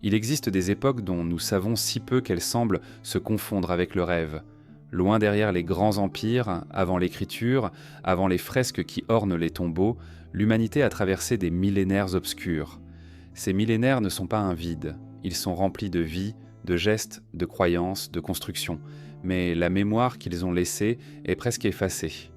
Il existe des époques dont nous savons si peu qu'elles semblent se confondre avec le rêve. Loin derrière les grands empires, avant l'écriture, avant les fresques qui ornent les tombeaux, l'humanité a traversé des millénaires obscurs. Ces millénaires ne sont pas un vide, ils sont remplis de vie, de gestes, de croyances, de constructions, mais la mémoire qu'ils ont laissée est presque effacée.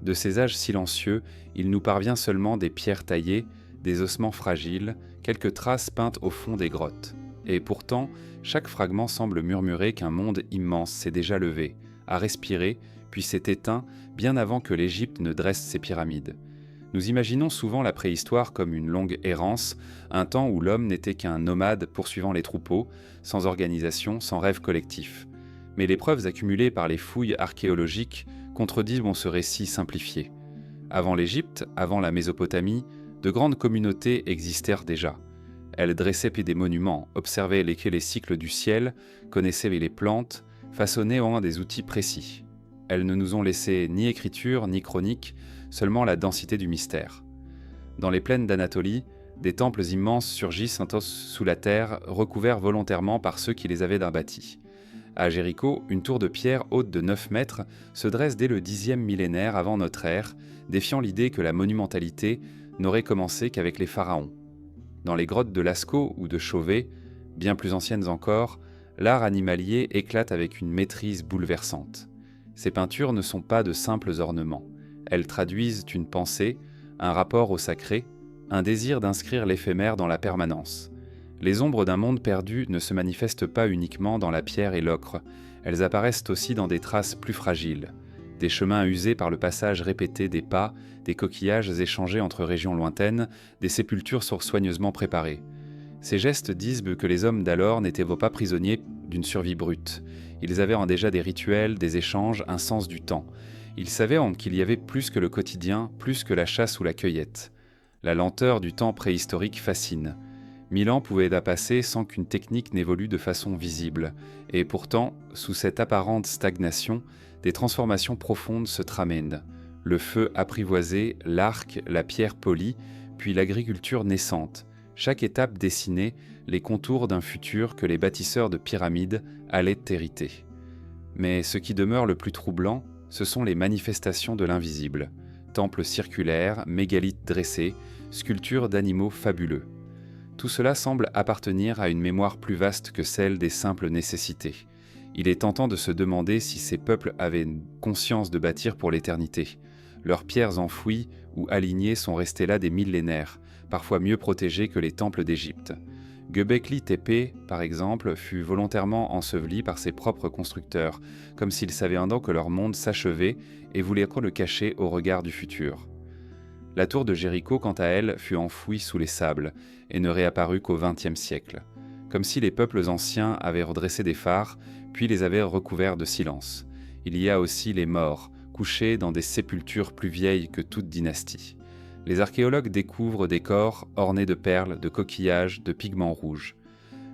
De ces âges silencieux, il nous parvient seulement des pierres taillées, des ossements fragiles, quelques traces peintes au fond des grottes. Et pourtant, chaque fragment semble murmurer qu'un monde immense s'est déjà levé, a respiré, puis s'est éteint bien avant que l'Égypte ne dresse ses pyramides. Nous imaginons souvent la préhistoire comme une longue errance, un temps où l'homme n'était qu'un nomade poursuivant les troupeaux, sans organisation, sans rêve collectif. Mais les preuves accumulées par les fouilles archéologiques contredisent ce récit simplifié. Avant l'Égypte, avant la Mésopotamie, de grandes communautés existèrent déjà. Elles dressaient des monuments, observaient les cycles du ciel, connaissaient les plantes, façonnaient des outils précis. Elles ne nous ont laissé ni écriture, ni chronique, seulement la densité du mystère. Dans les plaines d'Anatolie, des temples immenses surgissent sous la terre, recouverts volontairement par ceux qui les avaient bâtis. À Jéricho, une tour de pierre haute de 9 mètres se dresse dès le 10e millénaire avant notre ère, défiant l'idée que la monumentalité n'aurait commencé qu'avec les pharaons. Dans les grottes de Lascaux ou de Chauvet, bien plus anciennes encore, l'art animalier éclate avec une maîtrise bouleversante. Ces peintures ne sont pas de simples ornements. Elles traduisent une pensée, un rapport au sacré, un désir d'inscrire l'éphémère dans la permanence. Les ombres d'un monde perdu ne se manifestent pas uniquement dans la pierre et l'ocre, elles apparaissent aussi dans des traces plus fragiles, des chemins usés par le passage répété des pas, des coquillages échangés entre régions lointaines, des sépultures soigneusement préparées. Ces gestes disent que les hommes d'alors n'étaient pas prisonniers d'une survie brute. Ils avaient déjà des rituels, des échanges, un sens du temps. Ils savaient qu'il y avait plus que le quotidien, plus que la chasse ou la cueillette. La lenteur du temps préhistorique fascine. 1000 ans pouvaient passer sans qu'une technique n'évolue de façon visible. Et pourtant, sous cette apparente stagnation, des transformations profondes se tramènent. Le feu apprivoisé, l'arc, la pierre polie, puis l'agriculture naissante. Chaque étape dessinait les contours d'un futur que les bâtisseurs de pyramides allaient hériter. Mais ce qui demeure le plus troublant, ce sont les manifestations de l'invisible. Temples circulaires, mégalithes dressés, sculptures d'animaux fabuleux. Tout cela semble appartenir à une mémoire plus vaste que celle des simples nécessités. Il est tentant de se demander si ces peuples avaient conscience de bâtir pour l'éternité. Leurs pierres enfouies ou alignées sont restées là des millénaires, parfois mieux protégées que les temples d'Égypte. Göbekli Tepe, par exemple, fut volontairement enseveli par ses propres constructeurs, comme s'ils savaient que leur monde s'achevait et voulaient le cacher au regard du futur. La tour de Jéricho, quant à elle, fut enfouie sous les sables et ne réapparut qu'au XXe siècle, comme si les peuples anciens avaient redressé des phares, puis les avaient recouverts de silence. Il y a aussi les morts, couchés dans des sépultures plus vieilles que toute dynastie. Les archéologues découvrent des corps ornés de perles, de coquillages, de pigments rouges.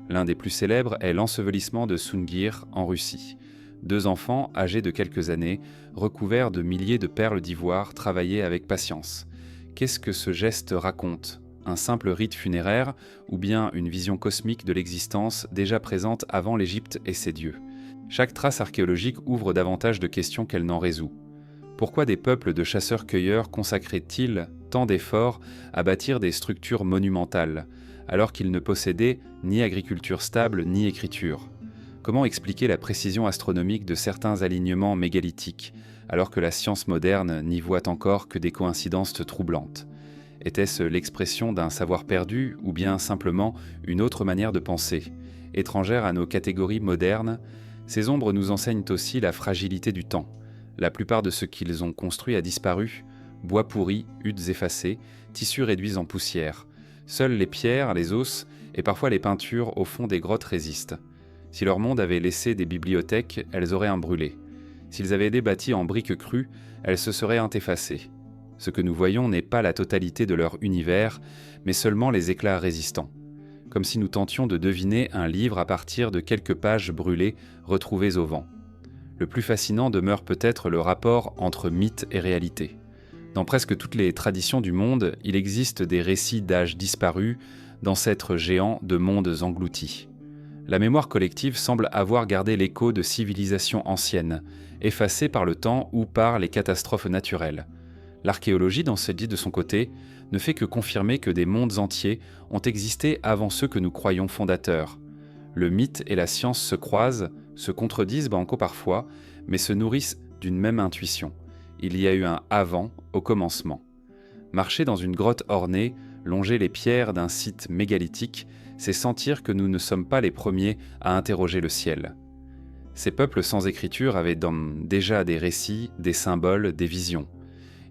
L'un des plus célèbres est l'ensevelissement de Sungir en Russie. 2 enfants, âgés de quelques années, recouverts de milliers de perles d'ivoire travaillées avec patience. Qu'est-ce que ce geste raconte ? Un simple rite funéraire ou bien une vision cosmique de l'existence déjà présente avant l'Égypte et ses dieux ? Chaque trace archéologique ouvre davantage de questions qu'elle n'en résout. Pourquoi des peuples de chasseurs-cueilleurs consacraient-ils tant d'efforts à bâtir des structures monumentales, alors qu'ils ne possédaient ni agriculture stable ni écriture ? Comment expliquer la précision astronomique de certains alignements mégalithiques, alors que la science moderne n'y voit encore que des coïncidences troublantes ? Était-ce l'expression d'un savoir perdu ou bien simplement une autre manière de penser ? Étrangère à nos catégories modernes, ces ombres nous enseignent aussi la fragilité du temps. La plupart de ce qu'ils ont construit a disparu, bois pourri, huttes effacées, tissus réduits en poussière. Seules les pierres, les os et parfois les peintures au fond des grottes résistent. Si leur monde avait laissé des bibliothèques, elles auraient brûlé. S'ils avaient été bâtis en briques crues, elles se seraient effacées. Ce que nous voyons n'est pas la totalité de leur univers, mais seulement les éclats résistants. Comme si nous tentions de deviner un livre à partir de quelques pages brûlées retrouvées au vent. Le plus fascinant demeure peut-être le rapport entre mythe et réalité. Dans presque toutes les traditions du monde, il existe des récits d'âges disparus, d'ancêtres géants de mondes engloutis. La mémoire collective semble avoir gardé l'écho de civilisations anciennes, effacées par le temps ou par les catastrophes naturelles. L'archéologie, dans cette dit de son côté, ne fait que confirmer que des mondes entiers ont existé avant ceux que nous croyons fondateurs. Le mythe et la science se croisent, se contredisent banco parfois, mais se nourrissent d'une même intuition. Il y a eu un avant au commencement. Marcher dans une grotte ornée, longer les pierres d'un site mégalithique, c'est sentir que nous ne sommes pas les premiers à interroger le ciel. Ces peuples sans écriture avaient déjà des récits, des symboles, des visions.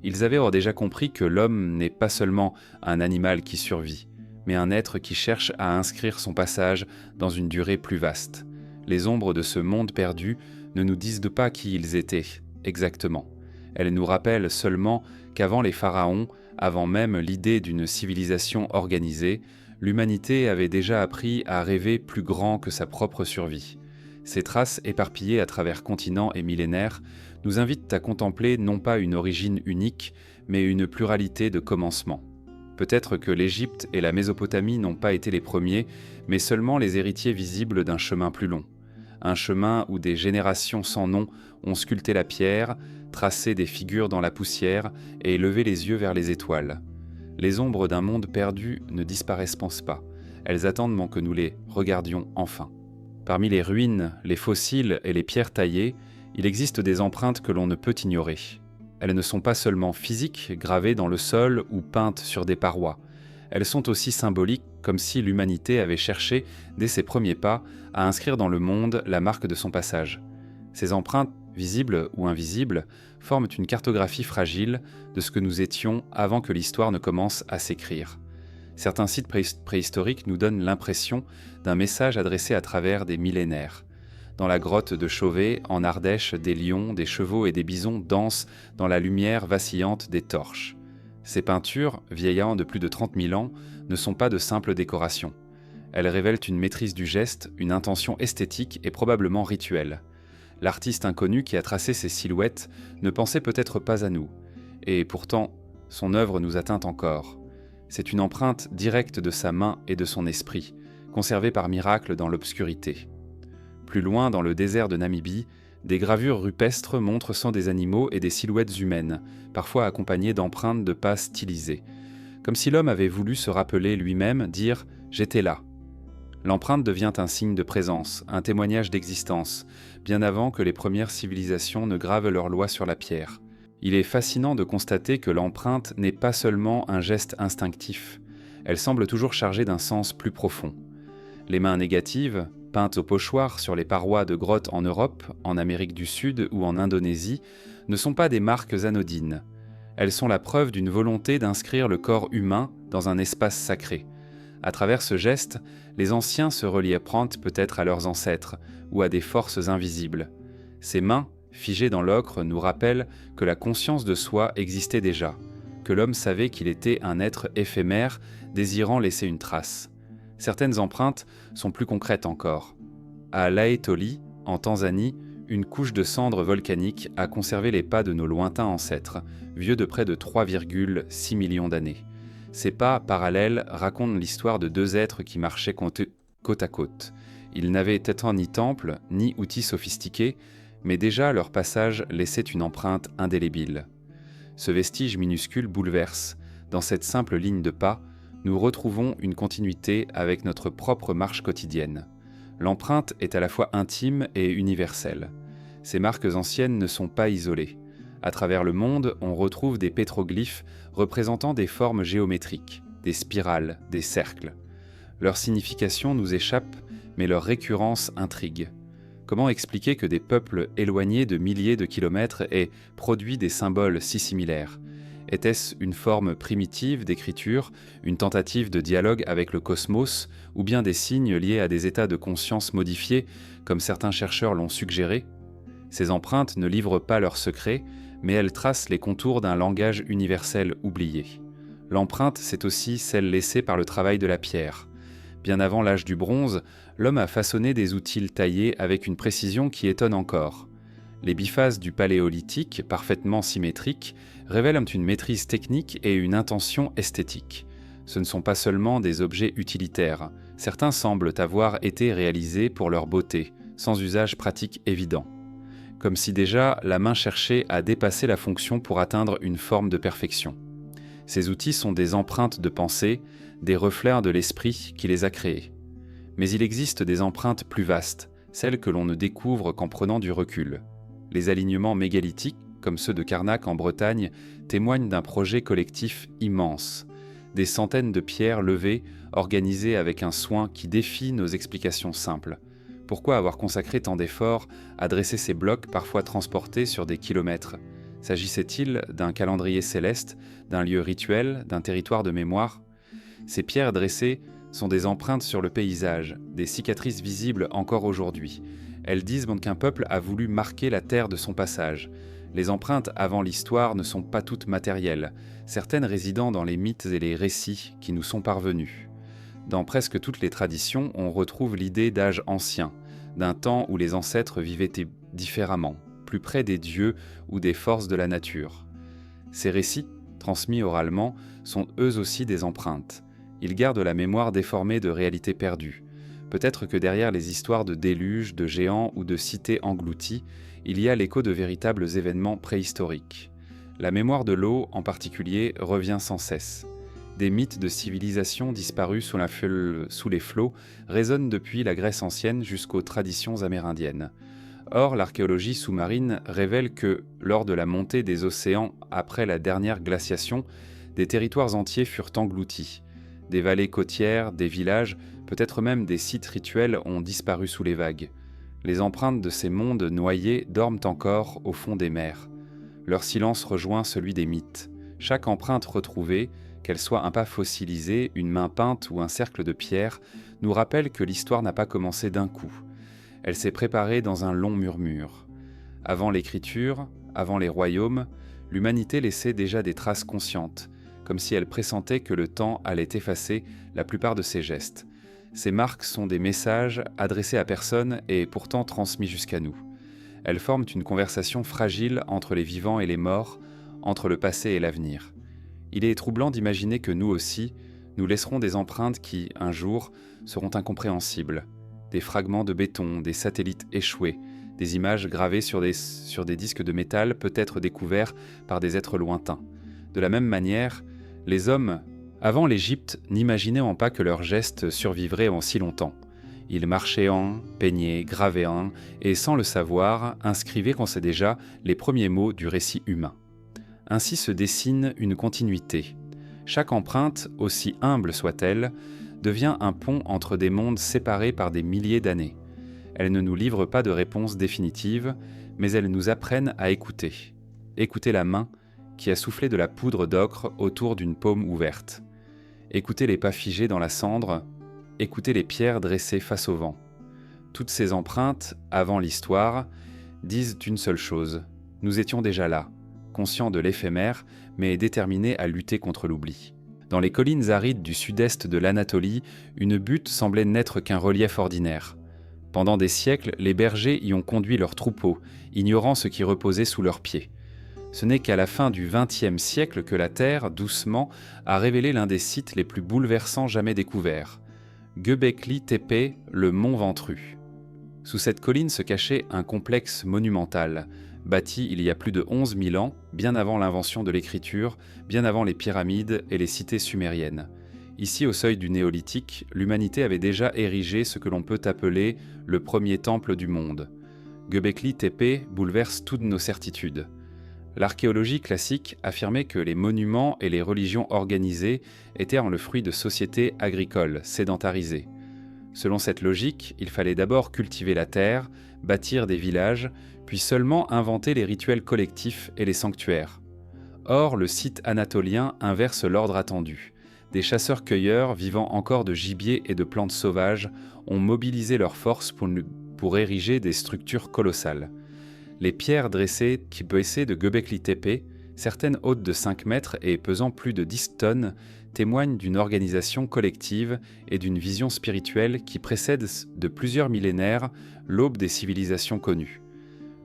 Ils avaient or déjà compris que l'homme n'est pas seulement un animal qui survit, mais un être qui cherche à inscrire son passage dans une durée plus vaste. Les ombres de ce monde perdu ne nous disent pas qui ils étaient, exactement. Elles nous rappellent seulement qu'avant les pharaons, avant même l'idée d'une civilisation organisée, l'humanité avait déjà appris à rêver plus grand que sa propre survie. Ces traces éparpillées à travers continents et millénaires nous invitent à contempler non pas une origine unique, mais une pluralité de commencements. Peut-être que l'Égypte et la Mésopotamie n'ont pas été les premiers, mais seulement les héritiers visibles d'un chemin plus long. Un chemin où des générations sans nom ont sculpté la pierre, tracé des figures dans la poussière et levé les yeux vers les étoiles. Les ombres d'un monde perdu ne disparaissent pas, elles attendent que nous les regardions enfin. Parmi les ruines, les fossiles et les pierres taillées, il existe des empreintes que l'on ne peut ignorer. Elles ne sont pas seulement physiques, gravées dans le sol ou peintes sur des parois. Elles sont aussi symboliques, comme si l'humanité avait cherché, dès ses premiers pas, à inscrire dans le monde la marque de son passage. Ces empreintes, visibles ou invisibles, forment une cartographie fragile de ce que nous étions avant que l'histoire ne commence à s'écrire. Certains sites préhistoriques nous donnent l'impression d'un message adressé à travers des millénaires. Dans la grotte de Chauvet, en Ardèche, des lions, des chevaux et des bisons dansent dans la lumière vacillante des torches. Ces peintures, vieillant de plus de 30 000 ans, ne sont pas de simples décorations. Elles révèlent une maîtrise du geste, une intention esthétique et probablement rituelle. L'artiste inconnu qui a tracé ces silhouettes ne pensait peut-être pas à nous, et pourtant, son œuvre nous atteint encore. C'est une empreinte directe de sa main et de son esprit, conservée par miracle dans l'obscurité. Plus loin, dans le désert de Namibie, des gravures rupestres montrent sans des animaux et des silhouettes humaines, parfois accompagnées d'empreintes de pas stylisées. Comme si l'homme avait voulu se rappeler lui-même, dire « j'étais là ». L'empreinte devient un signe de présence, un témoignage d'existence, bien avant que les premières civilisations ne gravent leurs lois sur la pierre. Il est fascinant de constater que l'empreinte n'est pas seulement un geste instinctif, elle semble toujours chargée d'un sens plus profond. Les mains négatives, peintes au pochoir sur les parois de grottes en Europe, en Amérique du Sud ou en Indonésie, ne sont pas des marques anodines. Elles sont la preuve d'une volonté d'inscrire le corps humain dans un espace sacré. À travers ce geste, les anciens se reliaient peut-être à leurs ancêtres ou à des forces invisibles. Ces mains, figées dans l'ocre, nous rappellent que la conscience de soi existait déjà, que l'homme savait qu'il était un être éphémère désirant laisser une trace. Certaines empreintes sont plus concrètes encore. À Laetoli, en Tanzanie, une couche de cendres volcaniques a conservé les pas de nos lointains ancêtres, vieux de près de 3,6 millions d'années. Ces pas parallèles racontent l'histoire de deux êtres qui marchaient côte à côte. Ils n'avaient tant ni temple, ni outils sophistiqués, mais déjà leur passage laissait une empreinte indélébile. Ce vestige minuscule bouleverse. Dans cette simple ligne de pas, nous retrouvons une continuité avec notre propre marche quotidienne. L'empreinte est à la fois intime et universelle. Ces marques anciennes ne sont pas isolées. À travers le monde, on retrouve des pétroglyphes représentant des formes géométriques, des spirales, des cercles. Leur signification nous échappe, mais leur récurrence intrigue. Comment expliquer que des peuples éloignés de milliers de kilomètres aient produit des symboles si similaires ? Était-ce une forme primitive d'écriture, une tentative de dialogue avec le cosmos, ou bien des signes liés à des états de conscience modifiés, comme certains chercheurs l'ont suggéré ? Ces empreintes ne livrent pas leurs secrets, mais elles tracent les contours d'un langage universel oublié. L'empreinte, c'est aussi celle laissée par le travail de la pierre. Bien avant l'âge du bronze, l'homme a façonné des outils taillés avec une précision qui étonne encore. Les biphases du paléolithique, parfaitement symétriques, révèlent une maîtrise technique et une intention esthétique. Ce ne sont pas seulement des objets utilitaires, certains semblent avoir été réalisés pour leur beauté, sans usage pratique évident. Comme si déjà la main cherchait à dépasser la fonction pour atteindre une forme de perfection. Ces outils sont des empreintes de pensée, des reflets de l'esprit qui les a créés. Mais il existe des empreintes plus vastes, celles que l'on ne découvre qu'en prenant du recul. Les alignements mégalithiques, comme ceux de Carnac en Bretagne, témoignent d'un projet collectif immense. Des centaines de pierres levées, organisées avec un soin qui défie nos explications simples. Pourquoi avoir consacré tant d'efforts à dresser ces blocs parfois transportés sur des kilomètres ? S'agissait-il d'un calendrier céleste, d'un lieu rituel, d'un territoire de mémoire ? Ces pierres dressées sont des empreintes sur le paysage, des cicatrices visibles encore aujourd'hui. Elles disent qu'un peuple a voulu marquer la terre de son passage. Les empreintes avant l'histoire ne sont pas toutes matérielles, certaines résidant dans les mythes et les récits qui nous sont parvenus. Dans presque toutes les traditions, on retrouve l'idée d'âge ancien, d'un temps où les ancêtres vivaient différemment, plus près des dieux ou des forces de la nature. Ces récits, transmis oralement, sont eux aussi des empreintes. Ils gardent la mémoire déformée de réalités perdues. Peut-être que derrière les histoires de déluges, de géants ou de cités englouties, il y a l'écho de véritables événements préhistoriques. La mémoire de l'eau, en particulier, revient sans cesse. Des mythes de civilisations disparues sous les flots résonnent depuis la Grèce ancienne jusqu'aux traditions amérindiennes. Or, l'archéologie sous-marine révèle que, lors de la montée des océans après la dernière glaciation, des territoires entiers furent engloutis. Des vallées côtières, des villages, peut-être même des sites rituels ont disparu sous les vagues. Les empreintes de ces mondes noyés dorment encore au fond des mers. Leur silence rejoint celui des mythes. Chaque empreinte retrouvée, qu'elle soit un pas fossilisé, une main peinte ou un cercle de pierre, nous rappelle que l'histoire n'a pas commencé d'un coup. Elle s'est préparée dans un long murmure. Avant l'écriture, avant les royaumes, l'humanité laissait déjà des traces conscientes, comme si elle pressentait que le temps allait effacer la plupart de ses gestes. Ces marques sont des messages adressés à personne et pourtant transmis jusqu'à nous. Elles forment une conversation fragile entre les vivants et les morts, entre le passé et l'avenir. Il est troublant d'imaginer que nous aussi, nous laisserons des empreintes qui, un jour, seront incompréhensibles. Des fragments de béton, des satellites échoués, des images gravées sur des disques de métal peut-être découverts par des êtres lointains. De la même manière, les hommes, avant l'Égypte, n'imaginaient pas que leurs gestes survivraient en si longtemps. Ils marchaient peignaient, gravaient et sans le savoir, inscrivaient qu'on sait déjà les premiers mots du récit humain. Ainsi se dessine une continuité. Chaque empreinte, aussi humble soit-elle, devient un pont entre des mondes séparés par des milliers d'années. Elles ne nous livrent pas de réponse définitive, mais elles nous apprennent à écouter. Écouter la main qui a soufflé de la poudre d'ocre autour d'une paume ouverte. Écouter les pas figés dans la cendre, écouter les pierres dressées face au vent. Toutes ces empreintes, avant l'histoire, disent une seule chose. Nous étions déjà là, conscients de l'éphémère, mais déterminés à lutter contre l'oubli. Dans les collines arides du sud-est de l'Anatolie, une butte semblait n'être qu'un relief ordinaire. Pendant des siècles, les bergers y ont conduit leurs troupeaux, ignorant ce qui reposait sous leurs pieds. Ce n'est qu'à la fin du XXe siècle que la Terre, doucement, a révélé l'un des sites les plus bouleversants jamais découverts. Göbekli Tepe, le mont Ventru. Sous cette colline se cachait un complexe monumental, bâti il y a plus de 11 000 ans, bien avant l'invention de l'écriture, bien avant les pyramides et les cités sumériennes. Ici, au seuil du néolithique, l'humanité avait déjà érigé ce que l'on peut appeler le premier temple du monde. Göbekli Tepe bouleverse toutes nos certitudes. L'archéologie classique affirmait que les monuments et les religions organisées étaient le fruit de sociétés agricoles, sédentarisées. Selon cette logique, il fallait d'abord cultiver la terre, bâtir des villages, puis seulement inventer les rituels collectifs et les sanctuaires. Or, le site anatolien inverse l'ordre attendu. Des chasseurs-cueilleurs, vivant encore de gibier et de plantes sauvages, ont mobilisé leurs forces pour ériger des structures colossales. Les pierres dressées qui baissaient de Göbekli Tepe, certaines hautes de 5 mètres et pesant plus de 10 tonnes, témoignent d'une organisation collective et d'une vision spirituelle qui précède de plusieurs millénaires l'aube des civilisations connues.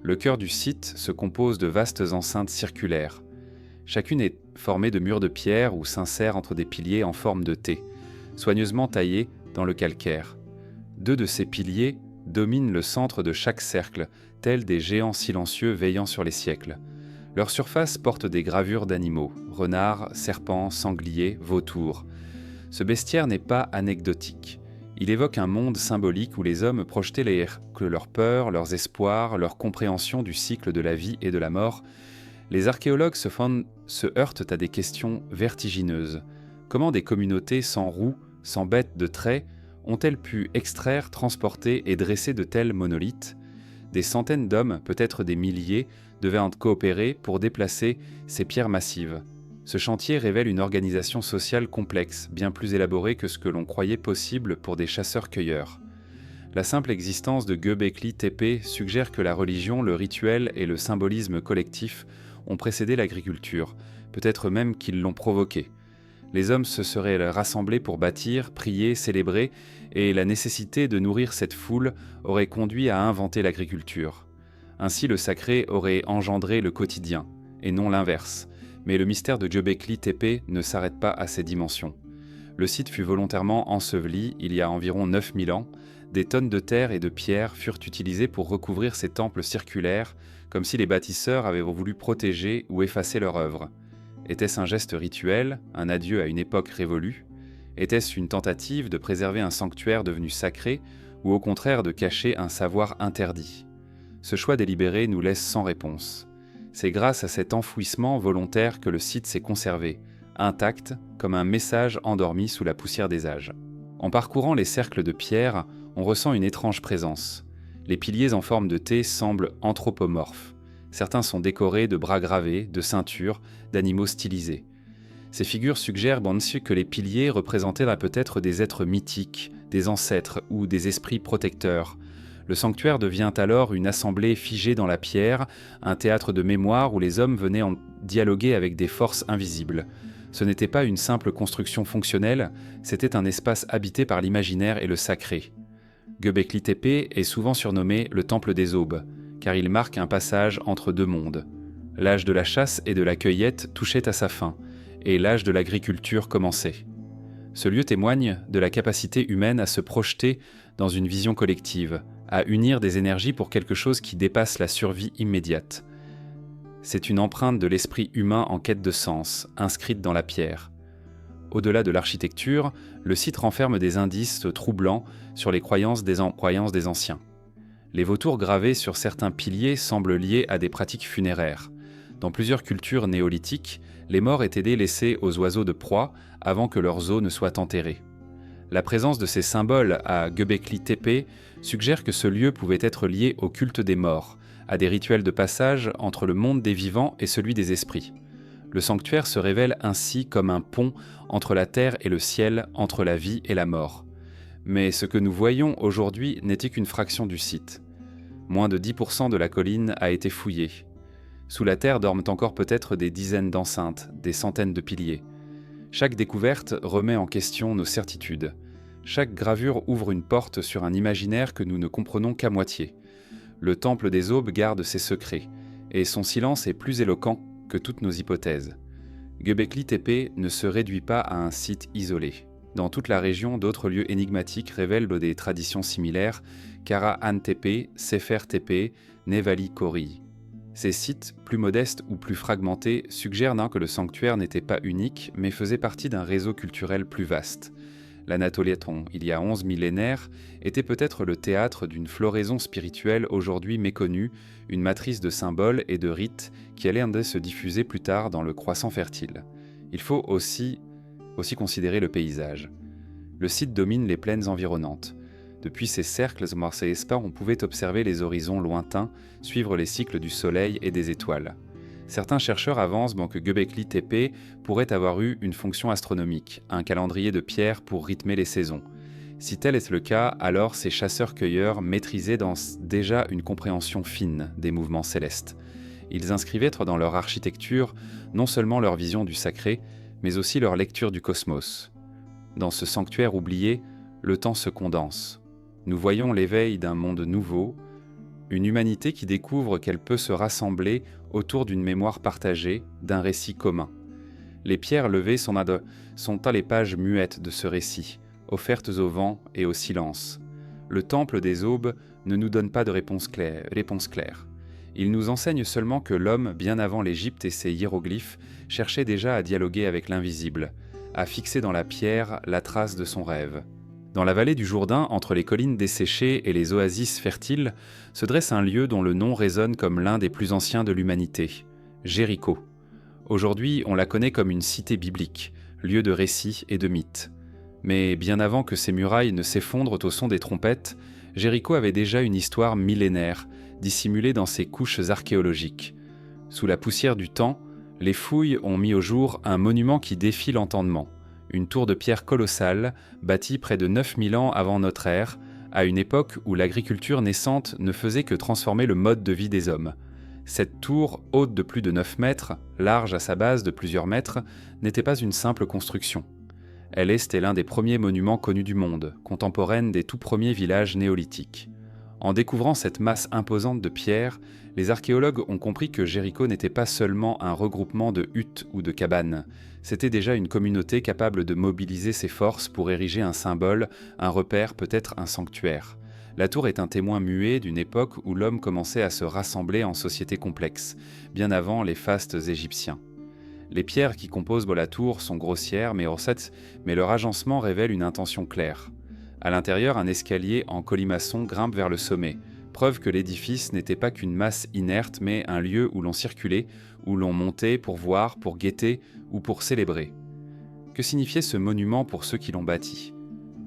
Le cœur du site se compose de vastes enceintes circulaires. Chacune est formée de murs de pierre ou s'insère entre des piliers en forme de T, soigneusement taillés dans le calcaire. 2 de ces piliers dominent le centre de chaque cercle, tels des géants silencieux veillant sur les siècles. Leur surface porte des gravures d'animaux, renards, serpents, sangliers, vautours. Ce bestiaire n'est pas anecdotique. Il évoque un monde symbolique où les hommes projetaient que leurs peurs, leurs espoirs, leur compréhension du cycle de la vie et de la mort. Les archéologues se heurtent à des questions vertigineuses. Comment des communautés sans roues, sans bêtes de trait, ont-elles pu extraire, transporter et dresser de tels monolithes ? Des centaines d'hommes, peut-être des milliers, devaient en coopérer pour déplacer ces pierres massives. Ce chantier révèle une organisation sociale complexe, bien plus élaborée que ce que l'on croyait possible pour des chasseurs-cueilleurs. La simple existence de Göbekli Tepe suggère que la religion, le rituel et le symbolisme collectif ont précédé l'agriculture, peut-être même qu'ils l'ont provoquée. Les hommes se seraient rassemblés pour bâtir, prier, célébrer, et la nécessité de nourrir cette foule aurait conduit à inventer l'agriculture. Ainsi, le sacré aurait engendré le quotidien, et non l'inverse. Mais le mystère de Göbekli Tepe ne s'arrête pas à ces dimensions. Le site fut volontairement enseveli il y a environ 9000 ans. Des tonnes de terre et de pierres furent utilisées pour recouvrir ces temples circulaires, comme si les bâtisseurs avaient voulu protéger ou effacer leur œuvre. Était-ce un geste rituel, un adieu à une époque révolue ? Était-ce une tentative de préserver un sanctuaire devenu sacré, ou au contraire de cacher un savoir interdit ? Ce choix délibéré nous laisse sans réponse. C'est grâce à cet enfouissement volontaire que le site s'est conservé, intact, comme un message endormi sous la poussière des âges. En parcourant les cercles de pierre, on ressent une étrange présence. Les piliers en forme de T semblent anthropomorphes. Certains sont décorés de bras gravés, de ceintures, d'animaux stylisés. Ces figures suggèrent que les piliers représentaient là peut-être des êtres mythiques, des ancêtres ou des esprits protecteurs. Le sanctuaire devient alors une assemblée figée dans la pierre, un théâtre de mémoire où les hommes venaient en dialoguer avec des forces invisibles. Ce n'était pas une simple construction fonctionnelle, c'était un espace habité par l'imaginaire et le sacré. Göbekli Tepe est souvent surnommé le temple des aubes, car il marque un passage entre deux mondes. L'âge de la chasse et de la cueillette touchait à sa fin, et l'âge de l'agriculture commençait. Ce lieu témoigne de la capacité humaine à se projeter dans une vision collective, à unir des énergies pour quelque chose qui dépasse la survie immédiate. C'est une empreinte de l'esprit humain en quête de sens, inscrite dans la pierre. Au-delà de l'architecture, le site renferme des indices troublants sur les croyances des anciens. Les vautours gravés sur certains piliers semblent liés à des pratiques funéraires. Dans plusieurs cultures néolithiques, les morts étaient délaissés aux oiseaux de proie avant que leurs os ne soient enterrés. La présence de ces symboles à Göbekli Tepe suggère que ce lieu pouvait être lié au culte des morts, à des rituels de passage entre le monde des vivants et celui des esprits. Le sanctuaire se révèle ainsi comme un pont entre la terre et le ciel, entre la vie et la mort. Mais ce que nous voyons aujourd'hui n'était qu'une fraction du site. Moins de 10% de la colline a été fouillée. Sous la terre dorment encore peut-être des dizaines d'enceintes, des centaines de piliers. Chaque découverte remet en question nos certitudes. Chaque gravure ouvre une porte sur un imaginaire que nous ne comprenons qu'à moitié. Le temple des aubes garde ses secrets, et son silence est plus éloquent que toutes nos hypothèses. Göbekli Tepe ne se réduit pas à un site isolé. Dans toute la région, d'autres lieux énigmatiques révèlent des traditions similaires, Karahan Tepe, Sefer Tepe, Nevali Kori. Ces sites, plus modestes ou plus fragmentés, suggèrent que le sanctuaire n'était pas unique, mais faisait partie d'un réseau culturel plus vaste. L'Anatolie, il y a 11 millénaires, était peut-être le théâtre d'une floraison spirituelle aujourd'hui méconnue, une matrice de symboles et de rites qui allait se diffuser plus tard dans le croissant fertile. Il faut aussi considérer le paysage. Le site domine les plaines environnantes. Depuis ces cercles on pouvait observer les horizons lointains, suivre les cycles du soleil et des étoiles. Certains chercheurs avancent que Göbekli Tepe pourrait avoir eu une fonction astronomique, un calendrier de pierre pour rythmer les saisons. Si tel est le cas, alors ces chasseurs-cueilleurs maîtrisaient déjà une compréhension fine des mouvements célestes. Ils inscrivaient dans leur architecture non seulement leur vision du sacré, mais aussi leur lecture du cosmos. Dans ce sanctuaire oublié, le temps se condense. Nous voyons l'éveil d'un monde nouveau, une humanité qui découvre qu'elle peut se rassembler autour d'une mémoire partagée, d'un récit commun. Les pierres levées sont à les pages muettes de ce récit, offertes au vent et au silence. Le temple des aubes ne nous donne pas de réponse claire. Il nous enseigne seulement que l'homme, bien avant l'Égypte et ses hiéroglyphes, cherchait déjà à dialoguer avec l'invisible, à fixer dans la pierre la trace de son rêve. Dans la vallée du Jourdain, entre les collines desséchées et les oasis fertiles, se dresse un lieu dont le nom résonne comme l'un des plus anciens de l'humanité, Jéricho. Aujourd'hui, on la connaît comme une cité biblique, lieu de récits et de mythes. Mais bien avant que ses murailles ne s'effondrent au son des trompettes, Jéricho avait déjà une histoire millénaire, dissimulée dans ses couches archéologiques. Sous la poussière du temps, les fouilles ont mis au jour un monument qui défie l'entendement. Une tour de pierre colossale, bâtie près de 9000 ans avant notre ère, à une époque où l'agriculture naissante ne faisait que transformer le mode de vie des hommes. Cette tour, haute de plus de 9 mètres, large à sa base de plusieurs mètres, n'était pas une simple construction. Elle est l'un des premiers monuments connus du monde, contemporaine des tout premiers villages néolithiques. En découvrant cette masse imposante de pierres, les archéologues ont compris que Jéricho n'était pas seulement un regroupement de huttes ou de cabanes, c'était déjà une communauté capable de mobiliser ses forces pour ériger un symbole, un repère, peut-être un sanctuaire. La tour est un témoin muet d'une époque où l'homme commençait à se rassembler en société complexe, bien avant les fastes égyptiens. Les pierres qui composent la tour sont grossières mais leur agencement révèle une intention claire. À l'intérieur, un escalier en colimaçon grimpe vers le sommet, preuve que l'édifice n'était pas qu'une masse inerte mais un lieu où l'on circulait, où l'on montait pour voir, pour guetter ou pour célébrer. Que signifiait ce monument pour ceux qui l'ont bâti ?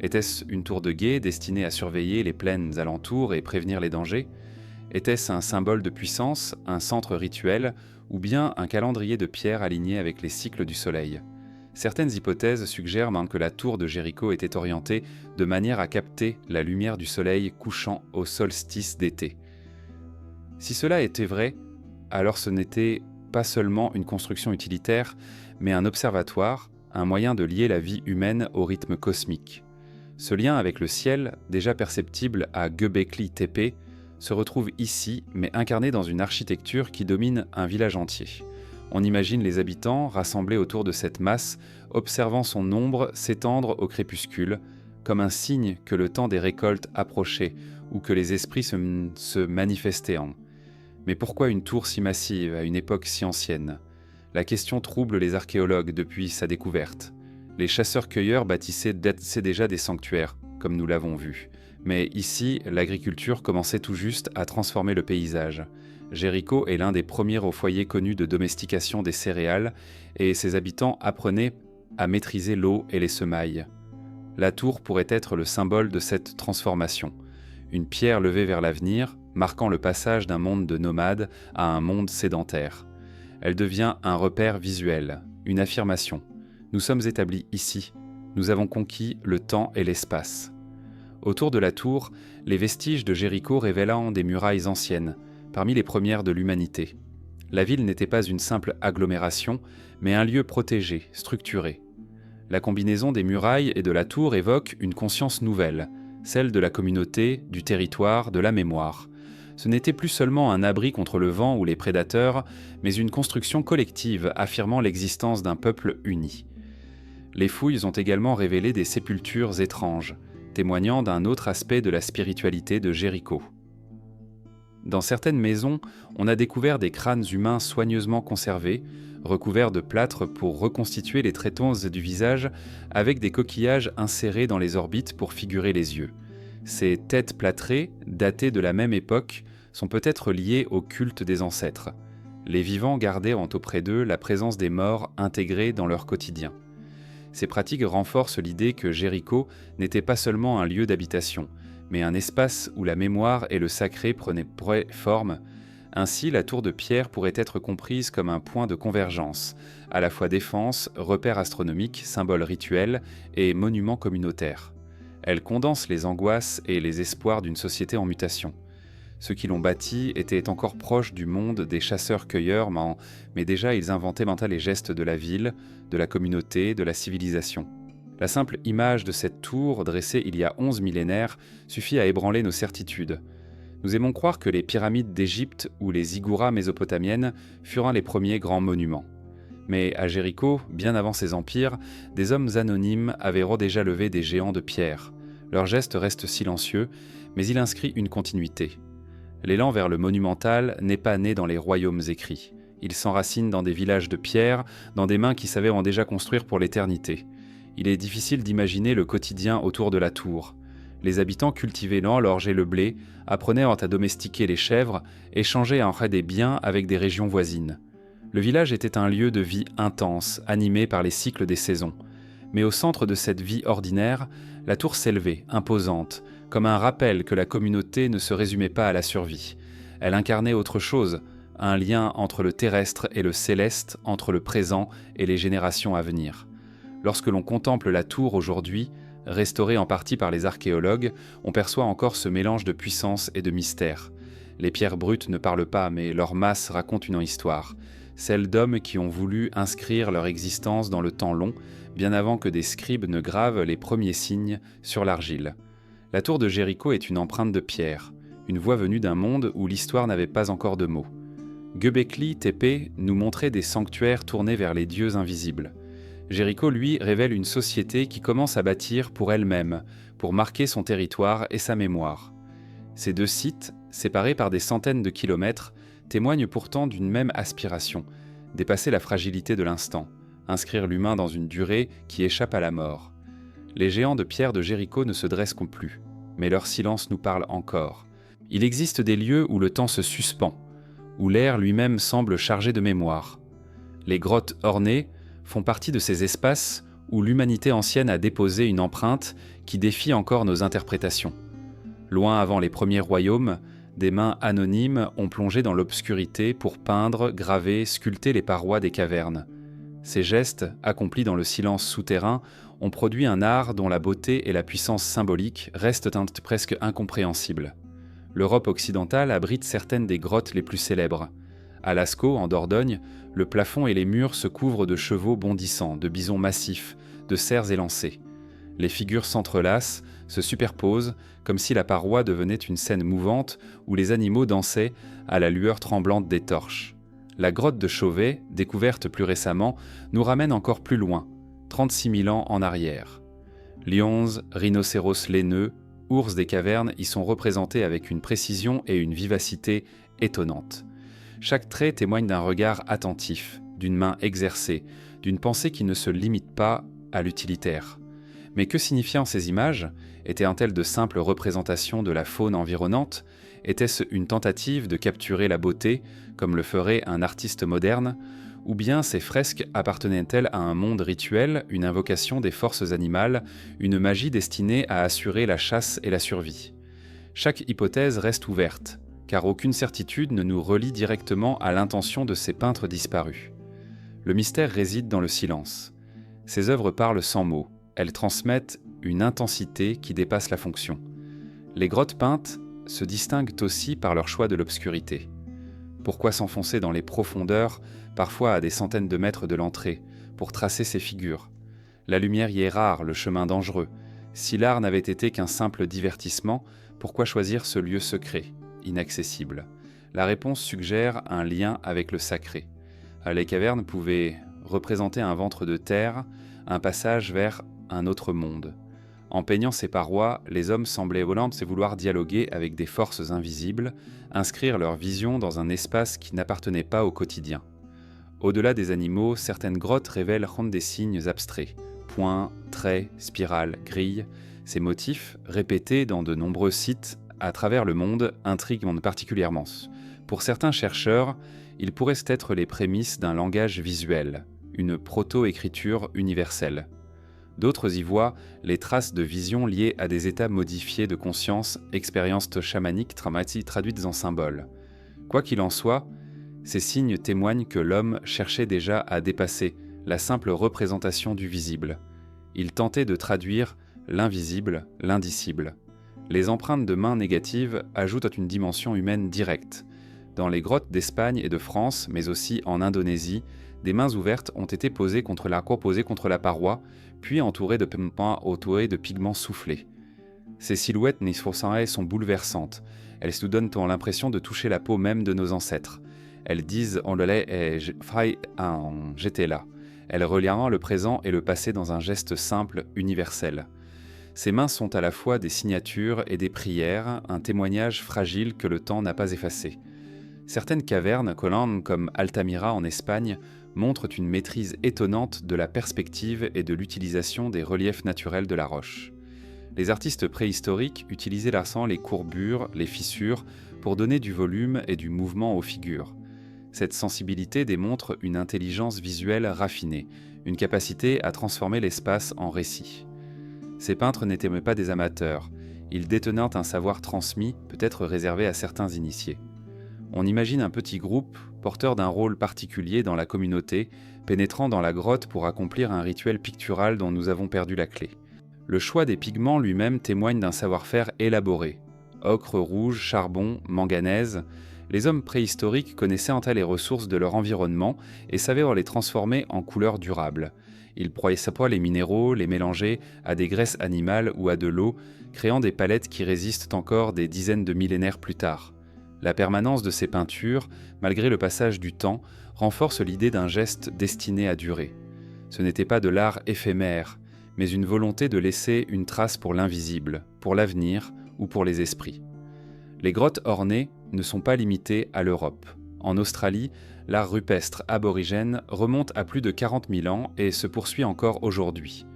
Était-ce une tour de guet destinée à surveiller les plaines alentours et prévenir les dangers ? Était-ce un symbole de puissance, un centre rituel, ou bien un calendrier de pierre aligné avec les cycles du soleil ? Certaines hypothèses suggèrent même que la tour de Jéricho était orientée de manière à capter la lumière du soleil couchant au solstice d'été. Si cela était vrai, alors ce n'était pas seulement une construction utilitaire, mais un observatoire, un moyen de lier la vie humaine au rythme cosmique. Ce lien avec le ciel, déjà perceptible à Göbekli Tepe, se retrouve ici, mais incarné dans une architecture qui domine un village entier. On imagine les habitants rassemblés autour de cette masse, observant son ombre s'étendre au crépuscule, comme un signe que le temps des récoltes approchait ou que les esprits se manifestaient en. Mais pourquoi une tour si massive à une époque si ancienne ? La question trouble les archéologues depuis sa découverte. Les chasseurs-cueilleurs bâtissaient déjà des sanctuaires, comme nous l'avons vu. Mais ici, l'agriculture commençait tout juste à transformer le paysage. Jéricho est l'un des premiers au foyer connus de domestication des céréales et ses habitants apprenaient à maîtriser l'eau et les semailles. La tour pourrait être le symbole de cette transformation. Une pierre levée vers l'avenir, marquant le passage d'un monde de nomades à un monde sédentaire. Elle devient un repère visuel, une affirmation. Nous sommes établis ici. Nous avons conquis le temps et l'espace. Autour de la tour, les vestiges de Jéricho révélant des murailles anciennes, parmi les premières de l'humanité. La ville n'était pas une simple agglomération, mais un lieu protégé, structuré. La combinaison des murailles et de la tour évoque une conscience nouvelle, celle de la communauté, du territoire, de la mémoire. Ce n'était plus seulement un abri contre le vent ou les prédateurs, mais une construction collective affirmant l'existence d'un peuple uni. Les fouilles ont également révélé des sépultures étranges, témoignant d'un autre aspect de la spiritualité de Jéricho. Dans certaines maisons, on a découvert des crânes humains soigneusement conservés, recouverts de plâtre pour reconstituer les traitons du visage avec des coquillages insérés dans les orbites pour figurer les yeux. Ces têtes plâtrées, datées de la même époque, sont peut-être liées au culte des ancêtres. Les vivants gardaient auprès d'eux la présence des morts intégrée dans leur quotidien. Ces pratiques renforcent l'idée que Jéricho n'était pas seulement un lieu d'habitation, mais un espace où la mémoire et le sacré prenaient forme. Ainsi, la tour de pierre pourrait être comprise comme un point de convergence, à la fois défense, repère astronomique, symbole rituel et monument communautaire. Elle condense les angoisses et les espoirs d'une société en mutation. Ceux qui l'ont bâtie étaient encore proches du monde des chasseurs-cueilleurs, mais déjà ils inventaient les gestes de la ville, de la communauté, de la civilisation. La simple image de cette tour, dressée il y a 11 millénaires, suffit à ébranler nos certitudes. Nous aimons croire que les pyramides d'Égypte ou les ziggourats mésopotamiennes furent les premiers grands monuments. Mais à Jéricho, bien avant ces empires, des hommes anonymes avaient déjà levé des géants de pierre. Leur geste reste silencieux, mais il inscrit une continuité. L'élan vers le monumental n'est pas né dans les royaumes écrits. Il s'enracine dans des villages de pierre, dans des mains qui savaient en déjà construire pour l'éternité. Il est difficile d'imaginer le quotidien autour de la tour. Les habitants cultivaient l'orge et le blé, apprenaient à domestiquer les chèvres, échangeaient en fait des biens avec des régions voisines. Le village était un lieu de vie intense, animé par les cycles des saisons. Mais au centre de cette vie ordinaire, la tour s'élevait, imposante, comme un rappel que la communauté ne se résumait pas à la survie. Elle incarnait autre chose, un lien entre le terrestre et le céleste, entre le présent et les générations à venir. Lorsque l'on contemple la tour aujourd'hui, restaurée en partie par les archéologues, on perçoit encore ce mélange de puissance et de mystère. Les pierres brutes ne parlent pas, mais leur masse raconte une histoire, celle d'hommes qui ont voulu inscrire leur existence dans le temps long, bien avant que des scribes ne gravent les premiers signes sur l'argile. La tour de Jéricho est une empreinte de pierre, une voix venue d'un monde où l'histoire n'avait pas encore de mots. Göbekli Tepe nous montrait des sanctuaires tournés vers les dieux invisibles. Jéricho, lui, révèle une société qui commence à bâtir pour elle-même, pour marquer son territoire et sa mémoire. Ces deux sites, séparés par des centaines de kilomètres, témoignent pourtant d'une même aspiration, dépasser la fragilité de l'instant, inscrire l'humain dans une durée qui échappe à la mort. Les géants de pierre de Jéricho ne se dressent plus, mais leur silence nous parle encore. Il existe des lieux où le temps se suspend, où l'air lui-même semble chargé de mémoire. Les grottes ornées font partie de ces espaces où l'humanité ancienne a déposé une empreinte qui défie encore nos interprétations. Loin avant les premiers royaumes, des mains anonymes ont plongé dans l'obscurité pour peindre, graver, sculpter les parois des cavernes. Ces gestes, accomplis dans le silence souterrain, ont produit un art dont la beauté et la puissance symbolique restent presque incompréhensibles. L'Europe occidentale abrite certaines des grottes les plus célèbres. À Lascaux, en Dordogne, le plafond et les murs se couvrent de chevaux bondissants, de bisons massifs, de cerfs élancés. Les figures s'entrelacent, se superposent, comme si la paroi devenait une scène mouvante où les animaux dansaient à la lueur tremblante des torches. La grotte de Chauvet, découverte plus récemment, nous ramène encore plus loin, 36 000 ans en arrière. Lions, rhinocéros laineux, ours des cavernes y sont représentés avec une précision et une vivacité étonnantes. Chaque trait témoigne d'un regard attentif, d'une main exercée, d'une pensée qui ne se limite pas à l'utilitaire. Mais que signifiaient ces images? Étaient-elles de simples représentations de la faune environnante? Était-ce une tentative de capturer la beauté, comme le ferait un artiste moderne? Ou bien ces fresques appartenaient-elles à un monde rituel, une invocation des forces animales, une magie destinée à assurer la chasse et la survie? Chaque hypothèse reste ouverte, car aucune certitude ne nous relie directement à l'intention de ces peintres disparus. Le mystère réside dans le silence. Ces œuvres parlent sans mots, elles transmettent une intensité qui dépasse la fonction. Les grottes peintes se distinguent aussi par leur choix de l'obscurité. Pourquoi s'enfoncer dans les profondeurs, parfois à des centaines de mètres de l'entrée, pour tracer ces figures? La lumière y est rare, le chemin dangereux. Si l'art n'avait été qu'un simple divertissement, pourquoi choisir ce lieu secret, inaccessible? La réponse suggère un lien avec le sacré. Les cavernes pouvaient représenter un ventre de terre, un passage vers un autre monde. En peignant ces parois, les hommes semblaient vouloir dialoguer avec des forces invisibles, inscrire leur vision dans un espace qui n'appartenait pas au quotidien. Au-delà des animaux, certaines grottes révèlent des signes abstraits. Points, traits, spirales, grilles. Ces motifs, répétés dans de nombreux sites à travers le monde, intriguent particulièrement. Pour certains chercheurs, ils pourraient être les prémices d'un langage visuel, une proto-écriture universelle. D'autres y voient les traces de vision liées à des états modifiés de conscience, expériences chamaniques traduites en symboles. Quoi qu'il en soit, ces signes témoignent que l'homme cherchait déjà à dépasser la simple représentation du visible. Il tentait de traduire l'invisible, l'indicible. Les empreintes de mains négatives ajoutent une dimension humaine directe. Dans les grottes d'Espagne et de France, mais aussi en Indonésie, des mains ouvertes ont été posées contre la paroi, puis entourées de pigments soufflés. Ces silhouettes sont bouleversantes. Elles nous donnent l'impression de toucher la peau même de nos ancêtres. Elles disent « on le lait et j'étais là ». Elles relient le présent et le passé dans un geste simple, universel. Ces mains sont à la fois des signatures et des prières, un témoignage fragile que le temps n'a pas effacé. Certaines cavernes, collantes comme Altamira en Espagne, montrent une maîtrise étonnante de la perspective et de l'utilisation des reliefs naturels de la roche. Les artistes préhistoriques utilisaient l'accent, les courbures, les fissures, pour donner du volume et du mouvement aux figures. Cette sensibilité démontre une intelligence visuelle raffinée, une capacité à transformer l'espace en récit. Ces peintres n'étaient pas des amateurs, ils détenaient un savoir transmis, peut-être réservé à certains initiés. On imagine un petit groupe, porteur d'un rôle particulier dans la communauté, pénétrant dans la grotte pour accomplir un rituel pictural dont nous avons perdu la clé. Le choix des pigments lui-même témoigne d'un savoir-faire élaboré. Ocre rouge, charbon, manganèse, les hommes préhistoriques connaissaient en elles les ressources de leur environnement et savaient les transformer en couleurs durables. Ils pourraient les minéraux, les mélanger à des graisses animales ou à de l'eau, créant des palettes qui résistent encore des dizaines de millénaires plus tard. La permanence de ces peintures, malgré le passage du temps, renforce l'idée d'un geste destiné à durer. Ce n'était pas de l'art éphémère, mais une volonté de laisser une trace pour l'invisible, pour l'avenir ou pour les esprits. Les grottes ornées ne sont pas limitées à l'Europe. En Australie, l'art rupestre aborigène remonte à plus de 40 000 ans et se poursuit encore aujourd'hui.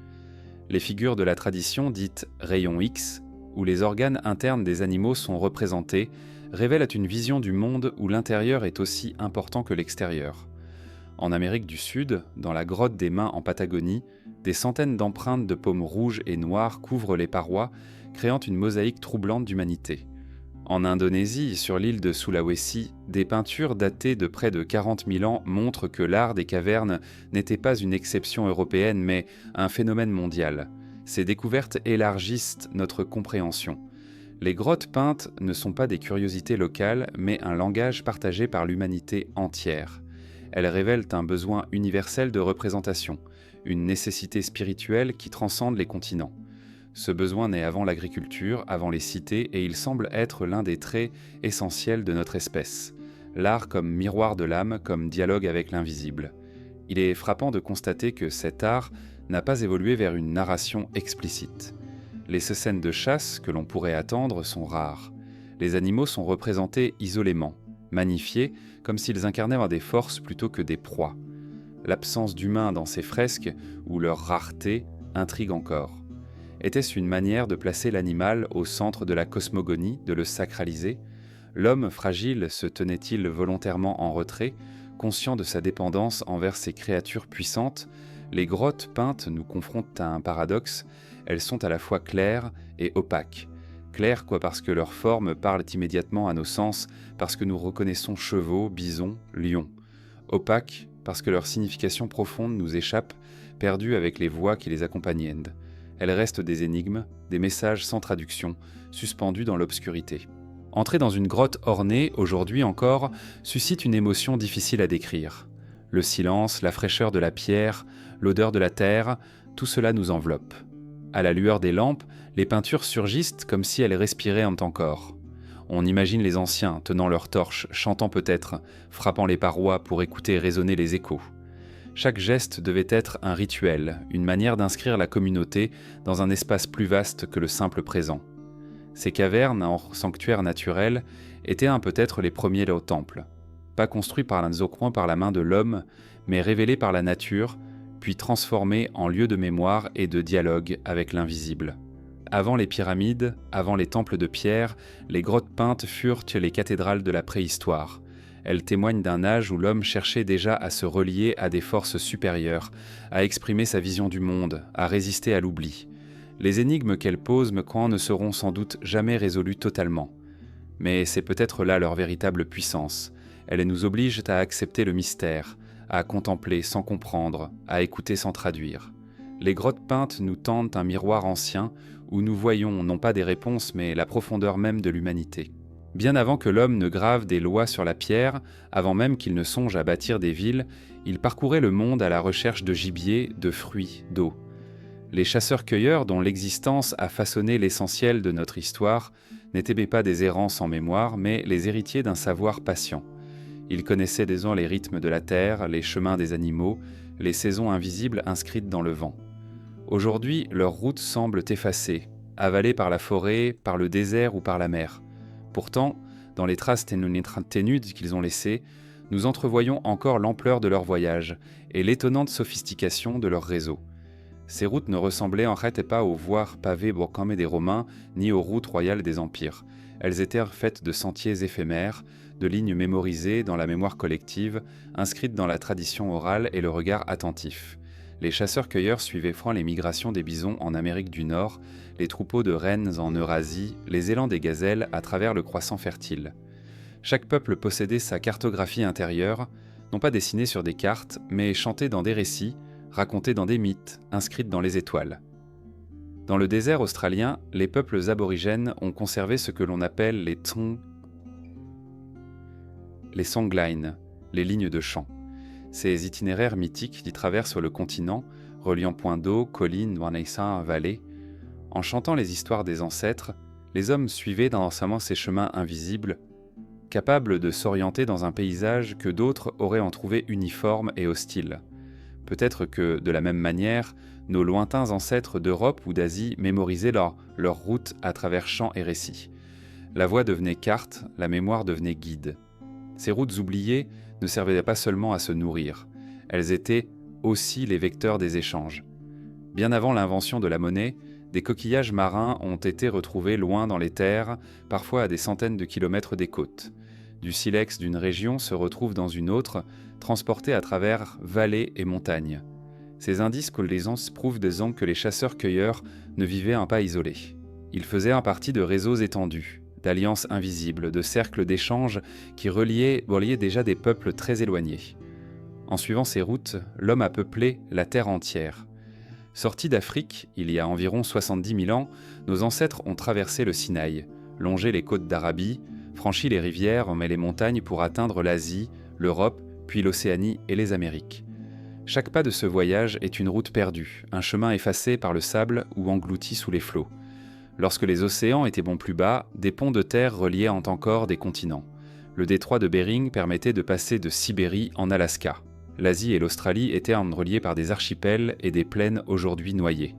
Les figures de la tradition dite « rayon X », où les organes internes des animaux sont représentés, révèlent une vision du monde où l'intérieur est aussi important que l'extérieur. En Amérique du Sud, dans la grotte des Mains en Patagonie, des centaines d'empreintes de paumes rouges et noires couvrent les parois, créant une mosaïque troublante d'humanité. En Indonésie, sur l'île de Sulawesi, des peintures datées de près de 40 000 ans montrent que l'art des cavernes n'était pas une exception européenne, mais un phénomène mondial. Ces découvertes élargissent notre compréhension. Les grottes peintes ne sont pas des curiosités locales, mais un langage partagé par l'humanité entière. Elles révèlent un besoin universel de représentation, une nécessité spirituelle qui transcende les continents. Ce besoin naît avant l'agriculture, avant les cités, et il semble être l'un des traits essentiels de notre espèce. L'art comme miroir de l'âme, comme dialogue avec l'invisible. Il est frappant de constater que cet art n'a pas évolué vers une narration explicite. Les scènes de chasse que l'on pourrait attendre sont rares. Les animaux sont représentés isolément, magnifiés comme s'ils incarnaient des forces plutôt que des proies. L'absence d'humain dans ces fresques, ou leur rareté, intrigue encore. Était-ce une manière de placer l'animal au centre de la cosmogonie, de le sacraliser ? L'homme fragile se tenait-il volontairement en retrait, conscient de sa dépendance envers ces créatures puissantes ? Les grottes peintes nous confrontent à un paradoxe, elles sont à la fois claires et opaques. Claires parce que leur forme parle immédiatement à nos sens, parce que nous reconnaissons chevaux, bisons, lions. Opaques parce que leur signification profonde nous échappe, perdue avec les voix qui les accompagnaient. Elles restent des énigmes, des messages sans traduction, suspendus dans l'obscurité. Entrer dans une grotte ornée, aujourd'hui encore, suscite une émotion difficile à décrire. Le silence, la fraîcheur de la pierre, l'odeur de la terre, tout cela nous enveloppe. À la lueur des lampes, les peintures surgissent comme si elles respiraient encore. On imagine les anciens tenant leurs torches, chantant peut-être, frappant les parois pour écouter résonner les échos. Chaque geste devait être un rituel, une manière d'inscrire la communauté dans un espace plus vaste que le simple présent. Ces cavernes, en sanctuaire naturel, étaient peut-être les premiers temples. Pas construits par la main de l'homme, mais révélés par la nature, puis transformés en lieu de mémoire et de dialogue avec l'invisible. Avant les pyramides, avant les temples de pierre, les grottes peintes furent les cathédrales de la préhistoire. Elles témoignent d'un âge où l'homme cherchait déjà à se relier à des forces supérieures, à exprimer sa vision du monde, à résister à l'oubli. Les énigmes qu'elles posent ne seront sans doute jamais résolues totalement. Mais c'est peut-être là leur véritable puissance. Elles nous obligent à accepter le mystère, à contempler sans comprendre, à écouter sans traduire. Les grottes peintes nous tendent un miroir ancien où nous voyons non pas des réponses mais la profondeur même de l'humanité. Bien avant que l'homme ne grave des lois sur la pierre, avant même qu'il ne songe à bâtir des villes, il parcourait le monde à la recherche de gibier, de fruits, d'eau. Les chasseurs-cueilleurs dont l'existence a façonné l'essentiel de notre histoire n'étaient pas des errants sans mémoire, mais les héritiers d'un savoir patient. Ils connaissaient désormais les rythmes de la terre, les chemins des animaux, les saisons invisibles inscrites dans le vent. Aujourd'hui, leurs routes semblent effacées, avalées par la forêt, par le désert ou par la mer. Pourtant, dans les traces ténues qu'ils ont laissées, nous entrevoyons encore l'ampleur de leur voyage et l'étonnante sophistication de leur réseau. Ces routes ne ressemblaient en fait pas aux voies pavées comme des Romains, ni aux routes royales des empires. Elles étaient faites de sentiers éphémères, de lignes mémorisées dans la mémoire collective, inscrites dans la tradition orale et le regard attentif. Les chasseurs-cueilleurs suivaient franc les migrations des bisons en Amérique du Nord, les troupeaux de rennes en Eurasie, les élans des gazelles à travers le croissant fertile. Chaque peuple possédait sa cartographie intérieure, non pas dessinée sur des cartes, mais chantée dans des récits, racontée dans des mythes, inscrite dans les étoiles. Dans le désert australien, les peuples aborigènes ont conservé ce que l'on appelle les songlines, les lignes de chant. Ces itinéraires mythiques qui traversent le continent, reliant points d'eau, collines, Wanesa, vallées. En chantant les histoires des ancêtres, les hommes suivaient densément ces chemins invisibles, capables de s'orienter dans un paysage que d'autres auraient en trouvé uniforme et hostile. Peut-être que, de la même manière, nos lointains ancêtres d'Europe ou d'Asie mémorisaient leur route à travers champs et récits. La voix devenait carte, la mémoire devenait guide. Ces routes oubliées ne servaient pas seulement à se nourrir, elles étaient aussi les vecteurs des échanges. Bien avant l'invention de la monnaie, des coquillages marins ont été retrouvés loin dans les terres, parfois à des centaines de kilomètres des côtes. Du silex d'une région se retrouve dans une autre, transporté à travers vallées et montagnes. Ces indices collisants prouvent que les chasseurs-cueilleurs ne vivaient pas isolés. Ils faisaient partie de réseaux étendus, d'alliances invisibles, de cercles d'échanges qui reliaient déjà des peuples très éloignés. En suivant ces routes, l'homme a peuplé la terre entière. Sortis d'Afrique, il y a environ 70 000 ans, nos ancêtres ont traversé le Sinaï, longé les côtes d'Arabie, franchi les rivières et les montagnes pour atteindre l'Asie, l'Europe, puis l'Océanie et les Amériques. Chaque pas de ce voyage est une route perdue, un chemin effacé par le sable ou englouti sous les flots. Lorsque les océans étaient plus bas, des ponts de terre reliaient encore des continents. Le détroit de Bering permettait de passer de Sibérie en Alaska. L'Asie et l'Australie étaient reliés par des archipels et des plaines aujourd'hui noyées.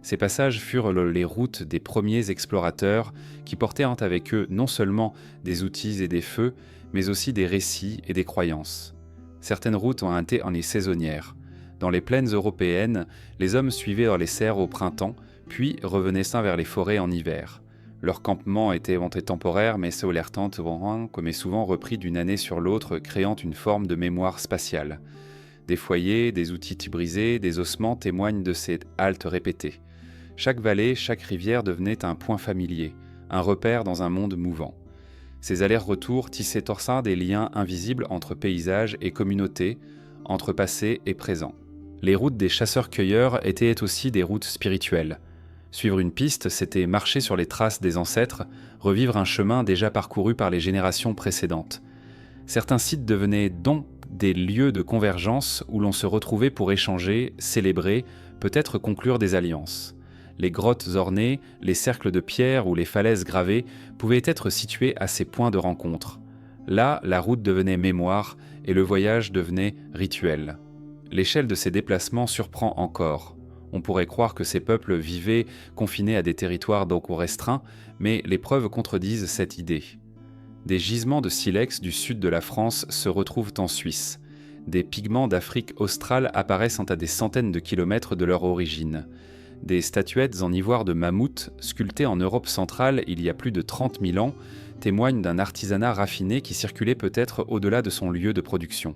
Ces passages furent les routes des premiers explorateurs qui portaient avec eux non seulement des outils et des feux, mais aussi des récits et des croyances. Certaines routes ont été saisonnières. Dans les plaines européennes, les hommes suivaient les cerfs au printemps, puis revenaient vers les forêts en hiver. Leurs campements étaient temporaires, mais comme est souvent repris d'une année sur l'autre, créant une forme de mémoire spatiale. Des foyers, des outils brisés, des ossements témoignent de ces haltes répétées. Chaque vallée, chaque rivière devenait un point familier, un repère dans un monde mouvant. Ces allers-retours tissaient des liens invisibles entre paysages et communautés, entre passé et présent. Les routes des chasseurs-cueilleurs étaient aussi des routes spirituelles. Suivre une piste, c'était marcher sur les traces des ancêtres, revivre un chemin déjà parcouru par les générations précédentes. Certains sites devenaient donc des lieux de convergence où l'on se retrouvait pour échanger, célébrer, peut-être conclure des alliances. Les grottes ornées, les cercles de pierre ou les falaises gravées pouvaient être situés à ces points de rencontre. Là, la route devenait mémoire et le voyage devenait rituel. L'échelle de ces déplacements surprend encore. On pourrait croire que ces peuples vivaient confinés à des territoires donc restreints, mais les preuves contredisent cette idée. Des gisements de silex du sud de la France se retrouvent en Suisse. Des pigments d'Afrique australe apparaissent à des centaines de kilomètres de leur origine. Des statuettes en ivoire de mammouth, sculptées en Europe centrale il y a plus de 30 000 ans, témoignent d'un artisanat raffiné qui circulait peut-être au-delà de son lieu de production.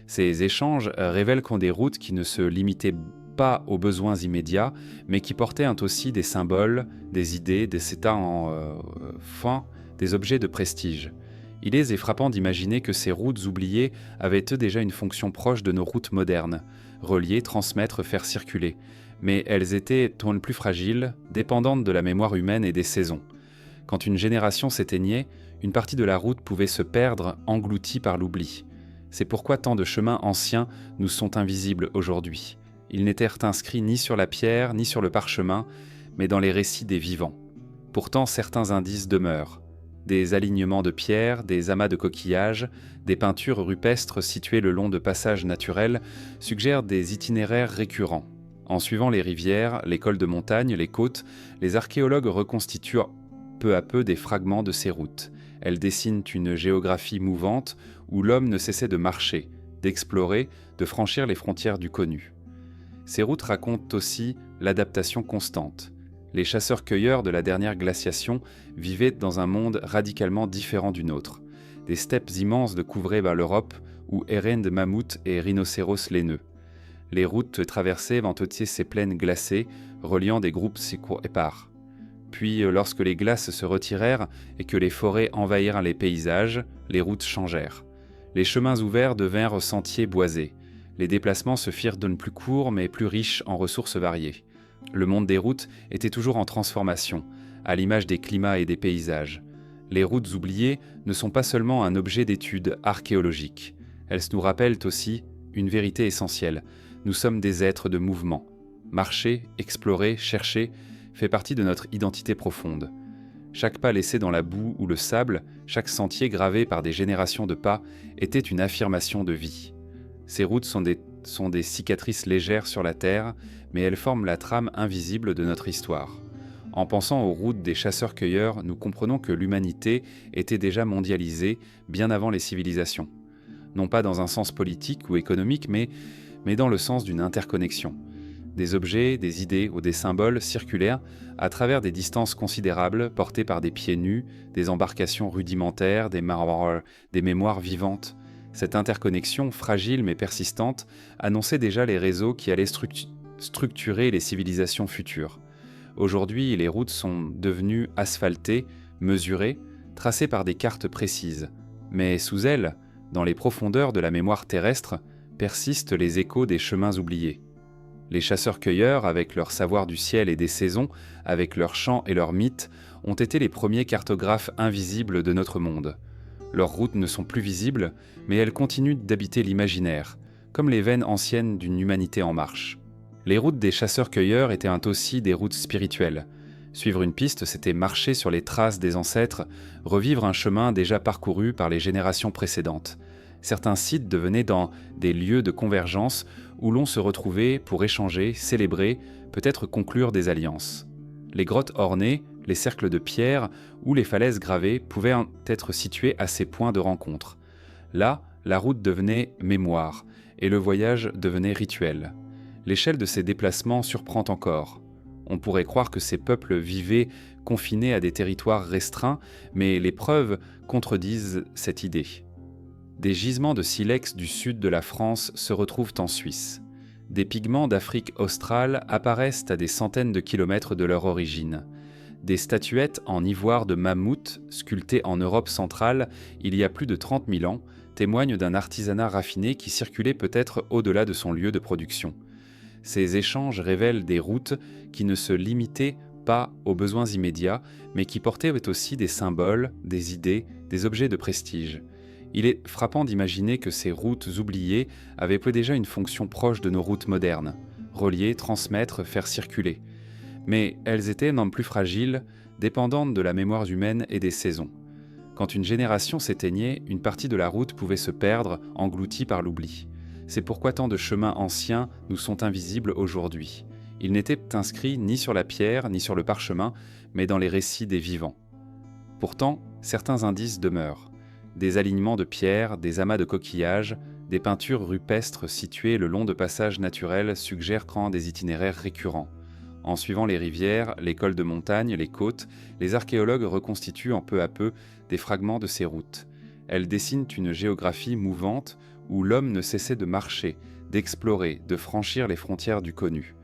Ces échanges révèlent qu'on des routes qui ne se limitaient pas aux besoins immédiats, mais qui portaient aussi des symboles, des idées, des états des objets de prestige. Il est frappant d'imaginer que ces routes oubliées avaient déjà une fonction proche de nos routes modernes, relier, transmettre, faire circuler. Mais elles étaient plus fragiles, dépendantes de la mémoire humaine et des saisons. Quand une génération s'éteignait, une partie de la route pouvait se perdre, engloutie par l'oubli. C'est pourquoi tant de chemins anciens nous sont invisibles aujourd'hui. Ils n'étaient inscrits ni sur la pierre, ni sur le parchemin, mais dans les récits des vivants. Pourtant, certains indices demeurent. Des alignements de pierres, des amas de coquillages, des peintures rupestres situées le long de passages naturels suggèrent des itinéraires récurrents. En suivant les rivières, les cols de montagne, les côtes, les archéologues reconstituent peu à peu des fragments de ces routes. Elles dessinent une géographie mouvante où l'homme ne cessait de marcher, d'explorer, de franchir les frontières du connu. Ces routes racontent aussi l'adaptation constante. Les chasseurs-cueilleurs de la dernière glaciation vivaient dans un monde radicalement différent du nôtre. Des steppes immenses de couvraient l'Europe où erraient de mammouths et rhinocéros laineux. Les routes traversées ventotier ces plaines glacées, reliant des groupes épars. Puis, lorsque les glaces se retirèrent et que les forêts envahirent les paysages, les routes changèrent. Les chemins ouverts devinrent sentiers boisés. Les déplacements se firent non plus courts mais plus riches en ressources variées. Le monde des routes était toujours en transformation, à l'image des climats et des paysages. Les routes oubliées ne sont pas seulement un objet d'étude archéologique. Elles nous rappellent aussi une vérité essentielle. Nous sommes des êtres de mouvement. Marcher, explorer, chercher fait partie de notre identité profonde. Chaque pas laissé dans la boue ou le sable, chaque sentier gravé par des générations de pas, était une affirmation de vie. Ces routes sont des cicatrices légères sur la terre, mais elles forment la trame invisible de notre histoire. En pensant aux routes des chasseurs-cueilleurs, nous comprenons que l'humanité était déjà mondialisée bien avant les civilisations. Non pas dans un sens politique ou économique, mais dans le sens d'une interconnexion. Des objets, des idées ou des symboles circulaires à travers des distances considérables portés par des pieds nus, des embarcations rudimentaires, des mémoires vivantes. Cette interconnexion, fragile mais persistante, annonçait déjà les réseaux qui allaient structurer les civilisations futures. Aujourd'hui, les routes sont devenues asphaltées, mesurées, tracées par des cartes précises. Mais sous elles, dans les profondeurs de la mémoire terrestre, persistent les échos des chemins oubliés. Les chasseurs-cueilleurs, avec leur savoir du ciel et des saisons, avec leurs chants et leurs mythes, ont été les premiers cartographes invisibles de notre monde. Leurs routes ne sont plus visibles, mais elles continuent d'habiter l'imaginaire, comme les veines anciennes d'une humanité en marche. Les routes des chasseurs-cueilleurs étaient aussi des routes spirituelles. Suivre une piste, c'était marcher sur les traces des ancêtres, revivre un chemin déjà parcouru par les générations précédentes. Certains sites devenaient des lieux de convergence où l'on se retrouvait pour échanger, célébrer, peut-être conclure des alliances. Les grottes ornées, les cercles de pierre ou les falaises gravées pouvaient être situés à ces points de rencontre. Là, la route devenait mémoire et le voyage devenait rituel. L'échelle de ces déplacements surprend encore. On pourrait croire que ces peuples vivaient confinés à des territoires restreints, mais les preuves contredisent cette idée. Des gisements de silex du sud de la France se retrouvent en Suisse. Des pigments d'Afrique australe apparaissent à des centaines de kilomètres de leur origine. Des statuettes en ivoire de mammouth, sculptées en Europe centrale il y a plus de 30 000 ans, témoignent d'un artisanat raffiné qui circulait peut-être au-delà de son lieu de production. Ces échanges révèlent des routes qui ne se limitaient pas aux besoins immédiats, mais qui portaient aussi des symboles, des idées, des objets de prestige. Il est frappant d'imaginer que ces routes oubliées avaient peu déjà une fonction proche de nos routes modernes, relier, transmettre, faire circuler. Mais elles étaient non plus fragiles, dépendantes de la mémoire humaine et des saisons. Quand une génération s'éteignait, une partie de la route pouvait se perdre, engloutie par l'oubli. C'est pourquoi tant de chemins anciens nous sont invisibles aujourd'hui. Ils n'étaient inscrits ni sur la pierre, ni sur le parchemin, mais dans les récits des vivants. Pourtant, certains indices demeurent. Des alignements de pierres, des amas de coquillages, des peintures rupestres situées le long de passages naturels suggèrent des itinéraires récurrents. En suivant les rivières, les cols de montagne, les côtes, les archéologues reconstituent en peu à peu des fragments de ces routes. Elles dessinent une géographie mouvante où l'homme ne cessait de marcher, d'explorer, de franchir les frontières du connu.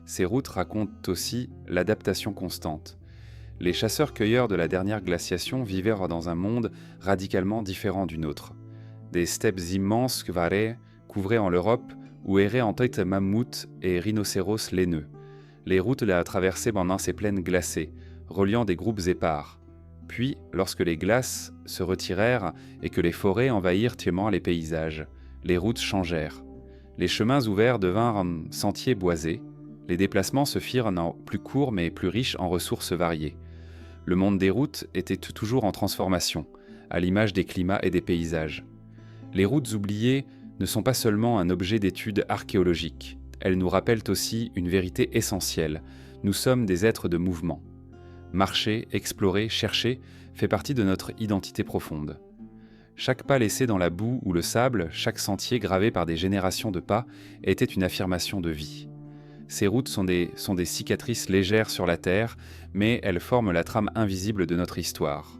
Ces routes racontent aussi l'adaptation constante. Les chasseurs-cueilleurs de la dernière glaciation vivaient dans un monde radicalement différent du nôtre. Des steppes immenses couvraient en l'Europe où erraient en tête mammouths et rhinocéros laineux. Les routes la traversaient pendant ces plaines glacées, reliant des groupes épars. Puis, lorsque les glaces se retirèrent et que les forêts envahirent les paysages, les routes changèrent. Les chemins ouverts devinrent sentiers boisés. Les déplacements se firent plus courts mais plus riches en ressources variées. Le monde des routes était toujours en transformation, à l'image des climats et des paysages. Les routes oubliées ne sont pas seulement un objet d'étude archéologique, elles nous rappellent aussi une vérité essentielle. Nous sommes des êtres de mouvement. Marcher, explorer, chercher fait partie de notre identité profonde. Chaque pas laissé dans la boue ou le sable, chaque sentier gravé par des générations de pas, était une affirmation de vie. Ces routes sont des cicatrices légères sur la terre, mais elles forment la trame invisible de notre histoire.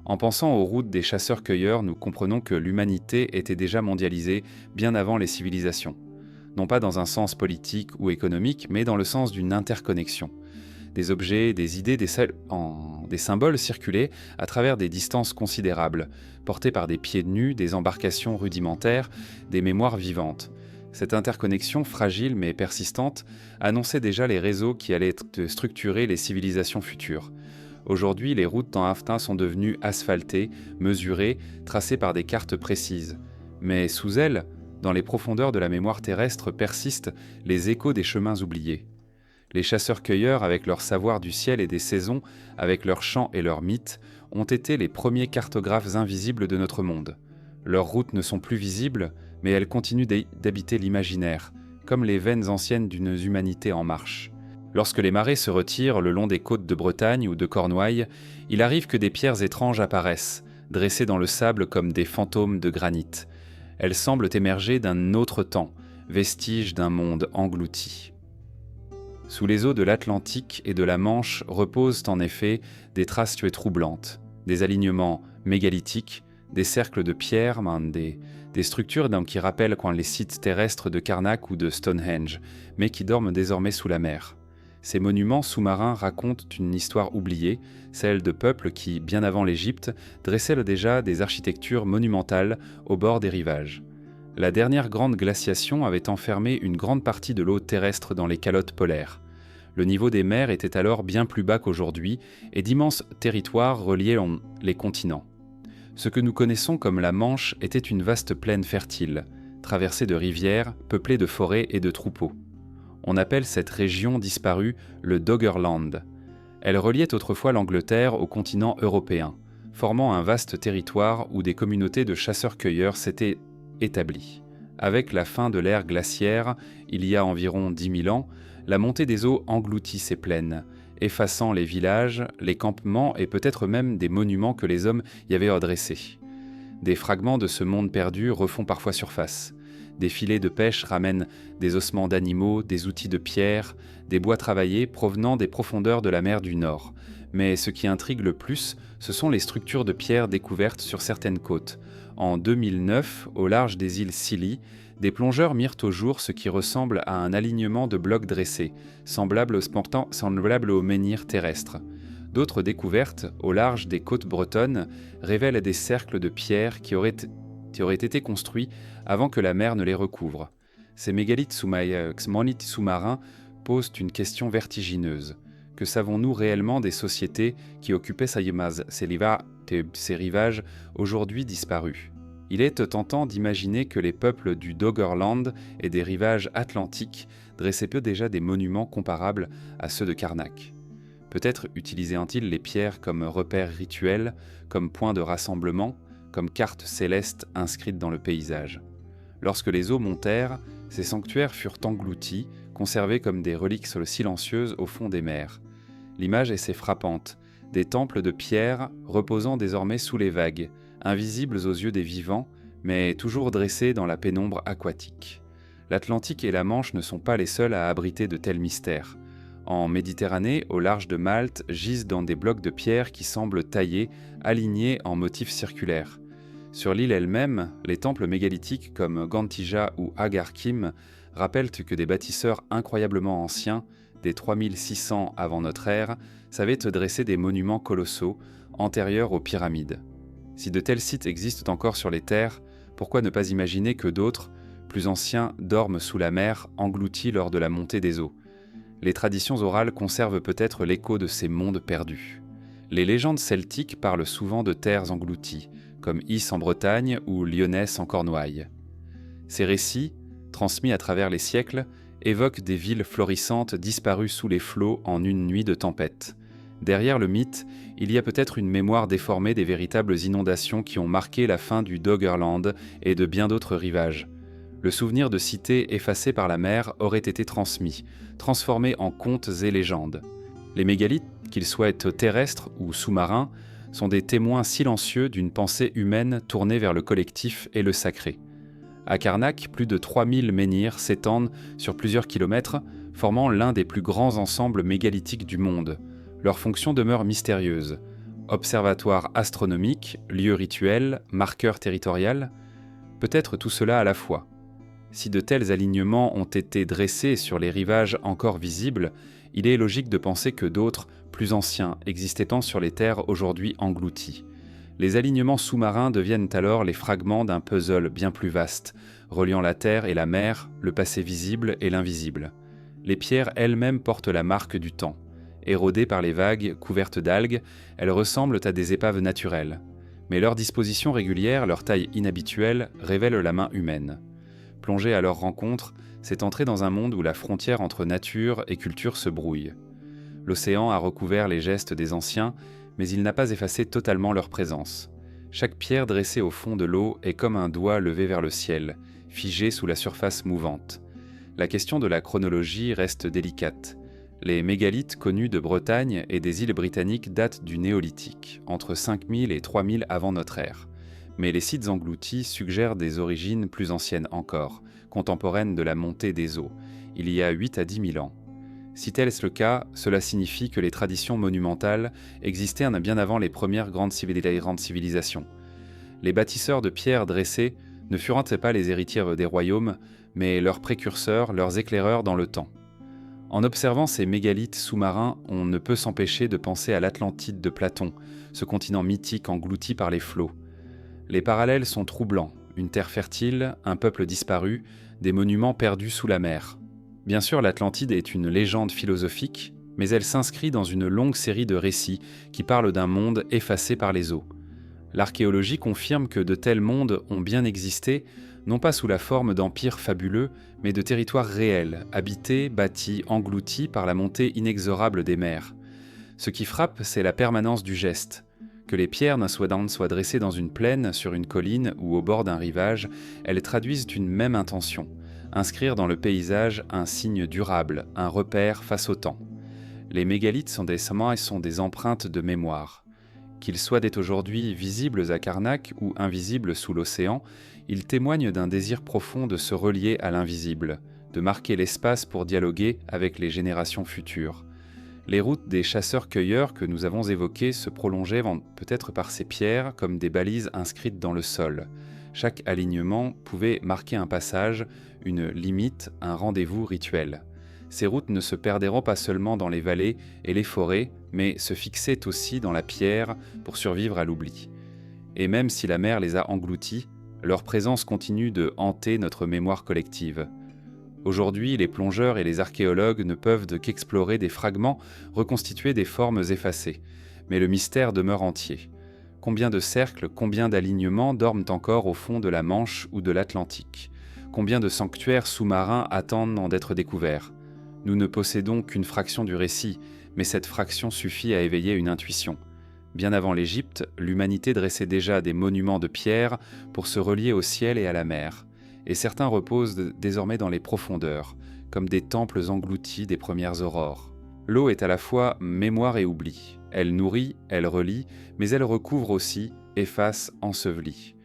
En pensant aux routes des chasseurs-cueilleurs, nous comprenons que l'humanité était déjà mondialisée bien avant les civilisations. Non pas dans un sens politique ou économique, mais dans le sens d'une interconnexion. Des objets, des idées, des symboles circulaient à travers des distances considérables, portés par des pieds nus, des embarcations rudimentaires, des mémoires vivantes. Cette interconnexion fragile mais persistante annonçait déjà les réseaux qui allaient structurer les civilisations futures. Aujourd'hui, les routes dans Aftin sont devenues asphaltées, mesurées, tracées par des cartes précises. Mais sous elles, dans les profondeurs de la mémoire terrestre persistent les échos des chemins oubliés. Les chasseurs-cueilleurs, avec leur savoir du ciel et des saisons, avec leurs chants et leurs mythes, ont été les premiers cartographes invisibles de notre monde. Leurs routes ne sont plus visibles, mais elles continuent d'habiter l'imaginaire, comme les veines anciennes d'une humanité en marche. Lorsque les marées se retirent le long des côtes de Bretagne ou de Cornouailles, il arrive que des pierres étranges apparaissent, dressées dans le sable comme des fantômes de granit. Elles semblent émerger d'un autre temps, vestiges d'un monde englouti. Sous les eaux de l'Atlantique et de la Manche reposent en effet des traces troublantes, des alignements mégalithiques, des cercles de pierre, des structures qui rappellent les sites terrestres de Karnak ou de Stonehenge, mais qui dorment désormais sous la mer. Ces monuments sous-marins racontent une histoire oubliée, celle de peuples qui, bien avant l'Égypte, dressaient déjà des architectures monumentales au bord des rivages. La dernière grande glaciation avait enfermé une grande partie de l'eau terrestre dans les calottes polaires. Le niveau des mers était alors bien plus bas qu'aujourd'hui et d'immenses territoires reliaient les continents. Ce que nous connaissons comme la Manche était une vaste plaine fertile, traversée de rivières, peuplée de forêts et de troupeaux. On appelle cette région disparue le Doggerland. Elle reliait autrefois l'Angleterre au continent européen, formant un vaste territoire où des communautés de chasseurs-cueilleurs s'étaient établies. Avec la fin de l'ère glaciaire, il y a environ 10 000 ans, la montée des eaux engloutit ces plaines, effaçant les villages, les campements et peut-être même des monuments que les hommes y avaient redressés. Des fragments de ce monde perdu refont parfois surface. Des filets de pêche ramènent des ossements d'animaux, des outils de pierre, des bois travaillés provenant des profondeurs de la mer du Nord. Mais ce qui intrigue le plus, ce sont les structures de pierre découvertes sur certaines côtes. En 2009, au large des îles Scilly, des plongeurs mirent au jour ce qui ressemble à un alignement de blocs dressés, semblable au menhir terrestre. D'autres découvertes, au large des côtes bretonnes, révèlent des cercles de pierre qui auraient été construits avant que la mer ne les recouvre. Ces mégalithes sous-marins posent une question vertigineuse. Que savons-nous réellement des sociétés qui occupaient ces rivages aujourd'hui disparus ? Il est tentant d'imaginer que les peuples du Doggerland et des rivages atlantiques dressaient peu déjà des monuments comparables à ceux de Karnak. Peut-être utilisaient-ils les pierres comme repères rituels, comme points de rassemblement, comme cartes célestes inscrites dans le paysage. Lorsque les eaux montèrent, ces sanctuaires furent engloutis, conservés comme des reliques silencieuses au fond des mers. L'image est assez frappante, des temples de pierre reposant désormais sous les vagues, invisibles aux yeux des vivants, mais toujours dressés dans la pénombre aquatique. L'Atlantique et la Manche ne sont pas les seuls à abriter de tels mystères. En Méditerranée, au large de Malte, gisent dans des blocs de pierre qui semblent taillés, alignés en motifs circulaires. Sur l'île elle-même, les temples mégalithiques comme Gantija ou Agar Kim rappellent que des bâtisseurs incroyablement anciens, des 3600 avant notre ère, savaient dresser des monuments colossaux, antérieurs aux pyramides. Si de tels sites existent encore sur les terres, pourquoi ne pas imaginer que d'autres, plus anciens, dorment sous la mer, engloutis lors de la montée des eaux ? Les traditions orales conservent peut-être l'écho de ces mondes perdus. Les légendes celtiques parlent souvent de terres englouties, comme Is en Bretagne ou Lyonesse en Cornouailles. Ces récits, transmis à travers les siècles, évoquent des villes florissantes disparues sous les flots en une nuit de tempête. Derrière le mythe, il y a peut-être une mémoire déformée des véritables inondations qui ont marqué la fin du Doggerland et de bien d'autres rivages. Le souvenir de cités effacées par la mer aurait été transmis, transformé en contes et légendes. Les mégalithes, qu'ils soient terrestres ou sous-marins, sont des témoins silencieux d'une pensée humaine tournée vers le collectif et le sacré. À Karnak, plus de 3000 menhirs s'étendent sur plusieurs kilomètres, formant l'un des plus grands ensembles mégalithiques du monde. Leur fonction demeure mystérieuse. Observatoire astronomique, lieu rituel, marqueur territorial, peut-être tout cela à la fois. Si de tels alignements ont été dressés sur les rivages encore visibles, il est logique de penser que d'autres, plus anciens, existaient sur les terres aujourd'hui englouties. Les alignements sous-marins deviennent alors les fragments d'un puzzle bien plus vaste, reliant la terre et la mer, le passé visible et l'invisible. Les pierres elles-mêmes portent la marque du temps. Érodées par les vagues, couvertes d'algues, elles ressemblent à des épaves naturelles. Mais leur disposition régulière, leur taille inhabituelle, révèlent la main humaine. Plonger à leur rencontre, c'est entrer dans un monde où la frontière entre nature et culture se brouille. L'océan a recouvert les gestes des anciens, mais il n'a pas effacé totalement leur présence. Chaque pierre dressée au fond de l'eau est comme un doigt levé vers le ciel, figé sous la surface mouvante. La question de la chronologie reste délicate. Les mégalithes connus de Bretagne et des îles britanniques datent du néolithique, entre 5000 et 3000 avant notre ère. Mais les sites engloutis suggèrent des origines plus anciennes encore, contemporaines de la montée des eaux, il y a 8 à 10 000 ans. Si tel est le cas, cela signifie que les traditions monumentales existaient bien avant les premières grandes civilisations. Les bâtisseurs de pierre dressées ne furent pas les héritiers des royaumes, mais leurs précurseurs, leurs éclaireurs dans le temps. En observant ces mégalithes sous-marins, on ne peut s'empêcher de penser à l'Atlantide de Platon, ce continent mythique englouti par les flots. Les parallèles sont troublants, une terre fertile, un peuple disparu, des monuments perdus sous la mer. Bien sûr, l'Atlantide est une légende philosophique, mais elle s'inscrit dans une longue série de récits qui parlent d'un monde effacé par les eaux. L'archéologie confirme que de tels mondes ont bien existé, non pas sous la forme d'empires fabuleux, mais de territoires réels, habités, bâtis, engloutis par la montée inexorable des mers. Ce qui frappe, c'est la permanence du geste. Que les pierres soient dressées dans une plaine, sur une colline ou au bord d'un rivage, elles traduisent une même intention, inscrire dans le paysage un signe durable, un repère face au temps. Les mégalithes sont des empreintes de mémoire. Qu'ils soient dès aujourd'hui visibles à Karnak ou invisibles sous l'océan, ils témoignent d'un désir profond de se relier à l'invisible, de marquer l'espace pour dialoguer avec les générations futures. Les routes des chasseurs-cueilleurs que nous avons évoquées se prolongeaient peut-être par ces pierres comme des balises inscrites dans le sol. Chaque alignement pouvait marquer un passage, une limite, un rendez-vous rituel. Ces routes ne se perderont pas seulement dans les vallées et les forêts, mais se fixaient aussi dans la pierre pour survivre à l'oubli. Et même si la mer les a engloutis, leur présence continue de hanter notre mémoire collective. Aujourd'hui, les plongeurs et les archéologues ne peuvent qu'explorer des fragments reconstitués des formes effacées, mais le mystère demeure entier. Combien de cercles, combien d'alignements dorment encore au fond de la Manche ou de l'Atlantique? Combien de sanctuaires sous-marins attendent d'être découverts? Nous ne possédons qu'une fraction du récit, mais cette fraction suffit à éveiller une intuition. Bien avant l'Égypte, l'humanité dressait déjà des monuments de pierre pour se relier au ciel et à la mer. Et certains reposent désormais dans les profondeurs, comme des temples engloutis des premières aurores. L'eau est à la fois mémoire et oubli. Elle nourrit, elle relie, mais elle recouvre aussi, efface, ensevelit.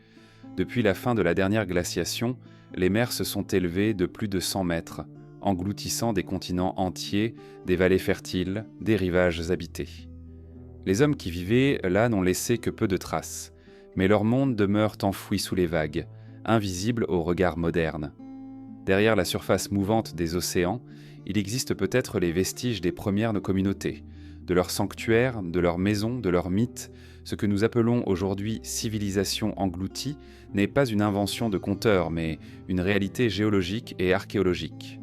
Depuis la fin de la dernière glaciation, les mers se sont élevées de plus de 100 mètres, engloutissant des continents entiers, des vallées fertiles, des rivages habités. Les hommes qui vivaient là n'ont laissé que peu de traces, mais leur monde demeure enfoui sous les vagues, invisible au regard moderne. Derrière la surface mouvante des océans, il existe peut-être les vestiges des premières communautés, de leurs sanctuaires, de leurs maisons, de leurs mythes. Ce que nous appelons aujourd'hui civilisation engloutie n'est pas une invention de conteurs, mais une réalité géologique et archéologique.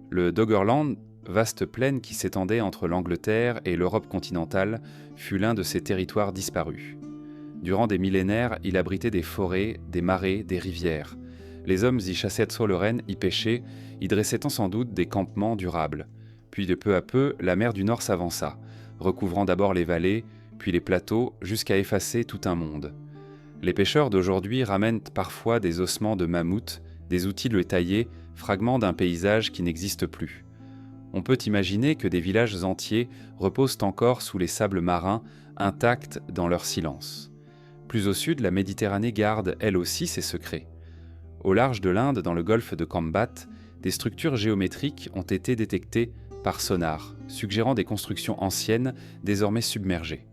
Le Doggerland, vaste plaine qui s'étendait entre l'Angleterre et l'Europe continentale, fut l'un de ces territoires disparus. Durant des millénaires, il abritait des forêts, des marais, des rivières. Les hommes y chassaient sur le renne, y pêchaient, y dressaient sans doute des campements durables. Puis de peu à peu, la mer du Nord s'avança, recouvrant d'abord les vallées, puis les plateaux, jusqu'à effacer tout un monde. Les pêcheurs d'aujourd'hui ramènent parfois des ossements de mammouth, des outils de tailler, fragments d'un paysage qui n'existe plus. On peut imaginer que des villages entiers reposent encore sous les sables marins, intacts dans leur silence. Plus au sud, la Méditerranée garde, elle aussi, ses secrets. Au large de l'Inde, dans le golfe de Cambat, des structures géométriques ont été détectées par sonar, suggérant des constructions anciennes désormais submergées.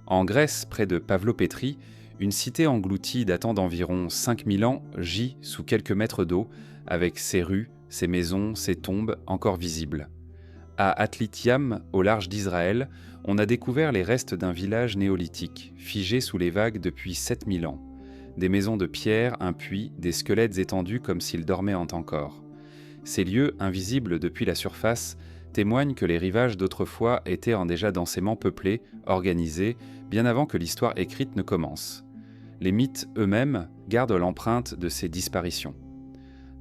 En Grèce, près de Pavlopétrie, une cité engloutie datant d'environ 5000 ans gît sous quelques mètres d'eau, avec ses rues, ses maisons, ses tombes encore visibles. À Atlitiam, au large d'Israël, on a découvert les restes d'un village néolithique, figé sous les vagues depuis 7000 ans. Des maisons de pierre, un puits, des squelettes étendus comme s'ils dormaient encore. Ces lieux, invisibles depuis la surface, témoignent que les rivages d'autrefois étaient déjà densément peuplés, organisés, bien avant que l'histoire écrite ne commence. Les mythes eux-mêmes gardent l'empreinte de ces disparitions.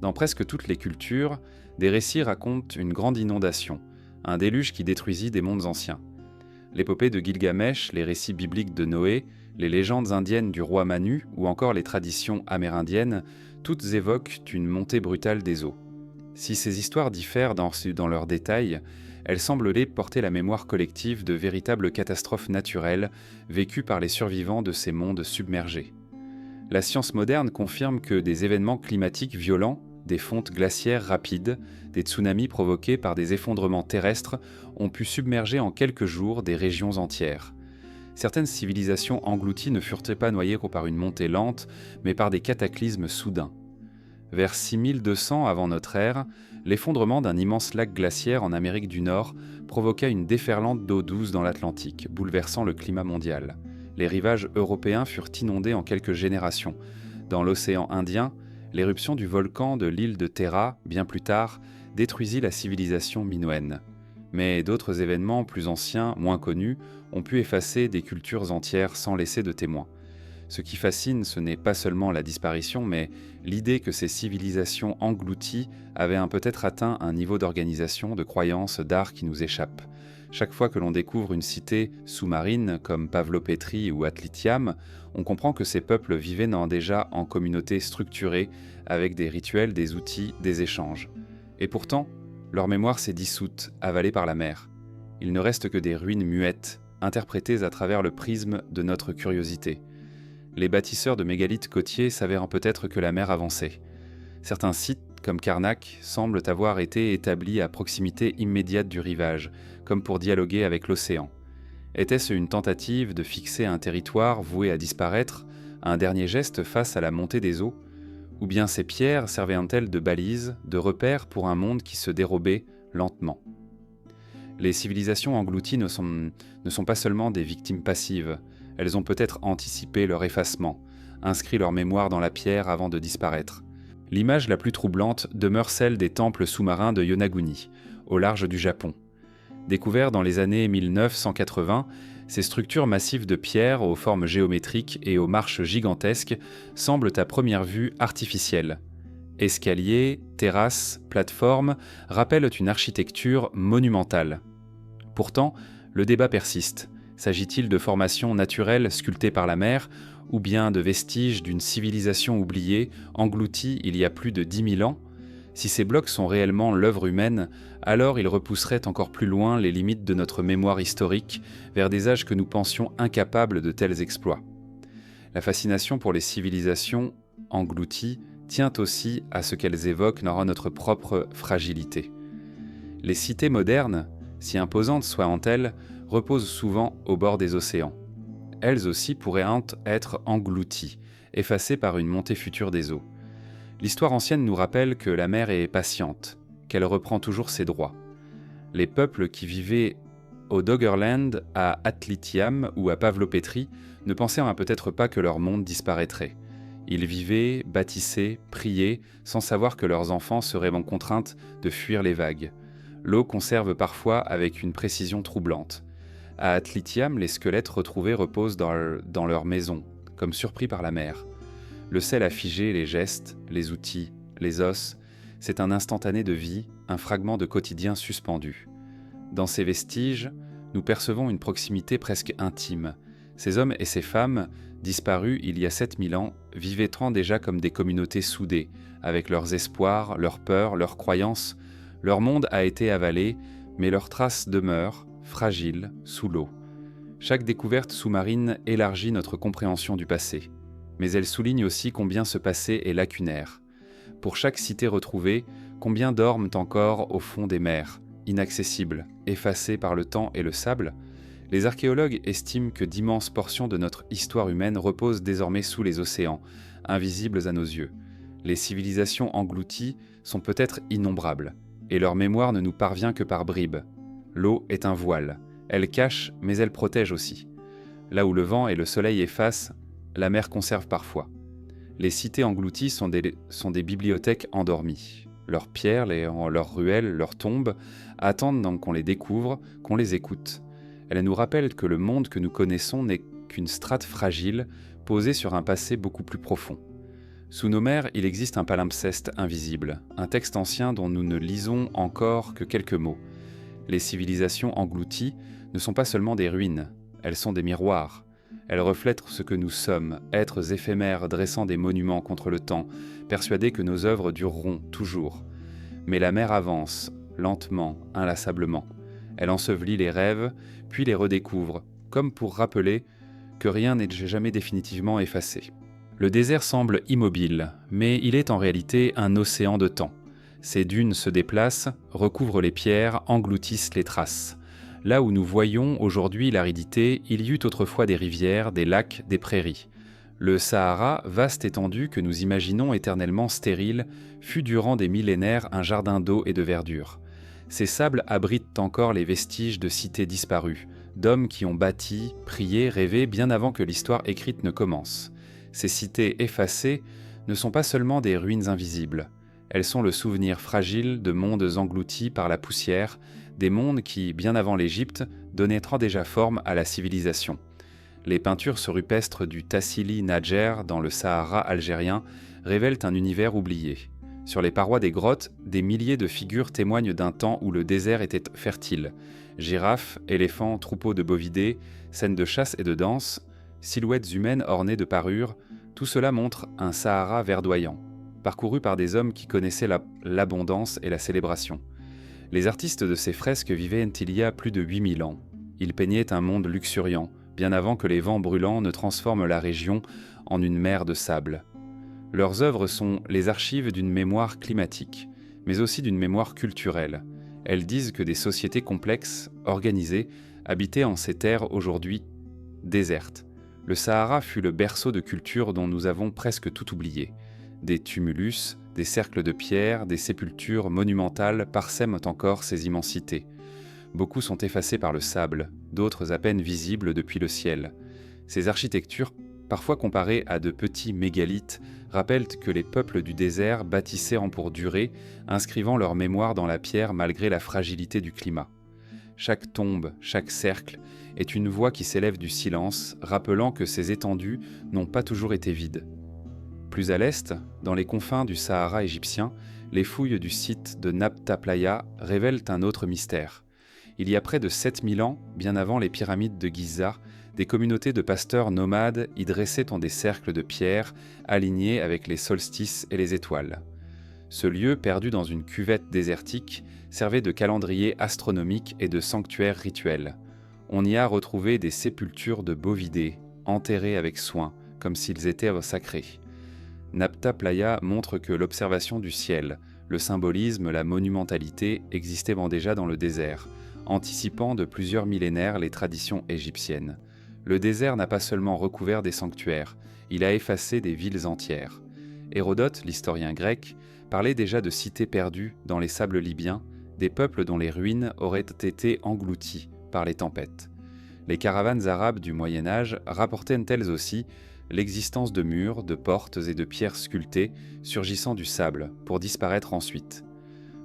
Dans presque toutes les cultures, des récits racontent une grande inondation, un déluge qui détruisit des mondes anciens. L'épopée de Gilgamesh, les récits bibliques de Noé, les légendes indiennes du roi Manu ou encore les traditions amérindiennes, toutes évoquent une montée brutale des eaux. Si ces histoires diffèrent dans leurs détails, elles semblent porter la mémoire collective de véritables catastrophes naturelles vécues par les survivants de ces mondes submergés. La science moderne confirme que des événements climatiques violents, des fontes glaciaires rapides, des tsunamis provoqués par des effondrements terrestres ont pu submerger en quelques jours des régions entières. Certaines civilisations englouties ne furent pas noyées que par une montée lente, mais par des cataclysmes soudains. Vers 6200 avant notre ère, l'effondrement d'un immense lac glaciaire en Amérique du Nord provoqua une déferlante d'eau douce dans l'Atlantique, bouleversant le climat mondial. Les rivages européens furent inondés en quelques générations. Dans l'océan Indien, l'éruption du volcan de l'île de Terra, bien plus tard, détruisit la civilisation minoenne. Mais d'autres événements plus anciens, moins connus, ont pu effacer des cultures entières sans laisser de témoins. Ce qui fascine, ce n'est pas seulement la disparition, mais l'idée que ces civilisations englouties avaient peut-être atteint un niveau d'organisation, de croyance, d'art qui nous échappe. Chaque fois que l'on découvre une cité sous-marine comme Pavlopétrie ou Atlitiam, on comprend que ces peuples vivaient déjà en communautés structurées, avec des rituels, des outils, des échanges. Et pourtant, leur mémoire s'est dissoute, avalée par la mer. Il ne reste que des ruines muettes, interprétées à travers le prisme de notre curiosité. Les bâtisseurs de mégalithes côtiers s'avèrent peut-être que la mer avançait. Certains sites, comme Karnak, semblent avoir été établis à proximité immédiate du rivage, comme pour dialoguer avec l'océan. Était-ce une tentative de fixer un territoire voué à disparaître, un dernier geste face à la montée des eaux ? Ou bien ces pierres servaient-elles de balises, de repères pour un monde qui se dérobait lentement ? Les civilisations englouties ne sont pas seulement des victimes passives. Elles ont peut-être anticipé leur effacement, inscrit leur mémoire dans la pierre avant de disparaître. L'image la plus troublante demeure celle des temples sous-marins de Yonaguni, au large du Japon. Découverts dans les années 1980, ces structures massives de pierre aux formes géométriques et aux marches gigantesques semblent à première vue artificielles. Escaliers, terrasses, plateformes rappellent une architecture monumentale. Pourtant, le débat persiste. S'agit-il de formations naturelles sculptées par la mer, ou bien de vestiges d'une civilisation oubliée, engloutie il y a plus de 10 000 ans ? Si ces blocs sont réellement l'œuvre humaine, alors ils repousseraient encore plus loin les limites de notre mémoire historique, vers des âges que nous pensions incapables de tels exploits. La fascination pour les civilisations englouties tient aussi à ce qu'elles évoquent dans notre propre fragilité. Les cités modernes, si imposantes soient-elles, reposent souvent au bord des océans. Elles aussi pourraient être englouties, effacées par une montée future des eaux. L'histoire ancienne nous rappelle que la mer est patiente, qu'elle reprend toujours ses droits. Les peuples qui vivaient au Doggerland, à Atlitiam ou à Pavlopétrie ne pensaient peut-être pas que leur monde disparaîtrait. Ils vivaient, bâtissaient, priaient, sans savoir que leurs enfants seraient contraints de fuir les vagues. L'eau conserve parfois avec une précision troublante. À Atlitiam, les squelettes retrouvés reposent dans leur maison, comme surpris par la mer. Le sel a figé les gestes, les outils, les os. C'est un instantané de vie, un fragment de quotidien suspendu. Dans ces vestiges, nous percevons une proximité presque intime. Ces hommes et ces femmes, disparus il y a 7000 ans, vivaient déjà comme des communautés soudées, avec leurs espoirs, leurs peurs, leurs croyances. Leur monde a été avalé, mais leurs traces demeurent, fragiles, sous l'eau. Chaque découverte sous-marine élargit notre compréhension du passé, mais elle souligne aussi combien ce passé est lacunaire. Pour chaque cité retrouvée, combien dorment encore au fond des mers, inaccessibles, effacées par le temps et le sable? Les archéologues estiment que d'immenses portions de notre histoire humaine reposent désormais sous les océans, invisibles à nos yeux. Les civilisations englouties sont peut-être innombrables, et leur mémoire ne nous parvient que par bribes. L'eau est un voile. Elle cache, mais elle protège aussi. Là où le vent et le soleil effacent, la mer conserve parfois. Les cités englouties sont des bibliothèques endormies. Leurs pierres, leurs ruelles, leurs tombes attendent donc qu'on les découvre, qu'on les écoute. Elles nous rappellent que le monde que nous connaissons n'est qu'une strate fragile posée sur un passé beaucoup plus profond. Sous nos mers, il existe un palimpseste invisible, un texte ancien dont nous ne lisons encore que quelques mots. Les civilisations englouties ne sont pas seulement des ruines, elles sont des miroirs. Elles reflètent ce que nous sommes, êtres éphémères dressant des monuments contre le temps, persuadés que nos œuvres dureront toujours. Mais la mer avance, lentement, inlassablement. Elle ensevelit les rêves, puis les redécouvre, comme pour rappeler que rien n'est jamais définitivement effacé. Le désert semble immobile, mais il est en réalité un océan de temps. Ces dunes se déplacent, recouvrent les pierres, engloutissent les traces. Là où nous voyons aujourd'hui l'aridité, il y eut autrefois des rivières, des lacs, des prairies. Le Sahara, vaste étendue que nous imaginons éternellement stérile, fut durant des millénaires un jardin d'eau et de verdure. Ces sables abritent encore les vestiges de cités disparues, d'hommes qui ont bâti, prié, rêvé bien avant que l'histoire écrite ne commence. Ces cités effacées ne sont pas seulement des ruines invisibles. Elles sont le souvenir fragile de mondes engloutis par la poussière, des mondes qui, bien avant l'Égypte, donnaient déjà forme à la civilisation. Les peintures rupestres du Tassili Nadjer dans le Sahara algérien révèlent un univers oublié. Sur les parois des grottes, des milliers de figures témoignent d'un temps où le désert était fertile. Girafes, éléphants, troupeaux de bovidés, scènes de chasse et de danse, silhouettes humaines ornées de parures, tout cela montre un Sahara verdoyant, parcouru par des hommes qui connaissaient l'abondance et la célébration. Les artistes de ces fresques vivaient il y a plus de 8000 ans. Ils peignaient un monde luxuriant, bien avant que les vents brûlants ne transforment la région en une mer de sable. Leurs œuvres sont les archives d'une mémoire climatique, mais aussi d'une mémoire culturelle. Elles disent que des sociétés complexes, organisées, habitaient en ces terres aujourd'hui désertes. Le Sahara fut le berceau de cultures dont nous avons presque tout oublié. Des tumulus, des cercles de pierre, des sépultures monumentales parsèment encore ces immensités. Beaucoup sont effacés par le sable, d'autres à peine visibles depuis le ciel. Ces architectures, parfois comparées à de petits mégalithes, rappellent que les peuples du désert bâtissaient pour durer, inscrivant leur mémoire dans la pierre malgré la fragilité du climat. Chaque tombe, chaque cercle, est une voix qui s'élève du silence, rappelant que ces étendues n'ont pas toujours été vides. Plus à l'est, dans les confins du Sahara égyptien, les fouilles du site de Nabta Playa révèlent un autre mystère. Il y a près de 7000 ans, bien avant les pyramides de Gizeh, des communautés de pasteurs nomades y dressaient des cercles de pierre alignés avec les solstices et les étoiles. Ce lieu, perdu dans une cuvette désertique, servait de calendrier astronomique et de sanctuaire rituel. On y a retrouvé des sépultures de bovidés, enterrés avec soin, comme s'ils étaient sacrés. Nabta Playa montre que l'observation du ciel, le symbolisme, la monumentalité existaient déjà dans le désert, anticipant de plusieurs millénaires les traditions égyptiennes. Le désert n'a pas seulement recouvert des sanctuaires, il a effacé des villes entières. Hérodote, l'historien grec, parlait déjà de cités perdues dans les sables libyens, des peuples dont les ruines auraient été englouties par les tempêtes. Les caravanes arabes du Moyen-Âge rapportaient elles aussi l'existence de murs, de portes et de pierres sculptées surgissant du sable pour disparaître ensuite.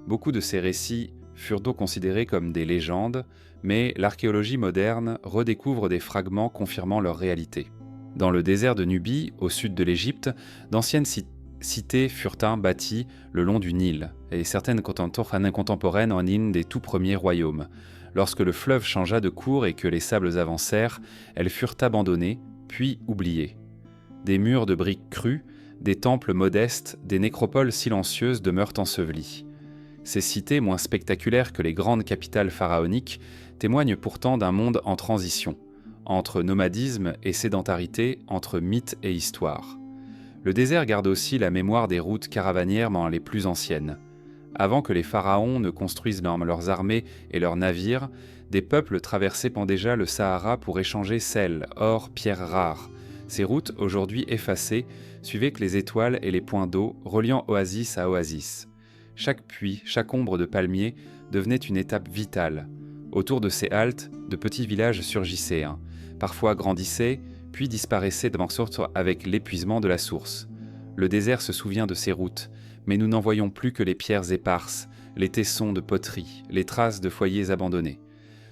Beaucoup de ces récits furent donc considérés comme des légendes, mais l'archéologie moderne redécouvre des fragments confirmant leur réalité. Dans le désert de Nubie, au sud de l'Égypte, d'anciennes cités furent bâties le long du Nil, et certaines contemporaines en ligne des tout premiers royaumes. Lorsque le fleuve changea de cours et que les sables avancèrent, elles furent abandonnées, puis oubliées. Des murs de briques crues, des temples modestes, des nécropoles silencieuses demeurent ensevelies. Ces cités, moins spectaculaires que les grandes capitales pharaoniques, témoignent pourtant d'un monde en transition, entre nomadisme et sédentarité, entre mythe et histoire. Le désert garde aussi la mémoire des routes caravanières les plus anciennes. Avant que les pharaons ne construisent leurs armées et leurs navires, des peuples traversaient déjà le Sahara pour échanger sel, or, pierres rares. Ces routes, aujourd'hui effacées, suivaient que les étoiles et les points d'eau, reliant oasis à oasis. Chaque puits, chaque ombre de palmier devenait une étape vitale. Autour de ces haltes, de petits villages surgissaient, parfois grandissaient, puis disparaissaient avec l'épuisement de la source. Le désert se souvient de ces routes, mais nous n'en voyons plus que les pierres éparses, les tessons de poterie, les traces de foyers abandonnés.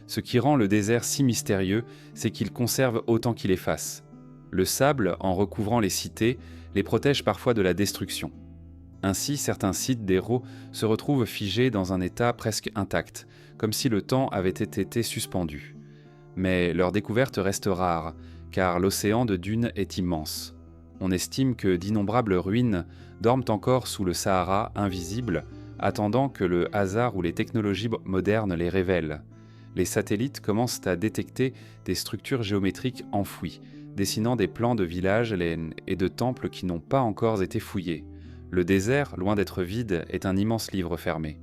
Ce qui rend le désert si mystérieux, c'est qu'il conserve autant qu'il efface. Le sable, en recouvrant les cités, les protège parfois de la destruction. Ainsi, certains sites d'Hérault se retrouvent figés dans un état presque intact, comme si le temps avait été suspendu. Mais leur découverte reste rare, car l'océan de dunes est immense. On estime que d'innombrables ruines dorment encore sous le Sahara invisibles, attendant que le hasard ou les technologies modernes les révèlent. Les satellites commencent à détecter des structures géométriques enfouies, dessinant des plans de villages et de temples qui n'ont pas encore été fouillés. Le désert, loin d'être vide, est un immense livre fermé.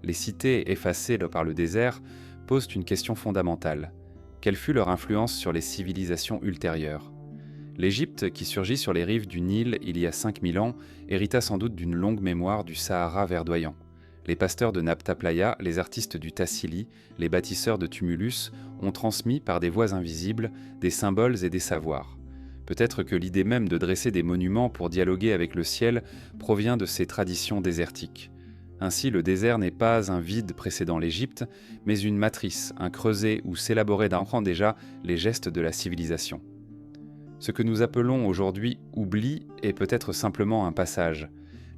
Les cités effacées par le désert posent une question fondamentale. Quelle fut leur influence sur les civilisations ultérieures ? L'Égypte, qui surgit sur les rives du Nil il y a 5000 ans, hérita sans doute d'une longue mémoire du Sahara verdoyant. Les pasteurs de Nabta Playa, les artistes du Tassili, les bâtisseurs de tumulus ont transmis par des voies invisibles des symboles et des savoirs. Peut-être que l'idée même de dresser des monuments pour dialoguer avec le ciel provient de ces traditions désertiques. Ainsi, le désert n'est pas un vide précédant l'Égypte, mais une matrice, un creuset où s'élaboraient d'enfant déjà les gestes de la civilisation. Ce que nous appelons aujourd'hui oubli est peut-être simplement un passage.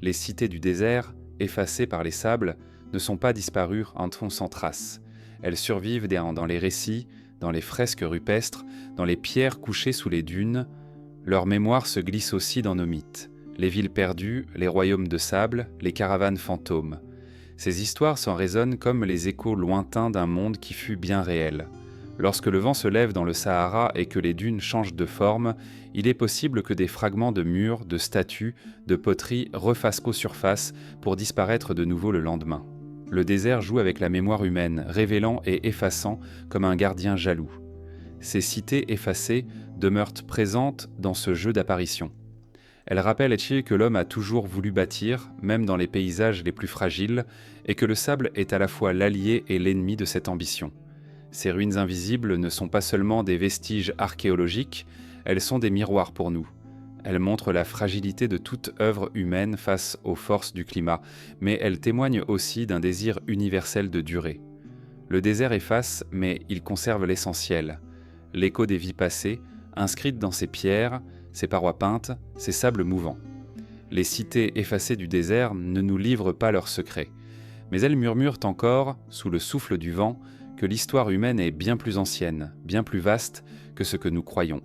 Les cités du désert, effacées par les sables, ne sont pas disparues sans trace. Elles survivent dans les récits, dans les fresques rupestres, dans les pierres couchées sous les dunes. Leur mémoire se glisse aussi dans nos mythes. Les villes perdues, les royaumes de sable, les caravanes fantômes. Ces histoires s'en résonnent comme les échos lointains d'un monde qui fut bien réel. Lorsque le vent se lève dans le Sahara et que les dunes changent de forme, il est possible que des fragments de murs, de statues, de poteries refassent surface pour disparaître de nouveau le lendemain. Le désert joue avec la mémoire humaine, révélant et effaçant comme un gardien jaloux. Ces cités effacées demeurent présentes dans ce jeu d'apparition. Elles rappellent que l'homme a toujours voulu bâtir, même dans les paysages les plus fragiles, et que le sable est à la fois l'allié et l'ennemi de cette ambition. Ces ruines invisibles ne sont pas seulement des vestiges archéologiques, elles sont des miroirs pour nous. Elles montrent la fragilité de toute œuvre humaine face aux forces du climat, mais elles témoignent aussi d'un désir universel de durée. Le désert efface, mais il conserve l'essentiel. L'écho des vies passées, inscrites dans ces pierres, ces parois peintes, ces sables mouvants. Les cités effacées du désert ne nous livrent pas leurs secrets, mais elles murmurent encore, sous le souffle du vent, que l'histoire humaine est bien plus ancienne, bien plus vaste que ce que nous croyons.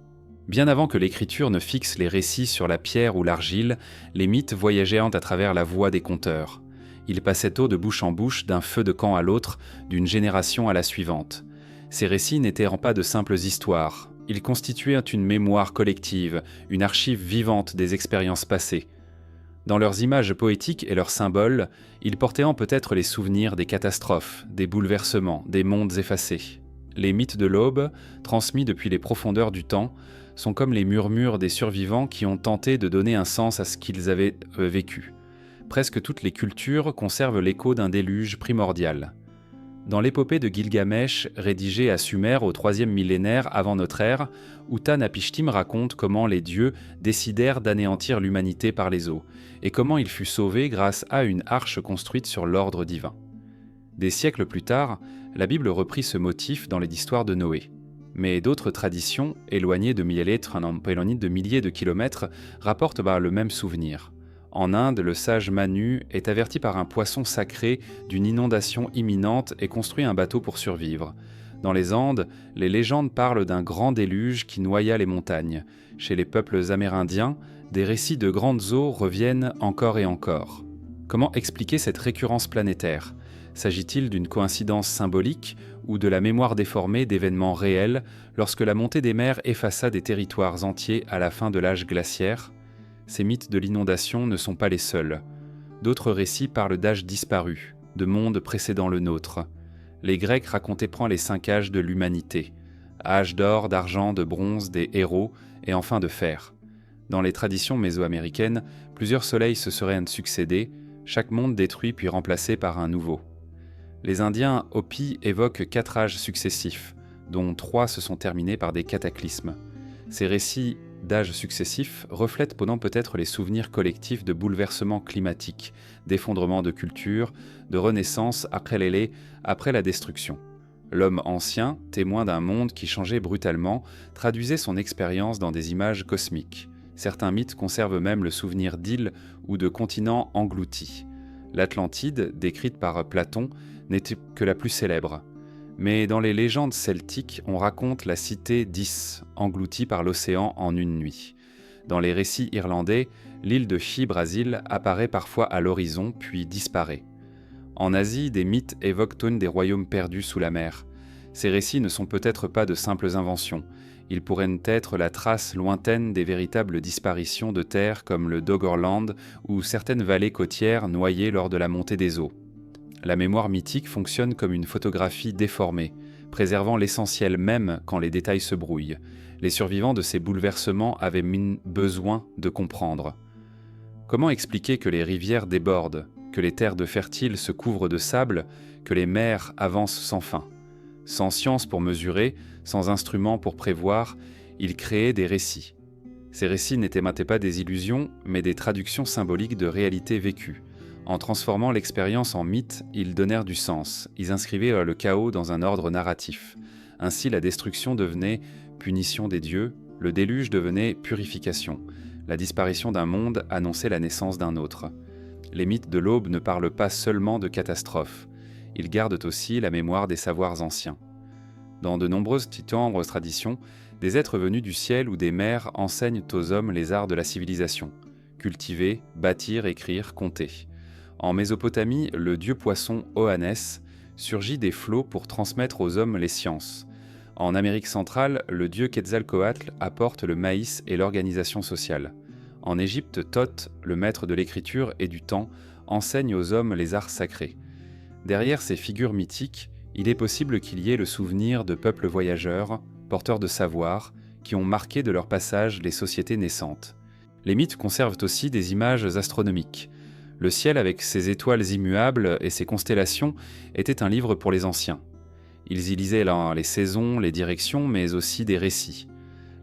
Bien avant que l'écriture ne fixe les récits sur la pierre ou l'argile, les mythes voyageaient à travers la voix des conteurs. Ils passaient tôt de bouche en bouche, d'un feu de camp à l'autre, d'une génération à la suivante. Ces récits n'étaient pas de simples histoires. Ils constituaient une mémoire collective, une archive vivante des expériences passées. Dans leurs images poétiques et leurs symboles, ils portaient peut-être les souvenirs des catastrophes, des bouleversements, des mondes effacés. Les mythes de l'aube, transmis depuis les profondeurs du temps, sont comme les murmures des survivants qui ont tenté de donner un sens à ce qu'ils avaient vécu. Presque toutes les cultures conservent l'écho d'un déluge primordial. Dans l'épopée de Gilgamesh, rédigée à Sumer au IIIe millénaire avant notre ère, Utanapishtim raconte comment les dieux décidèrent d'anéantir l'humanité par les eaux, et comment il fut sauvé grâce à une arche construite sur l'ordre divin. Des siècles plus tard, la Bible reprit ce motif dans l'histoire de Noé. Mais d'autres traditions, éloignées de milliers de kilomètres, rapportent le même souvenir. En Inde, le sage Manu est averti par un poisson sacré d'une inondation imminente et construit un bateau pour survivre. Dans les Andes, les légendes parlent d'un grand déluge qui noya les montagnes. Chez les peuples amérindiens, des récits de grandes eaux reviennent encore et encore. Comment expliquer cette récurrence planétaire ? S'agit-il d'une coïncidence symbolique ou de la mémoire déformée d'événements réels lorsque la montée des mers effaça des territoires entiers à la fin de l'âge glaciaire ? Ces mythes de l'inondation ne sont pas les seuls. D'autres récits parlent d'âges disparus, de mondes précédant le nôtre. Les Grecs racontaient les 5 âges de l'humanité. Âge d'or, d'argent, de bronze, des héros et enfin de fer. Dans les traditions mésoaméricaines, plusieurs soleils se seraient succédé, chaque monde détruit puis remplacé par un nouveau. Les Indiens Hopi évoquent 4 âges successifs, dont 3 se sont terminés par des cataclysmes. Ces récits d'âges successifs reflètent peut-être les souvenirs collectifs de bouleversements climatiques, d'effondrements de cultures, de renaissance après la destruction. L'homme ancien, témoin d'un monde qui changeait brutalement, traduisait son expérience dans des images cosmiques. Certains mythes conservent même le souvenir d'îles ou de continents engloutis. L'Atlantide, décrite par Platon, n'était que la plus célèbre. Mais dans les légendes celtiques, on raconte la cité d'Is, engloutie par l'océan en une nuit. Dans les récits irlandais, l'île de Chypre-Asile apparaît parfois à l'horizon, puis disparaît. En Asie, des mythes évoquent des royaumes perdus sous la mer. Ces récits ne sont peut-être pas de simples inventions. Ils pourraient être la trace lointaine des véritables disparitions de terres comme le Doggerland ou certaines vallées côtières noyées lors de la montée des eaux. La mémoire mythique fonctionne comme une photographie déformée, préservant l'essentiel même quand les détails se brouillent. Les survivants de ces bouleversements avaient besoin de comprendre. Comment expliquer que les rivières débordent, que les terres de fertiles se couvrent de sable, que les mers avancent sans fin ? Sans science pour mesurer, sans instruments pour prévoir, ils créaient des récits. Ces récits n'étaient pas des illusions, mais des traductions symboliques de réalités vécues. En transformant l'expérience en mythe, ils donnèrent du sens, ils inscrivaient le chaos dans un ordre narratif. Ainsi, la destruction devenait punition des dieux, le déluge devenait purification, la disparition d'un monde annonçait la naissance d'un autre. Les mythes de l'aube ne parlent pas seulement de catastrophes, ils gardent aussi la mémoire des savoirs anciens. Dans de nombreuses tendres traditions, des êtres venus du ciel ou des mers enseignent aux hommes les arts de la civilisation. Cultiver, bâtir, écrire, compter. En Mésopotamie, le dieu poisson Oannès surgit des flots pour transmettre aux hommes les sciences. En Amérique centrale, le dieu Quetzalcoatl apporte le maïs et l'organisation sociale. En Égypte, Thoth, le maître de l'écriture et du temps, enseigne aux hommes les arts sacrés. Derrière ces figures mythiques, il est possible qu'il y ait le souvenir de peuples voyageurs, porteurs de savoir, qui ont marqué de leur passage les sociétés naissantes. Les mythes conservent aussi des images astronomiques. Le ciel avec ses étoiles immuables et ses constellations était un livre pour les anciens. Ils y lisaient les saisons, les directions, mais aussi des récits.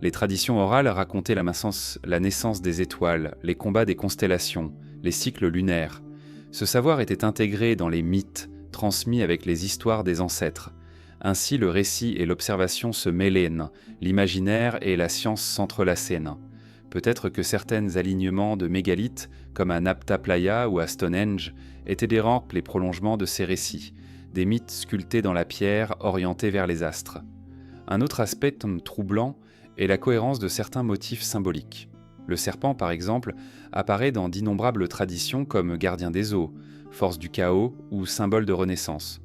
Les traditions orales racontaient la naissance des étoiles, les combats des constellations, les cycles lunaires. Ce savoir était intégré dans les mythes, transmis avec les histoires des ancêtres. Ainsi, le récit et l'observation se mêlaient, l'imaginaire et la science s'entrelaçaient. Peut-être que certains alignements de mégalithes, comme à Nabta Playa ou à Stonehenge, étaient des rampes les prolongements de ces récits, des mythes sculptés dans la pierre orientés vers les astres. Un autre aspect troublant est la cohérence de certains motifs symboliques. Le serpent, par exemple, apparaît dans d'innombrables traditions comme gardien des eaux, force du chaos ou symbole de renaissance.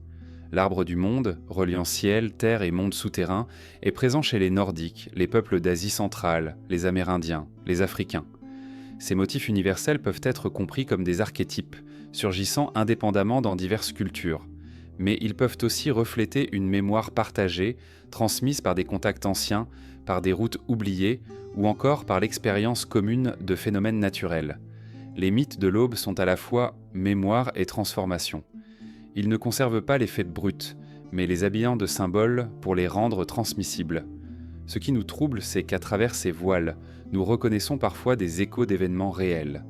L'arbre du monde, reliant ciel, terre et monde souterrain, est présent chez les Nordiques, les peuples d'Asie centrale, les Amérindiens, les Africains. Ces motifs universels peuvent être compris comme des archétypes, surgissant indépendamment dans diverses cultures. Mais ils peuvent aussi refléter une mémoire partagée, transmise par des contacts anciens, par des routes oubliées, ou encore par l'expérience commune de phénomènes naturels. Les mythes de l'aube sont à la fois mémoire et transformation. Ils ne conservent pas les faits bruts, mais les habillant de symboles pour les rendre transmissibles. Ce qui nous trouble, c'est qu'à travers ces voiles, nous reconnaissons parfois des échos d'événements réels.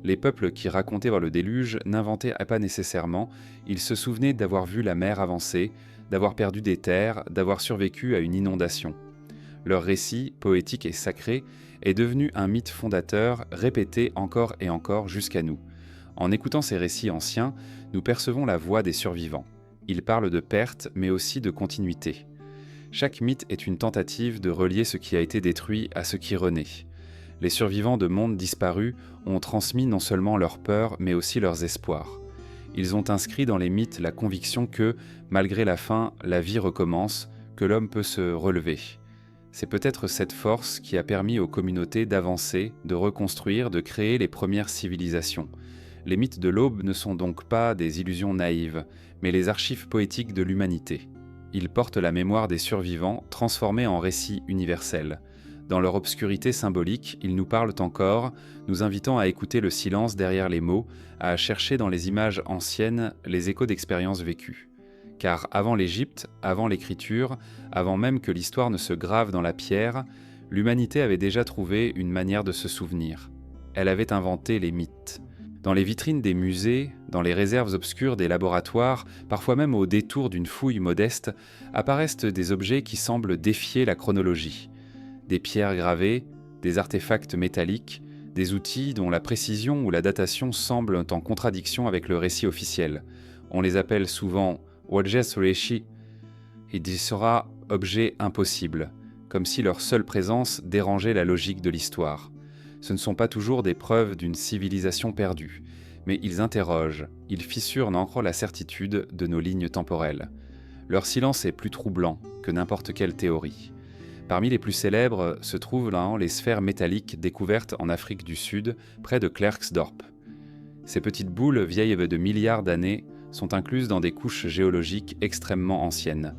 Les peuples qui racontaient le déluge n'inventaient pas nécessairement, ils se souvenaient d'avoir vu la mer avancer, d'avoir perdu des terres, d'avoir survécu à une inondation. Leur récit, poétique et sacré, est devenu un mythe fondateur répété encore et encore jusqu'à nous. En écoutant ces récits anciens, nous percevons la voix des survivants. Ils parlent de perte, mais aussi de continuité. Chaque mythe est une tentative de relier ce qui a été détruit à ce qui renaît. Les survivants de mondes disparus ont transmis non seulement leurs peurs, mais aussi leurs espoirs. Ils ont inscrit dans les mythes la conviction que, malgré la fin, la vie recommence, que l'homme peut se relever. C'est peut-être cette force qui a permis aux communautés d'avancer, de reconstruire, de créer les premières civilisations. Les mythes de l'aube ne sont donc pas des illusions naïves, mais les archives poétiques de l'humanité. Ils portent la mémoire des survivants, transformés en récits universels. Dans leur obscurité symbolique, ils nous parlent encore, nous invitant à écouter le silence derrière les mots, à chercher dans les images anciennes les échos d'expériences vécues. Car avant l'Égypte, avant l'écriture, avant même que l'histoire ne se grave dans la pierre, l'humanité avait déjà trouvé une manière de se souvenir. Elle avait inventé les mythes. Dans les vitrines des musées, dans les réserves obscures des laboratoires, parfois même au détour d'une fouille modeste, apparaissent des objets qui semblent défier la chronologie. Des pierres gravées, des artefacts métalliques, des outils dont la précision ou la datation semblent en contradiction avec le récit officiel. On les appelle souvent Wajes Reshi, et dit sera objets impossibles, comme si leur seule présence dérangeait la logique de l'histoire. Ce ne sont pas toujours des preuves d'une civilisation perdue, mais ils interrogent, ils fissurent en ancrant la certitude de nos lignes temporelles. Leur silence est plus troublant que n'importe quelle théorie. Parmi les plus célèbres se trouvent là les sphères métalliques découvertes en Afrique du Sud, près de Klerksdorp. Ces petites boules, vieilles de milliards d'années, sont incluses dans des couches géologiques extrêmement anciennes.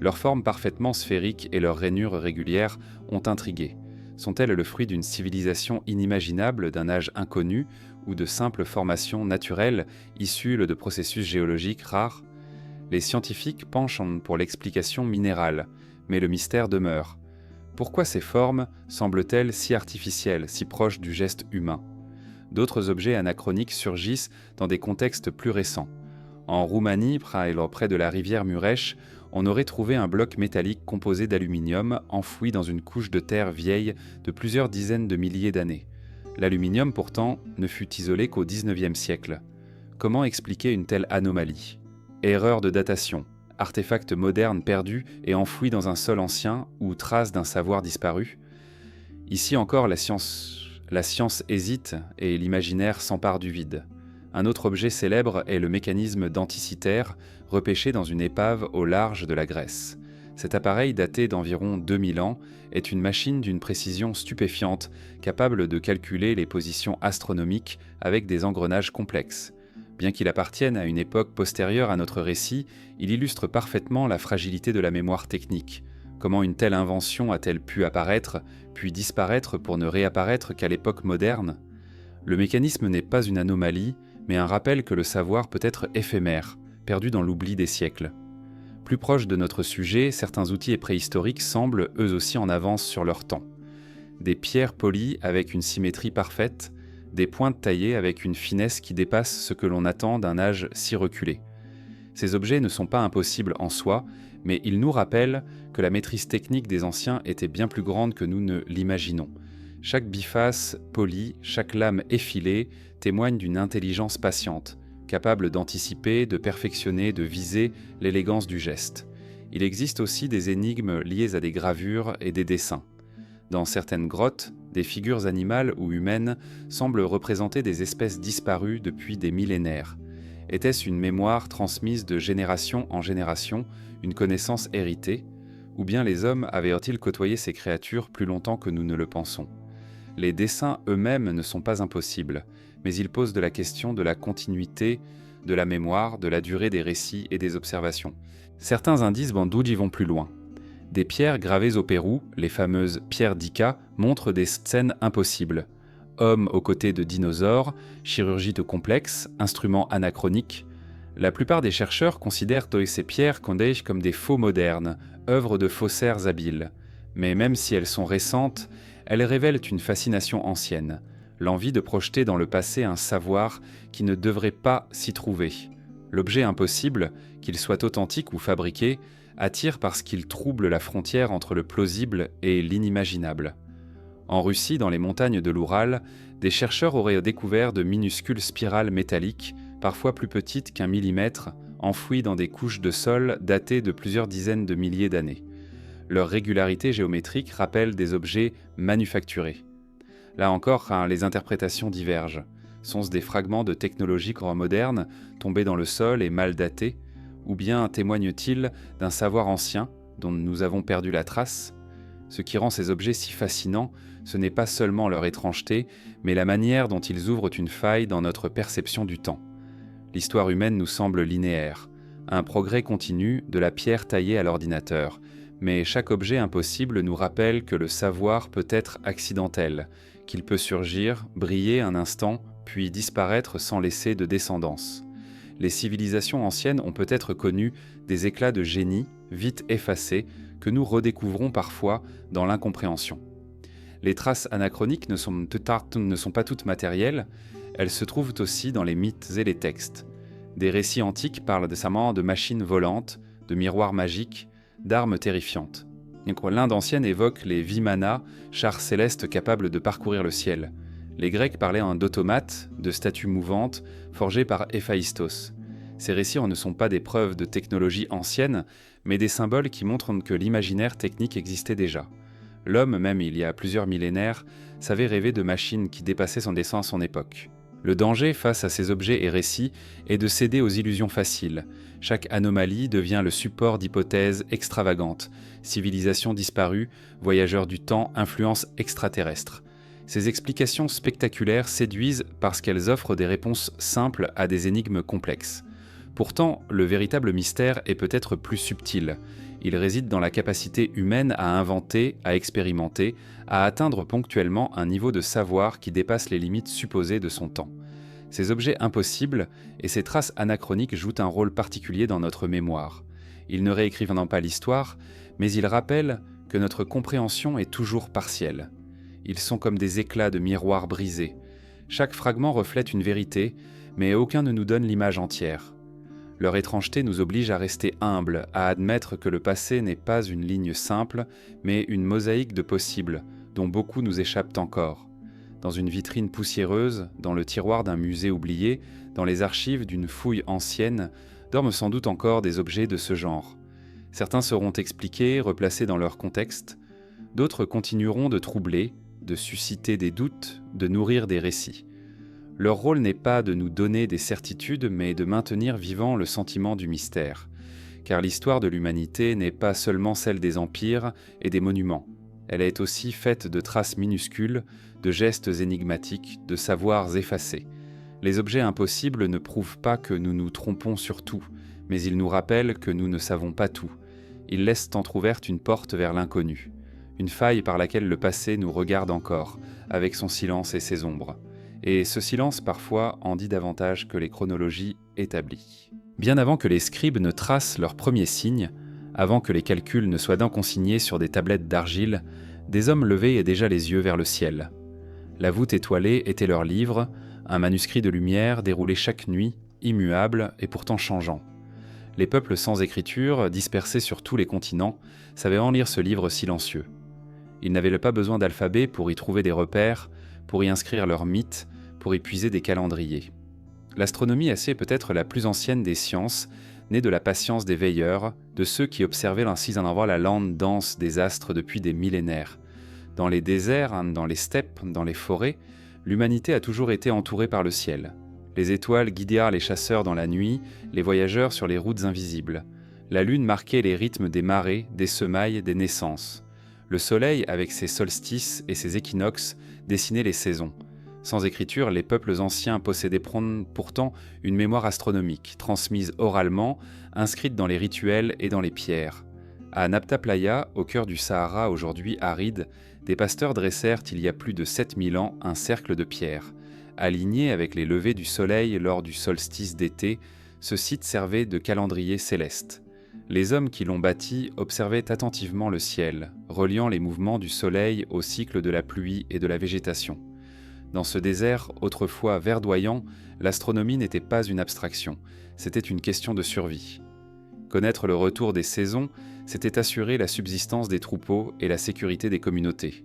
Leur forme parfaitement sphérique et leurs rainures régulières ont intrigué. Sont-elles le fruit d'une civilisation inimaginable, d'un âge inconnu, ou de simples formations naturelles issues de processus géologiques rares ? Les scientifiques penchent pour l'explication minérale, mais le mystère demeure. Pourquoi ces formes semblent-elles si artificielles, si proches du geste humain ? D'autres objets anachroniques surgissent dans des contextes plus récents. En Roumanie, près de la rivière Mureș, on aurait trouvé un bloc métallique composé d'aluminium enfoui dans une couche de terre vieille de plusieurs dizaines de milliers d'années. L'aluminium, pourtant, ne fut isolé qu'au XIXe siècle. Comment expliquer une telle anomalie ? Erreur de datation, artefact moderne perdu et enfoui dans un sol ancien ou trace d'un savoir disparu ? Ici encore, la science hésite et l'imaginaire s'empare du vide. Un autre objet célèbre est le mécanisme denticitaire, repêché dans une épave au large de la Grèce. Cet appareil, daté d'environ 2000 ans, est une machine d'une précision stupéfiante, capable de calculer les positions astronomiques avec des engrenages complexes. Bien qu'il appartienne à une époque postérieure à notre récit, il illustre parfaitement la fragilité de la mémoire technique. Comment une telle invention a-t-elle pu apparaître, puis disparaître pour ne réapparaître qu'à l'époque moderne ? Le mécanisme n'est pas une anomalie, mais un rappel que le savoir peut être éphémère, perdu dans l'oubli des siècles. Plus proche de notre sujet, certains outils préhistoriques semblent eux aussi en avance sur leur temps. Des pierres polies avec une symétrie parfaite, des pointes taillées avec une finesse qui dépasse ce que l'on attend d'un âge si reculé. Ces objets ne sont pas impossibles en soi, mais ils nous rappellent que la maîtrise technique des anciens était bien plus grande que nous ne l'imaginons. Chaque biface polie, chaque lame effilée témoigne d'une intelligence patiente, capable d'anticiper, de perfectionner, de viser l'élégance du geste. Il existe aussi des énigmes liées à des gravures et des dessins. Dans certaines grottes, des figures animales ou humaines semblent représenter des espèces disparues depuis des millénaires. Était-ce une mémoire transmise de génération en génération, une connaissance héritée ? Ou bien les hommes avaient-ils côtoyé ces créatures plus longtemps que nous ne le pensons ? Les dessins eux-mêmes ne sont pas impossibles, mais ils posent de la question de la continuité, de la mémoire, de la durée des récits et des observations. Certains indices bandouji vont plus loin. Des pierres gravées au Pérou, les fameuses pierres d'Ica, montrent des scènes impossibles. Hommes aux côtés de dinosaures, chirurgie de complexe, instruments anachroniques. La plupart des chercheurs considèrent ces pierres comme des faux modernes, œuvres de faussaires habiles. Mais même si elles sont récentes, elles révèlent une fascination ancienne, l'envie de projeter dans le passé un savoir qui ne devrait pas s'y trouver. L'objet impossible, qu'il soit authentique ou fabriqué, attire parce qu'il trouble la frontière entre le plausible et l'inimaginable. En Russie, dans les montagnes de l'Oural, des chercheurs auraient découvert de minuscules spirales métalliques, parfois plus petites qu'un millimètre, enfouies dans des couches de sol datées de plusieurs dizaines de milliers d'années. Leur régularité géométrique rappelle des objets manufacturés. Là encore, les interprétations divergent. Sont-ce des fragments de technologie moderne tombés dans le sol et mal datés, ou bien témoignent-ils d'un savoir ancien dont nous avons perdu la trace ? Ce qui rend ces objets si fascinants, ce n'est pas seulement leur étrangeté, mais la manière dont ils ouvrent une faille dans notre perception du temps. L'histoire humaine nous semble linéaire, un progrès continu de la pierre taillée à l'ordinateur, mais chaque objet impossible nous rappelle que le savoir peut être accidentel, qu'il peut surgir, briller un instant, puis disparaître sans laisser de descendance. Les civilisations anciennes ont peut-être connu des éclats de génie, vite effacés, que nous redécouvrons parfois dans l'incompréhension. Les traces anachroniques ne sont pas toutes matérielles, elles se trouvent aussi dans les mythes et les textes. Des récits antiques parlent décemment de machines volantes, de miroirs magiques, d'armes terrifiantes. L'Inde ancienne évoque les Vimana, chars célestes capables de parcourir le ciel. Les Grecs parlaient d'automates, de statues mouvantes, forgées par Héphaïstos. Ces récits ne sont pas des preuves de technologie ancienne, mais des symboles qui montrent que l'imaginaire technique existait déjà. L'homme, même il y a plusieurs millénaires, savait rêver de machines qui dépassaient son époque. Le danger face à ces objets et récits est de céder aux illusions faciles. Chaque anomalie devient le support d'hypothèses extravagantes. Civilisation disparue, voyageurs du temps, influence extraterrestre. Ces explications spectaculaires séduisent parce qu'elles offrent des réponses simples à des énigmes complexes. Pourtant, le véritable mystère est peut-être plus subtil. Il réside dans la capacité humaine à inventer, à expérimenter, à atteindre ponctuellement un niveau de savoir qui dépasse les limites supposées de son temps. Ces objets impossibles et ces traces anachroniques jouent un rôle particulier dans notre mémoire. Ils ne réécrivent pas l'histoire, mais ils rappellent que notre compréhension est toujours partielle. Ils sont comme des éclats de miroirs brisés. Chaque fragment reflète une vérité, mais aucun ne nous donne l'image entière. Leur étrangeté nous oblige à rester humbles, à admettre que le passé n'est pas une ligne simple, mais une mosaïque de possibles, dont beaucoup nous échappent encore. Dans une vitrine poussiéreuse, dans le tiroir d'un musée oublié, dans les archives d'une fouille ancienne, dorment sans doute encore des objets de ce genre. Certains seront expliqués, replacés dans leur contexte, d'autres continueront de troubler, de susciter des doutes, de nourrir des récits. Leur rôle n'est pas de nous donner des certitudes, mais de maintenir vivant le sentiment du mystère. Car l'histoire de l'humanité n'est pas seulement celle des empires et des monuments. Elle est aussi faite de traces minuscules, de gestes énigmatiques, de savoirs effacés. Les objets impossibles ne prouvent pas que nous nous trompons sur tout, mais ils nous rappellent que nous ne savons pas tout. Ils laissent entrouverte une porte vers l'inconnu, une faille par laquelle le passé nous regarde encore, avec son silence et ses ombres. Et ce silence parfois en dit davantage que les chronologies établies. Bien avant que les scribes ne tracent leurs premiers signes, avant que les calculs ne soient consignés sur des tablettes d'argile, des hommes levaient déjà les yeux vers le ciel. La voûte étoilée était leur livre, un manuscrit de lumière déroulé chaque nuit, immuable et pourtant changeant. Les peuples sans écriture, dispersés sur tous les continents, savaient en lire ce livre silencieux. Ils n'avaient pas besoin d'alphabet pour y trouver des repères, pour y inscrire leurs mythes, pour y puiser des calendriers. L'astronomie est peut-être la plus ancienne des sciences, née de la patience des veilleurs, de ceux qui observaient ainsi la lente danse des astres depuis des millénaires. Dans les déserts, dans les steppes, dans les forêts, l'humanité a toujours été entourée par le ciel. Les étoiles guidèrent les chasseurs dans la nuit, les voyageurs sur les routes invisibles. La lune marquait les rythmes des marées, des semailles, des naissances. Le soleil, avec ses solstices et ses équinoxes, dessinait les saisons. Sans écriture, les peuples anciens possédaient pourtant une mémoire astronomique, transmise oralement, inscrite dans les rituels et dans les pierres. À Nabta Playa, au cœur du Sahara aujourd'hui aride, des pasteurs dressèrent il y a plus de 7000 ans un cercle de pierres. Aligné avec les levées du soleil lors du solstice d'été, ce site servait de calendrier céleste. Les hommes qui l'ont bâti observaient attentivement le ciel, reliant les mouvements du soleil au cycle de la pluie et de la végétation. Dans ce désert, autrefois verdoyant, l'astronomie n'était pas une abstraction, c'était une question de survie. Connaître le retour des saisons, c'était assurer la subsistance des troupeaux et la sécurité des communautés.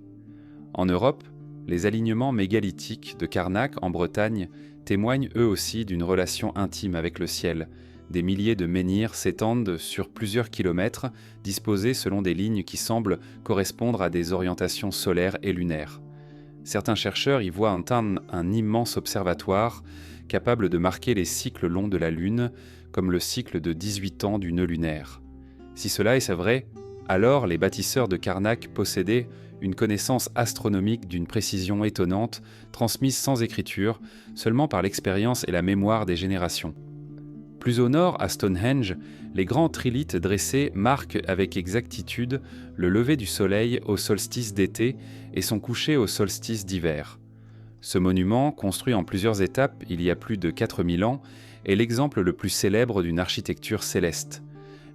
En Europe, les alignements mégalithiques de Karnak en Bretagne témoignent eux aussi d'une relation intime avec le ciel. Des milliers de menhirs s'étendent sur plusieurs kilomètres, disposés selon des lignes qui semblent correspondre à des orientations solaires et lunaires. Certains chercheurs y voient un immense observatoire capable de marquer les cycles longs de la Lune, comme le cycle de 18 ans du nœud lunaire. Si cela est vrai, alors les bâtisseurs de Karnak possédaient une connaissance astronomique d'une précision étonnante, transmise sans écriture, seulement par l'expérience et la mémoire des générations. Plus au nord, à Stonehenge, les grands trilithes dressés marquent avec exactitude le lever du soleil au solstice d'été et son coucher au solstice d'hiver. Ce monument, construit en plusieurs étapes il y a plus de 4000 ans, est l'exemple le plus célèbre d'une architecture céleste.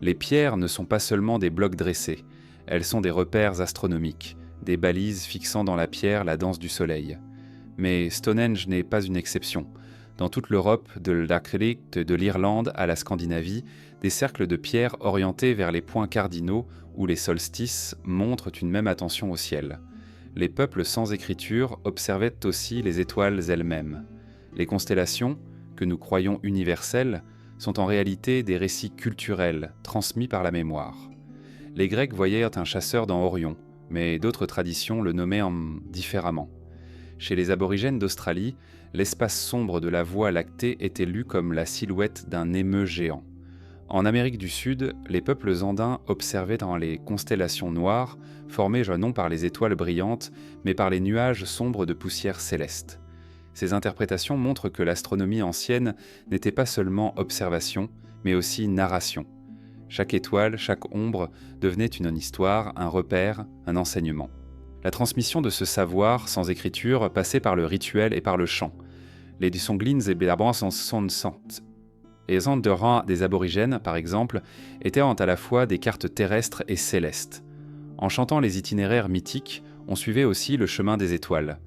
Les pierres ne sont pas seulement des blocs dressés, elles sont des repères astronomiques, des balises fixant dans la pierre la danse du soleil. Mais Stonehenge n'est pas une exception. Dans toute l'Europe, de l'Arctique, de l'Irlande à la Scandinavie, des cercles de pierre orientés vers les points cardinaux où les solstices montrent une même attention au ciel. Les peuples sans écriture observaient aussi les étoiles elles-mêmes. Les constellations, que nous croyons universelles, sont en réalité des récits culturels transmis par la mémoire. Les Grecs voyaient un chasseur dans Orion, mais d'autres traditions le nommaient différemment. Chez les aborigènes d'Australie, l'espace sombre de la Voie lactée était lu comme la silhouette d'un émeu géant. En Amérique du Sud, les peuples andins observaient dans les constellations noires, formées non par les étoiles brillantes, mais par les nuages sombres de poussière céleste. Ces interprétations montrent que l'astronomie ancienne n'était pas seulement observation, mais aussi narration. Chaque étoile, chaque ombre devenait une histoire, un repère, un enseignement. La transmission de ce savoir, sans écriture, passait par le rituel et par le chant. Les Songlins et Bélabrans sont les endurants des aborigènes, par exemple, étaient à la fois des cartes terrestres et célestes. En chantant les itinéraires mythiques, on suivait aussi le chemin des étoiles.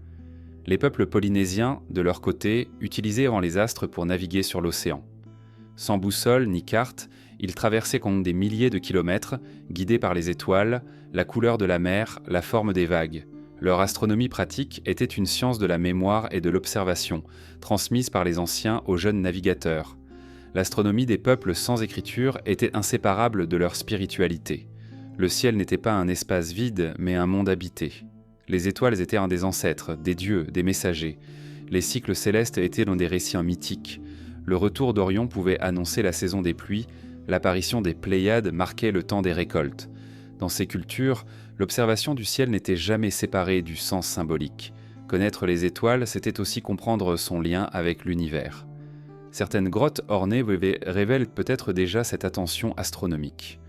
Les peuples polynésiens, de leur côté, utilisaient les astres pour naviguer sur l'océan. Sans boussole ni carte, ils traversaient des milliers de kilomètres, guidés par les étoiles, la couleur de la mer, la forme des vagues. Leur astronomie pratique était une science de la mémoire et de l'observation, transmise par les anciens aux jeunes navigateurs. L'astronomie des peuples sans écriture était inséparable de leur spiritualité. Le ciel n'était pas un espace vide, mais un monde habité. Les étoiles étaient un des ancêtres, des dieux, des messagers. Les cycles célestes étaient dans des récits mythiques. Le retour d'Orion pouvait annoncer la saison des pluies, l'apparition des Pléiades marquait le temps des récoltes. Dans ces cultures, l'observation du ciel n'était jamais séparée du sens symbolique. Connaître les étoiles, c'était aussi comprendre son lien avec l'univers. Certaines grottes ornées révèlent peut-être déjà cette attention astronomique.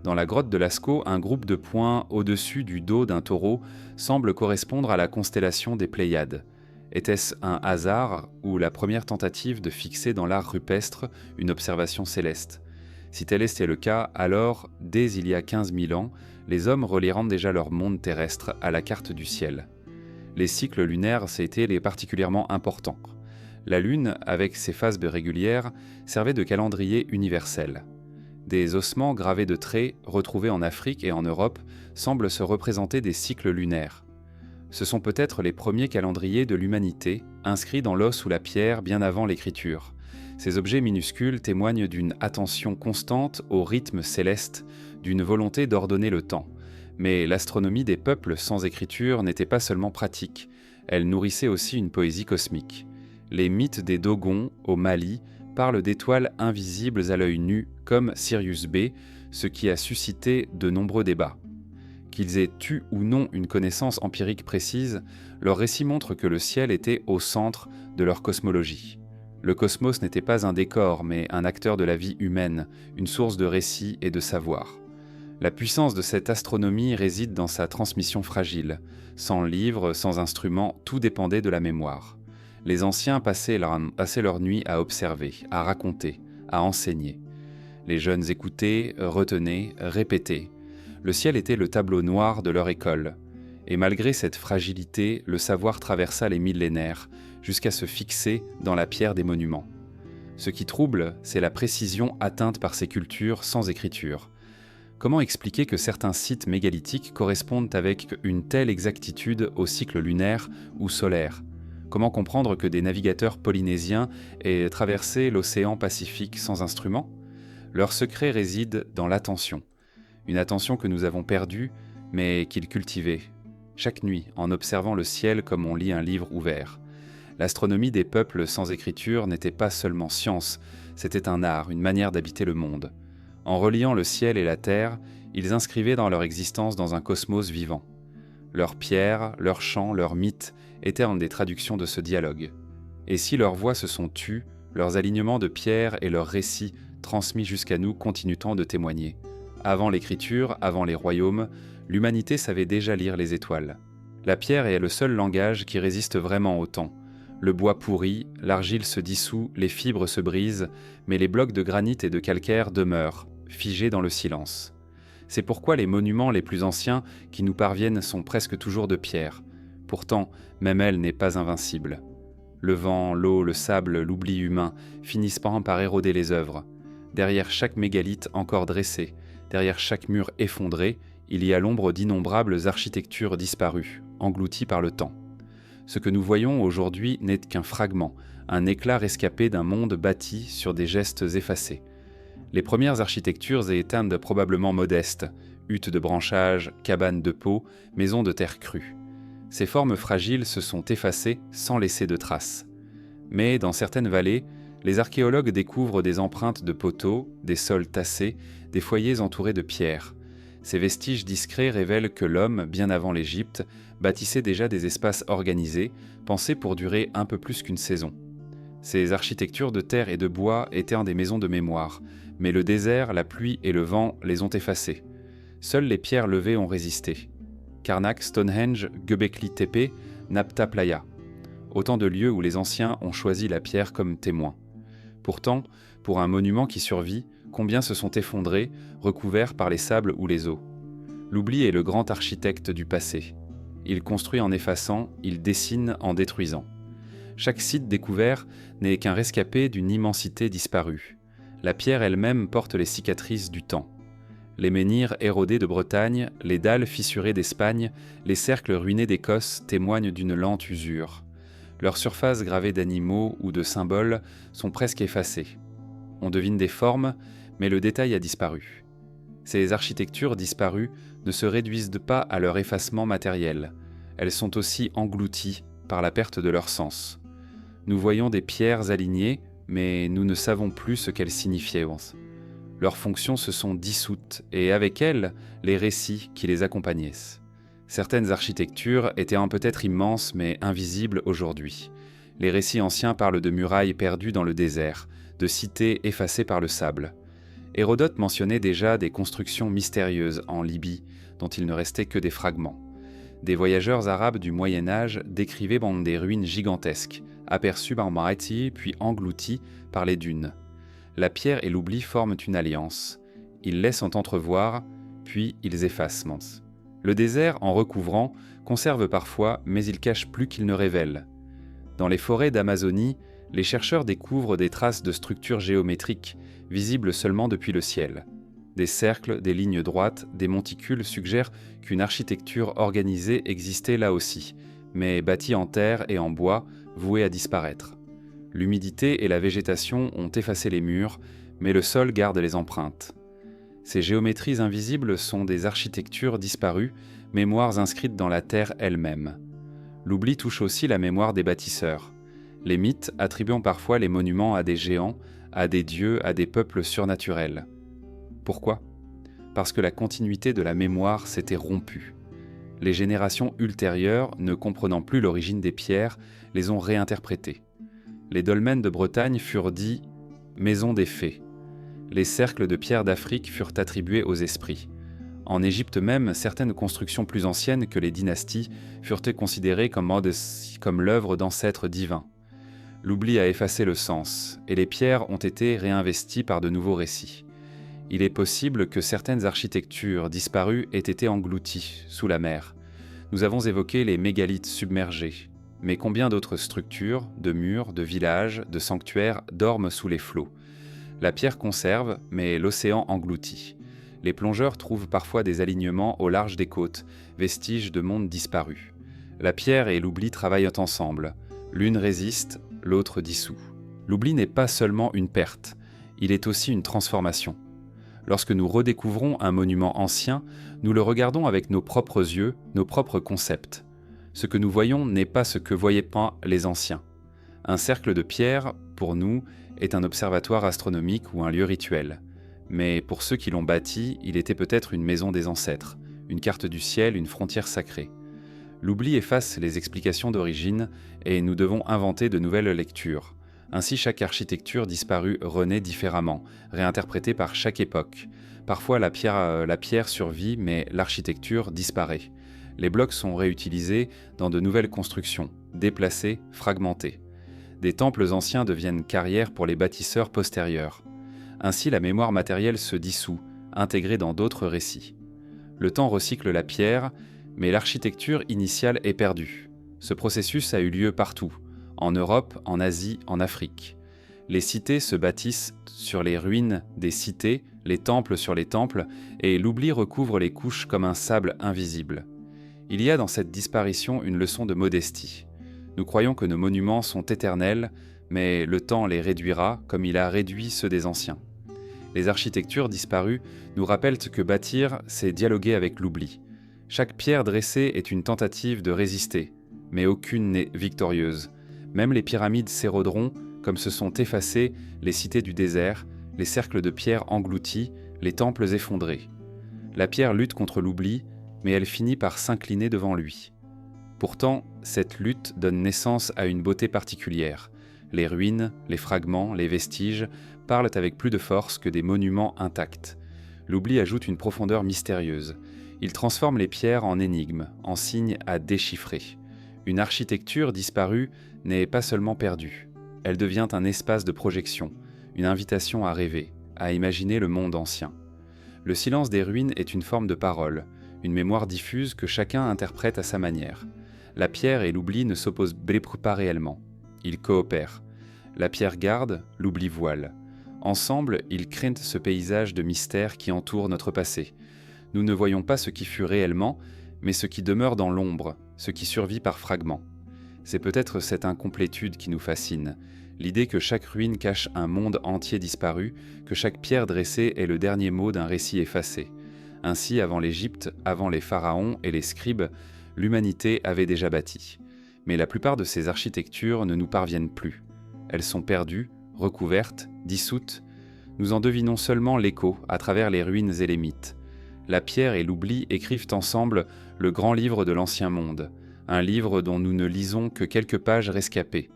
Dans la grotte de Lascaux, un groupe de points au-dessus du dos d'un taureau semble correspondre à la constellation des Pléiades. Était-ce un hasard ou la première tentative de fixer dans l'art rupestre une observation céleste ? Si tel était le cas, alors, dès il y a 15 000 ans, les hommes relieront déjà leur monde terrestre à la carte du ciel. Les cycles lunaires étaient les particulièrement importants. La Lune, avec ses phases régulières, servait de calendrier universel. Des ossements gravés de traits, retrouvés en Afrique et en Europe, semblent se représenter des cycles lunaires. Ce sont peut-être les premiers calendriers de l'humanité, inscrits dans l'os ou la pierre bien avant l'écriture. Ces objets minuscules témoignent d'une attention constante au rythme céleste, d'une volonté d'ordonner le temps. Mais l'astronomie des peuples sans écriture n'était pas seulement pratique, elle nourrissait aussi une poésie cosmique. Les mythes des Dogons, au Mali, parlent d'étoiles invisibles à l'œil nu, comme Sirius B, ce qui a suscité de nombreux débats. Qu'ils aient eu ou non une connaissance empirique précise, leurs récits montrent que le ciel était au centre de leur cosmologie. Le cosmos n'était pas un décor, mais un acteur de la vie humaine, une source de récits et de savoir. La puissance de cette astronomie réside dans sa transmission fragile. Sans livres, sans instruments, tout dépendait de la mémoire. Les anciens passaient leur nuit à observer, à raconter, à enseigner. Les jeunes écoutaient, retenaient, répétaient. Le ciel était le tableau noir de leur école. Et malgré cette fragilité, le savoir traversa les millénaires, jusqu'à se fixer dans la pierre des monuments. Ce qui trouble, c'est la précision atteinte par ces cultures sans écriture. Comment expliquer que certains sites mégalithiques correspondent avec une telle exactitude au cycle lunaire ou solaire ? Comment comprendre que des navigateurs polynésiens aient traversé l'océan Pacifique sans instrument ? Leur secret réside dans l'attention. Une attention que nous avons perdue, mais qu'ils cultivaient. Chaque nuit, en observant le ciel comme on lit un livre ouvert. L'astronomie des peuples sans écriture n'était pas seulement science, c'était un art, une manière d'habiter le monde. En reliant le ciel et la terre, ils inscrivaient dans leur existence dans un cosmos vivant. Leurs pierres, leurs chants, leurs mythes étaient en des traductions de ce dialogue. Et si leurs voix se sont tues, leurs alignements de pierres et leurs récits transmis jusqu'à nous continuent de témoigner. Avant l'écriture, avant les royaumes, l'humanité savait déjà lire les étoiles. La pierre est le seul langage qui résiste vraiment au temps. Le bois pourrit, l'argile se dissout, les fibres se brisent, mais les blocs de granit et de calcaire demeurent, figés dans le silence. C'est pourquoi les monuments les plus anciens qui nous parviennent sont presque toujours de pierre. Pourtant, même elle n'est pas invincible. Le vent, l'eau, le sable, l'oubli humain finissent par éroder les œuvres. Derrière chaque mégalithe encore dressé, derrière chaque mur effondré, il y a l'ombre d'innombrables architectures disparues, englouties par le temps. Ce que nous voyons aujourd'hui n'est qu'un fragment, un éclat rescapé d'un monde bâti sur des gestes effacés. Les premières architectures étaient probablement modestes, huttes de branchage, cabanes de peau, maisons de terre crue. Ces formes fragiles se sont effacées sans laisser de traces. Mais dans certaines vallées, les archéologues découvrent des empreintes de poteaux, des sols tassés, des foyers entourés de pierres. Ces vestiges discrets révèlent que l'homme, bien avant l'Égypte, bâtissait déjà des espaces organisés, pensés pour durer un peu plus qu'une saison. Ces architectures de terre et de bois étaient des maisons de mémoire, mais le désert, la pluie et le vent les ont effacées. Seules les pierres levées ont résisté. Karnak, Stonehenge, Göbekli Tepe, Nabta Playa. Autant de lieux où les anciens ont choisi la pierre comme témoin. Pourtant, pour un monument qui survit, combien se sont effondrés, recouverts par les sables ou les eaux. L'oubli est le grand architecte du passé. Il construit en effaçant, il dessine en détruisant. Chaque site découvert n'est qu'un rescapé d'une immensité disparue. La pierre elle-même porte les cicatrices du temps. Les menhirs érodés de Bretagne, les dalles fissurées d'Espagne, les cercles ruinés d'Écosse témoignent d'une lente usure. Leurs surfaces gravées d'animaux ou de symboles sont presque effacées. On devine des formes, mais le détail a disparu. Ces architectures disparues ne se réduisent pas à leur effacement matériel. Elles sont aussi englouties par la perte de leur sens. Nous voyons des pierres alignées, mais nous ne savons plus ce qu'elles signifiaient. Leurs fonctions se sont dissoutes, et avec elles, les récits qui les accompagnaient. Certaines architectures étaient peut-être immenses, mais invisibles aujourd'hui. Les récits anciens parlent de murailles perdues dans le désert, de cités effacées par le sable. Hérodote mentionnait déjà des constructions mystérieuses en Libye, dont il ne restait que des fragments. Des voyageurs arabes du Moyen-Âge décrivaient des ruines gigantesques, aperçues par Marati puis englouties par les dunes. La pierre et l'oubli forment une alliance. Ils laissent entrevoir, puis ils effacent. Le désert, en recouvrant, conserve parfois, mais il cache plus qu'il ne révèle. Dans les forêts d'Amazonie, les chercheurs découvrent des traces de structures géométriques, visibles seulement depuis le ciel. Des cercles, des lignes droites, des monticules suggèrent qu'une architecture organisée existait là aussi, mais bâtie en terre et en bois, vouée à disparaître. L'humidité et la végétation ont effacé les murs, mais le sol garde les empreintes. Ces géométries invisibles sont des architectures disparues, mémoires inscrites dans la terre elle-même. L'oubli touche aussi la mémoire des bâtisseurs. Les mythes attribuant parfois les monuments à des géants, à des dieux, à des peuples surnaturels. Pourquoi ? Parce que la continuité de la mémoire s'était rompue. Les générations ultérieures, ne comprenant plus l'origine des pierres, les ont réinterprétées. Les dolmens de Bretagne furent dits « maisons des fées ». Les cercles de pierre d'Afrique furent attribués aux esprits. En Égypte même, certaines constructions plus anciennes que les dynasties furent considérées comme l'œuvre d'ancêtres divins. L'oubli a effacé le sens, et les pierres ont été réinvesties par de nouveaux récits. Il est possible que certaines architectures disparues aient été englouties sous la mer. Nous avons évoqué les mégalithes submergés. Mais combien d'autres structures, de murs, de villages, de sanctuaires dorment sous les flots? La pierre conserve, mais l'océan engloutit. Les plongeurs trouvent parfois des alignements au large des côtes, vestiges de mondes disparus. La pierre et l'oubli travaillent ensemble. L'une résiste, l'autre dissout. L'oubli n'est pas seulement une perte, il est aussi une transformation. Lorsque nous redécouvrons un monument ancien, nous le regardons avec nos propres yeux, nos propres concepts. Ce que nous voyons n'est pas ce que voyaient pas les anciens. Un cercle de pierre, pour nous, est un observatoire astronomique ou un lieu rituel. Mais pour ceux qui l'ont bâti, il était peut-être une maison des ancêtres, une carte du ciel, une frontière sacrée. L'oubli efface les explications d'origine et nous devons inventer de nouvelles lectures. Ainsi, chaque architecture disparue renaît différemment, réinterprétée par chaque époque. Parfois, la pierre survit, mais l'architecture disparaît. Les blocs sont réutilisés dans de nouvelles constructions, déplacés, fragmentés. Des temples anciens deviennent carrières pour les bâtisseurs postérieurs. Ainsi, la mémoire matérielle se dissout, intégrée dans d'autres récits. Le temps recycle la pierre, mais l'architecture initiale est perdue. Ce processus a eu lieu partout, en Europe, en Asie, en Afrique. Les cités se bâtissent sur les ruines des cités, les temples sur les temples, et l'oubli recouvre les couches comme un sable invisible. Il y a dans cette disparition une leçon de modestie. Nous croyons que nos monuments sont éternels, mais le temps les réduira comme il a réduit ceux des anciens. Les architectures disparues nous rappellent que bâtir, c'est dialoguer avec l'oubli. Chaque pierre dressée est une tentative de résister, mais aucune n'est victorieuse. Même les pyramides s'éroderont, comme se sont effacées les cités du désert, les cercles de pierre engloutis, les temples effondrés. La pierre lutte contre l'oubli, mais elle finit par s'incliner devant lui. Pourtant, cette lutte donne naissance à une beauté particulière. Les ruines, les fragments, les vestiges parlent avec plus de force que des monuments intacts. L'oubli ajoute une profondeur mystérieuse. Il transforme les pierres en énigmes, en signes à déchiffrer. Une architecture disparue n'est pas seulement perdue. Elle devient un espace de projection, une invitation à rêver, à imaginer le monde ancien. Le silence des ruines est une forme de parole, une mémoire diffuse que chacun interprète à sa manière. La pierre et l'oubli ne s'opposent pas réellement. Ils coopèrent. La pierre garde, l'oubli voile. Ensemble, ils créent ce paysage de mystère qui entoure notre passé. Nous ne voyons pas ce qui fut réellement, mais ce qui demeure dans l'ombre, ce qui survit par fragments. C'est peut-être cette incomplétude qui nous fascine, l'idée que chaque ruine cache un monde entier disparu, que chaque pierre dressée est le dernier mot d'un récit effacé. Ainsi, avant l'Égypte, avant les pharaons et les scribes, l'humanité avait déjà bâti. Mais la plupart de ces architectures ne nous parviennent plus. Elles sont perdues, recouvertes, dissoutes. Nous en devinons seulement l'écho à travers les ruines et les mythes. La pierre et l'oubli écrivent ensemble le grand livre de l'Ancien Monde, un livre dont nous ne lisons que quelques pages rescapées.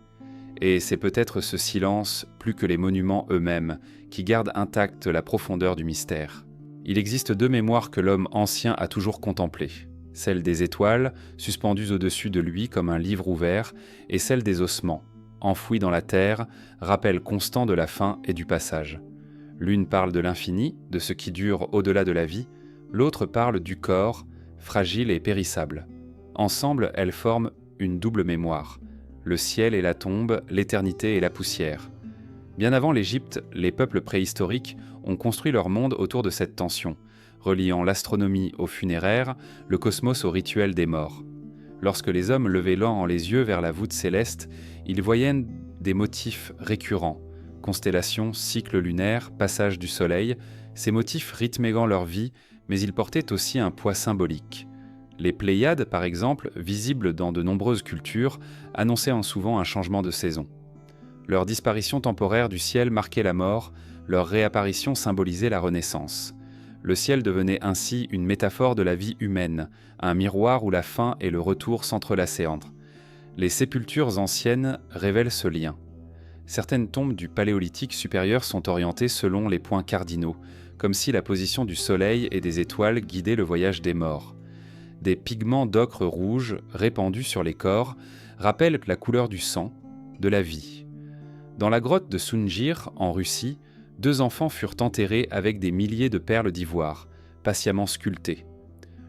Et c'est peut-être ce silence, plus que les monuments eux-mêmes, qui garde intacte la profondeur du mystère. Il existe deux mémoires que l'homme ancien a toujours contemplées. Celle des étoiles, suspendues au-dessus de lui comme un livre ouvert, et celle des ossements, enfouis dans la terre, rappel constant de la fin et du passage. L'une parle de l'infini, de ce qui dure au-delà de la vie, l'autre parle du corps, fragile et périssable. Ensemble, elles forment une double mémoire, le ciel et la tombe, l'éternité et la poussière. Bien avant l'Égypte, les peuples préhistoriques ont construit leur monde autour de cette tension, reliant l'astronomie au funéraire, le cosmos au rituel des morts. Lorsque les hommes levaient lent les yeux vers la voûte céleste, ils voyaient des motifs récurrents, constellations, cycles lunaires, passage du soleil, ces motifs rythmaient leur vie, mais ils portaient aussi un poids symbolique. Les Pléiades, par exemple, visibles dans de nombreuses cultures, annonçaient souvent un changement de saison. Leur disparition temporaire du ciel marquait la mort, leur réapparition symbolisait la renaissance. Le ciel devenait ainsi une métaphore de la vie humaine, un miroir où la fin et le retour s'entrelaçaient entre. Les sépultures anciennes révèlent ce lien. Certaines tombes du Paléolithique supérieur sont orientées selon les points cardinaux, comme si la position du soleil et des étoiles guidait le voyage des morts. Des pigments d'ocre rouge répandus sur les corps rappellent la couleur du sang, de la vie. Dans la grotte de Sungir, en Russie, 2 enfants furent enterrés avec des milliers de perles d'ivoire, patiemment sculptées.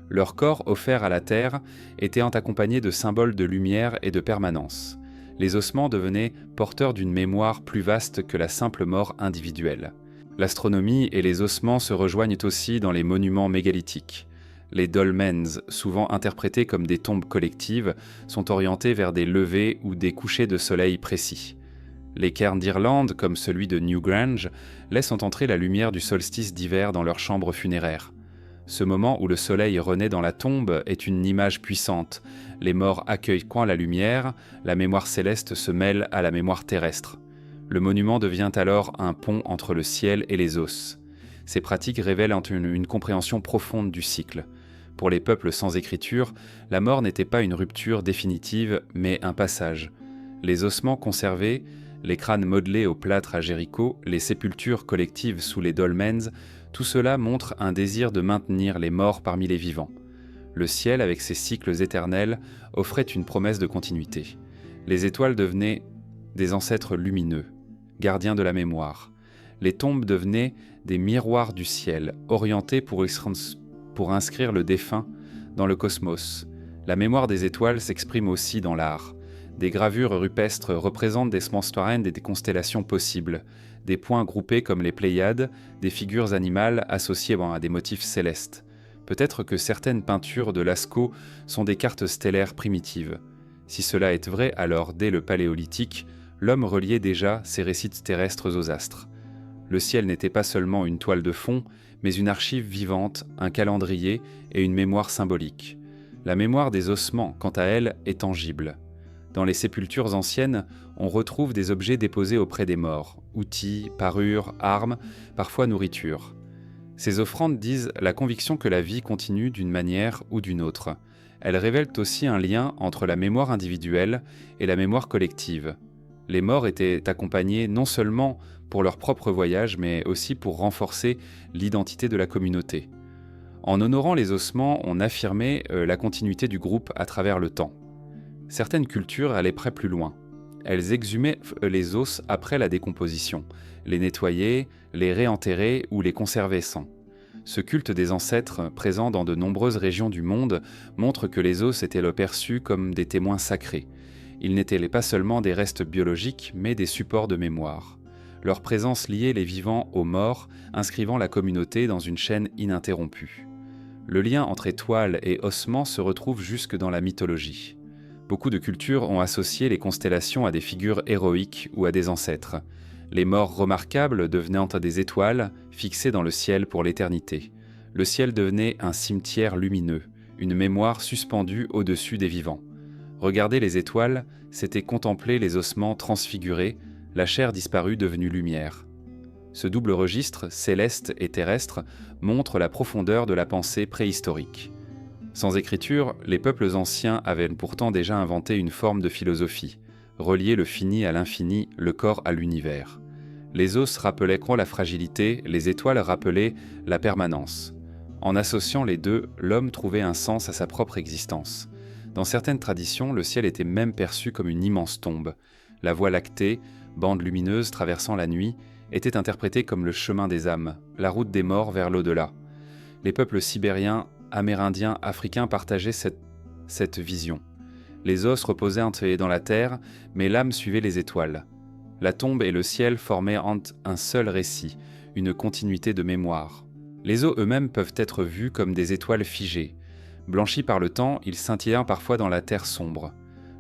Leur corps offert à la terre était accompagné de symboles de lumière et de permanence. Les ossements devenaient porteurs d'une mémoire plus vaste que la simple mort individuelle. L'astronomie et les ossements se rejoignent aussi dans les monuments mégalithiques. Les dolmens, souvent interprétés comme des tombes collectives, sont orientés vers des levées ou des couchers de soleil précis. Les cairns d'Irlande, comme celui de Newgrange, laissent entrer la lumière du solstice d'hiver dans leurs chambres funéraires. Ce moment où le soleil renaît dans la tombe est une image puissante. Les morts accueillent la lumière, la mémoire céleste se mêle à la mémoire terrestre. Le monument devient alors un pont entre le ciel et les os. Ces pratiques révèlent une compréhension profonde du cycle. Pour les peuples sans écriture, la mort n'était pas une rupture définitive, mais un passage. Les ossements conservés, les crânes modelés au plâtre à Jéricho, les sépultures collectives sous les dolmens, tout cela montre un désir de maintenir les morts parmi les vivants. Le ciel, avec ses cycles éternels, offrait une promesse de continuité. Les étoiles devenaient des ancêtres lumineux, gardiens de la mémoire. Les tombes devenaient des miroirs du ciel, orientés pour inscrire le défunt dans le cosmos. La mémoire des étoiles s'exprime aussi dans l'art. Des gravures rupestres représentent des spenstoren et des constellations possibles, des points groupés comme les Pléiades, des figures animales associées à des motifs célestes. Peut-être que certaines peintures de Lascaux sont des cartes stellaires primitives. Si cela est vrai, alors dès le Paléolithique, l'homme reliait déjà ses récits terrestres aux astres. Le ciel n'était pas seulement une toile de fond, mais une archive vivante, un calendrier et une mémoire symbolique. La mémoire des ossements, quant à elle, est tangible. Dans les sépultures anciennes, on retrouve des objets déposés auprès des morts, outils, parures, armes, parfois nourriture. Ces offrandes disent la conviction que la vie continue d'une manière ou d'une autre. Elles révèlent aussi un lien entre la mémoire individuelle et la mémoire collective. Les morts étaient accompagnés non seulement pour leur propre voyage, mais aussi pour renforcer l'identité de la communauté. En honorant les ossements, on affirmait la continuité du groupe à travers le temps. Certaines cultures allaient plus loin. Elles exhumaient les os après la décomposition, les nettoyaient, les réenterraient ou les conservaient sans. Ce culte des ancêtres, présent dans de nombreuses régions du monde, montre que les os étaient perçus comme des témoins sacrés. Ils n'étaient pas seulement des restes biologiques, mais des supports de mémoire. Leur présence liait les vivants aux morts, inscrivant la communauté dans une chaîne ininterrompue. Le lien entre étoiles et ossements se retrouve jusque dans la mythologie. Beaucoup de cultures ont associé les constellations à des figures héroïques ou à des ancêtres. Les morts remarquables devenaient des étoiles fixées dans le ciel pour l'éternité. Le ciel devenait un cimetière lumineux, une mémoire suspendue au-dessus des vivants. Regarder les étoiles, c'était contempler les ossements transfigurés, la chair disparue devenue lumière. Ce double registre, céleste et terrestre, montre la profondeur de la pensée préhistorique. Sans écriture, les peuples anciens avaient pourtant déjà inventé une forme de philosophie, relier le fini à l'infini, le corps à l'univers. Les os rappelaient la fragilité, les étoiles rappelaient la permanence. En associant les deux, l'homme trouvait un sens à sa propre existence. Dans certaines traditions, le ciel était même perçu comme une immense tombe. La Voie lactée, bande lumineuse traversant la nuit, était interprétée comme le chemin des âmes, la route des morts vers l'au-delà. Les peuples sibériens, amérindiens, africains partageaient cette vision. Les os reposaient dans la terre, mais l'âme suivait les étoiles. La tombe et le ciel formaient un seul récit, une continuité de mémoire. Les os eux-mêmes peuvent être vus comme des étoiles figées. Blanchis par le temps, ils scintillèrent parfois dans la terre sombre.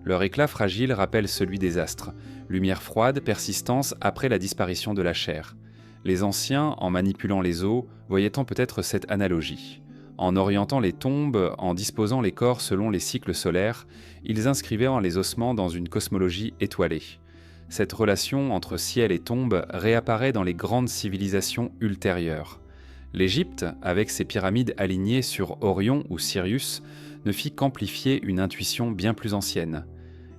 Leur éclat fragile rappelle celui des astres, lumière froide, persistance après la disparition de la chair. Les anciens, en manipulant les os, voyaient-on peut-être cette analogie. En orientant les tombes, en disposant les corps selon les cycles solaires, ils inscrivaient les ossements dans une cosmologie étoilée. Cette relation entre ciel et tombe réapparaît dans les grandes civilisations ultérieures. L'Égypte, avec ses pyramides alignées sur Orion ou Sirius, ne fit qu'amplifier une intuition bien plus ancienne.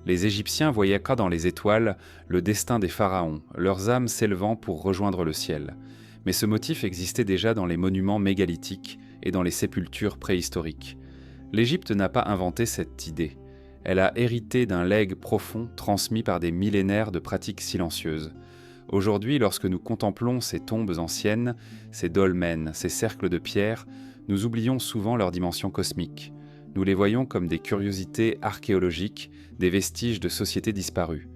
Les Égyptiens voyaient dans les étoiles le destin des pharaons, leurs âmes s'élevant pour rejoindre le ciel. Mais ce motif existait déjà dans les monuments mégalithiques et dans les sépultures préhistoriques. L'Égypte n'a pas inventé cette idée. Elle a hérité d'un legs profond transmis par des millénaires de pratiques silencieuses. Aujourd'hui, lorsque nous contemplons ces tombes anciennes, ces dolmens, ces cercles de pierre, nous oublions souvent leur dimension cosmique. Nous les voyons comme des curiosités archéologiques, des vestiges de sociétés disparues.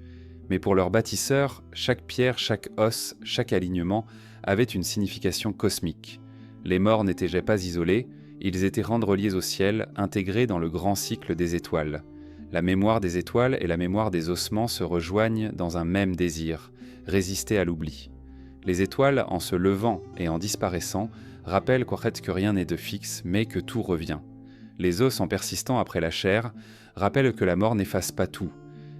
Mais pour leurs bâtisseurs, chaque pierre, chaque os, chaque alignement avait une signification cosmique. Les morts n'étaient pas isolés, ils étaient reliés au ciel, intégrés dans le grand cycle des étoiles. La mémoire des étoiles et la mémoire des ossements se rejoignent dans un même désir, résister à l'oubli. Les étoiles, en se levant et en disparaissant, rappellent qu'en fait que rien n'est de fixe, mais que tout revient. Les os, en persistant après la chair, rappellent que la mort n'efface pas tout.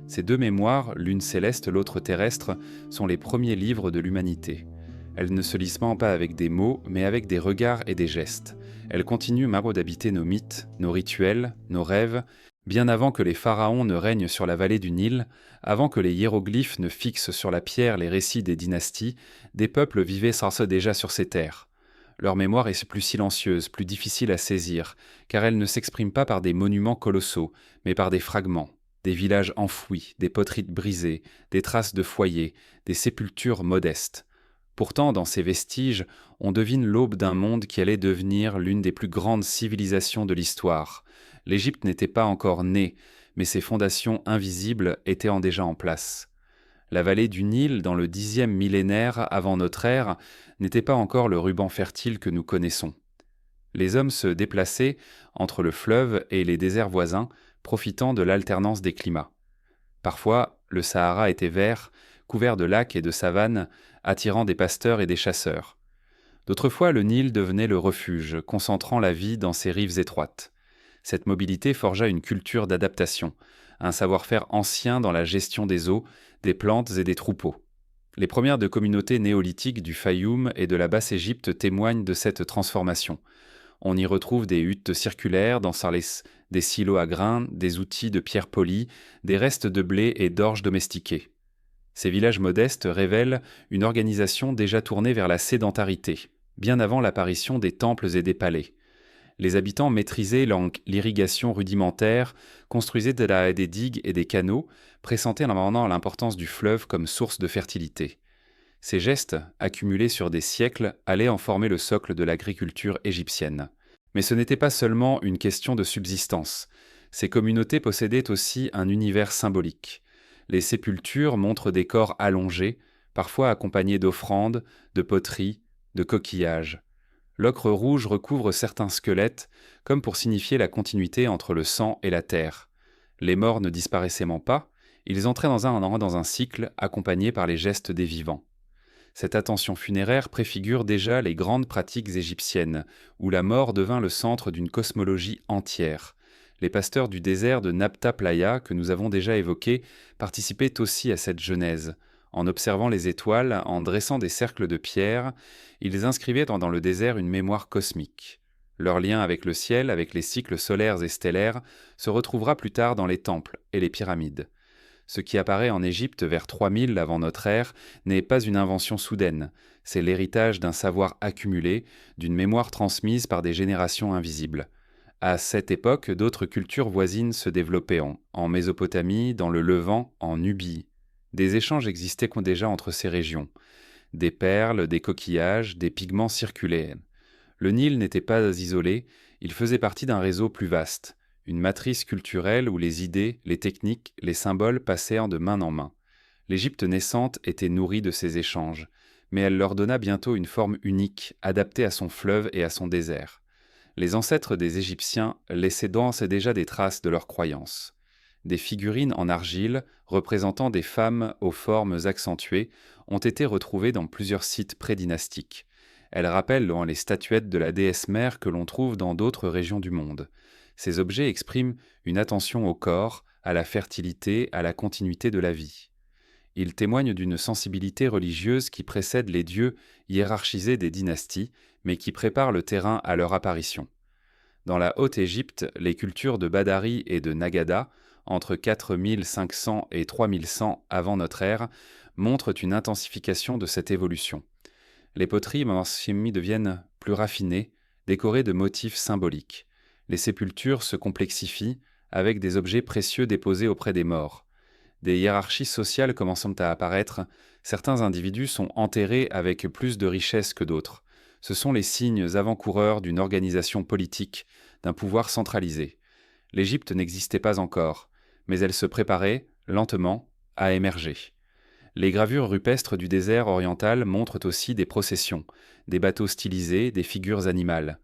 Ces deux mémoires, l'une céleste, l'autre terrestre, sont les premiers livres de l'humanité. Elles ne se lisent pas avec des mots, mais avec des regards et des gestes. Elles continuent d'habiter nos mythes, nos rituels, nos rêves, bien avant que les pharaons ne règnent sur la vallée du Nil, avant que les hiéroglyphes ne fixent sur la pierre les récits des dynasties, des peuples vivaient déjà sur ces terres. Leur mémoire est plus silencieuse, plus difficile à saisir, car elle ne s'exprime pas par des monuments colossaux, mais par des fragments, des villages enfouis, des poteries brisées, des traces de foyers, des sépultures modestes. Pourtant, dans ces vestiges, on devine l'aube d'un monde qui allait devenir l'une des plus grandes civilisations de l'histoire. L'Égypte n'était pas encore née, mais ses fondations invisibles étaient déjà en place. La vallée du Nil, dans le 10e millénaire avant notre ère, n'était pas encore le ruban fertile que nous connaissons. Les hommes se déplaçaient entre le fleuve et les déserts voisins, profitant de l'alternance des climats. Parfois, le Sahara était vert, couvert de lacs et de savanes, attirant des pasteurs et des chasseurs. D'autres fois, le Nil devenait le refuge, concentrant la vie dans ses rives étroites. Cette mobilité forgea une culture d'adaptation, un savoir-faire ancien dans la gestion des eaux, des plantes et des troupeaux. Les premières de communautés néolithiques du Fayoum et de la Basse-Égypte témoignent de cette transformation. On y retrouve des huttes circulaires, des silos à grains, des outils de pierre polie, des restes de blé et d'orge domestiqués. Ces villages modestes révèlent une organisation déjà tournée vers la sédentarité, bien avant l'apparition des temples et des palais. Les habitants maîtrisaient l'irrigation rudimentaire, construisaient des digues et des canaux, pressentant l'importance du fleuve comme source de fertilité. Ces gestes, accumulés sur des siècles, allaient en former le socle de l'agriculture égyptienne. Mais ce n'était pas seulement une question de subsistance. Ces communautés possédaient aussi un univers symbolique. Les sépultures montrent des corps allongés, parfois accompagnés d'offrandes, de poteries, de coquillages. L'ocre rouge recouvre certains squelettes, comme pour signifier la continuité entre le sang et la terre. Les morts ne disparaissaient pas, ils entraient dans un cycle accompagné par les gestes des vivants. Cette attention funéraire préfigure déjà les grandes pratiques égyptiennes, où la mort devint le centre d'une cosmologie entière. Les pasteurs du désert de Nabta Playa, que nous avons déjà évoqués, participaient aussi à cette genèse. En observant les étoiles, en dressant des cercles de pierre, ils inscrivaient dans le désert une mémoire cosmique. Leur lien avec le ciel, avec les cycles solaires et stellaires, se retrouvera plus tard dans les temples et les pyramides. Ce qui apparaît en Égypte vers 3000 avant notre ère n'est pas une invention soudaine, c'est l'héritage d'un savoir accumulé, d'une mémoire transmise par des générations invisibles. À cette époque, d'autres cultures voisines se développaient en Mésopotamie, dans le Levant, en Nubie. Des échanges existaient déjà entre ces régions. Des perles, des coquillages, des pigments circulaient. Le Nil n'était pas isolé, il faisait partie d'un réseau plus vaste, une matrice culturelle où les idées, les techniques, les symboles passèrent de main en main. L'Égypte naissante était nourrie de ces échanges, mais elle leur donna bientôt une forme unique, adaptée à son fleuve et à son désert. Les ancêtres des Égyptiens laissaient déjà des traces de leurs croyances. Des figurines en argile, représentant des femmes aux formes accentuées, ont été retrouvées dans plusieurs sites prédynastiques. Elles rappellent les statuettes de la déesse mère que l'on trouve dans d'autres régions du monde. Ces objets expriment une attention au corps, à la fertilité, à la continuité de la vie. Ils témoignent d'une sensibilité religieuse qui précède les dieux hiérarchisés des dynasties, mais qui prépare le terrain à leur apparition. Dans la Haute-Égypte, les cultures de Badari et de Nagada, entre 4500 et 3100 avant notre ère, montrent une intensification de cette évolution. Les poteries deviennent plus raffinées, décorées de motifs symboliques. Les sépultures se complexifient avec des objets précieux déposés auprès des morts. Des hiérarchies sociales commencent à apparaître, certains individus sont enterrés avec plus de richesse que d'autres. Ce sont les signes avant-coureurs d'une organisation politique, d'un pouvoir centralisé. L'Égypte n'existait pas encore, mais elle se préparait, lentement, à émerger. Les gravures rupestres du désert oriental montrent aussi des processions, des bateaux stylisés, des figures animales.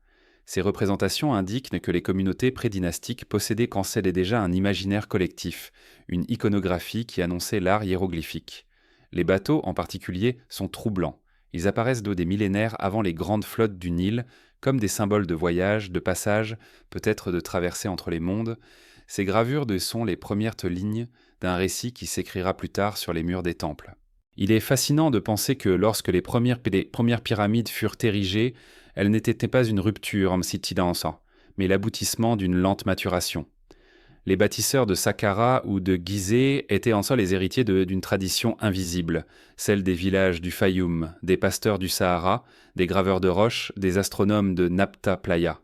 Ces représentations indiquent que les communautés prédynastiques possédaient déjà un imaginaire collectif, une iconographie qui annonçait l'art hiéroglyphique. Les bateaux, en particulier, sont troublants. Ils apparaissent des millénaires avant les grandes flottes du Nil, comme des symboles de voyage, de passage, peut-être de traversée entre les mondes. Ces gravures sont les premières lignes d'un récit qui s'écrira plus tard sur les murs des temples. Il est fascinant de penser que lorsque les premières pyramides furent érigées, elles n'étaient pas une rupture en silence, mais l'aboutissement d'une lente maturation. Les bâtisseurs de Saqqara ou de Gizeh étaient en soi les héritiers d'une tradition invisible, celle des villages du Fayoum, des pasteurs du Sahara, des graveurs de roches, des astronomes de Nabta Playa.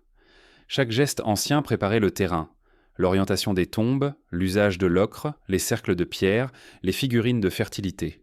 Chaque geste ancien préparait le terrain. L'orientation des tombes, l'usage de l'ocre, les cercles de pierre, les figurines de fertilité.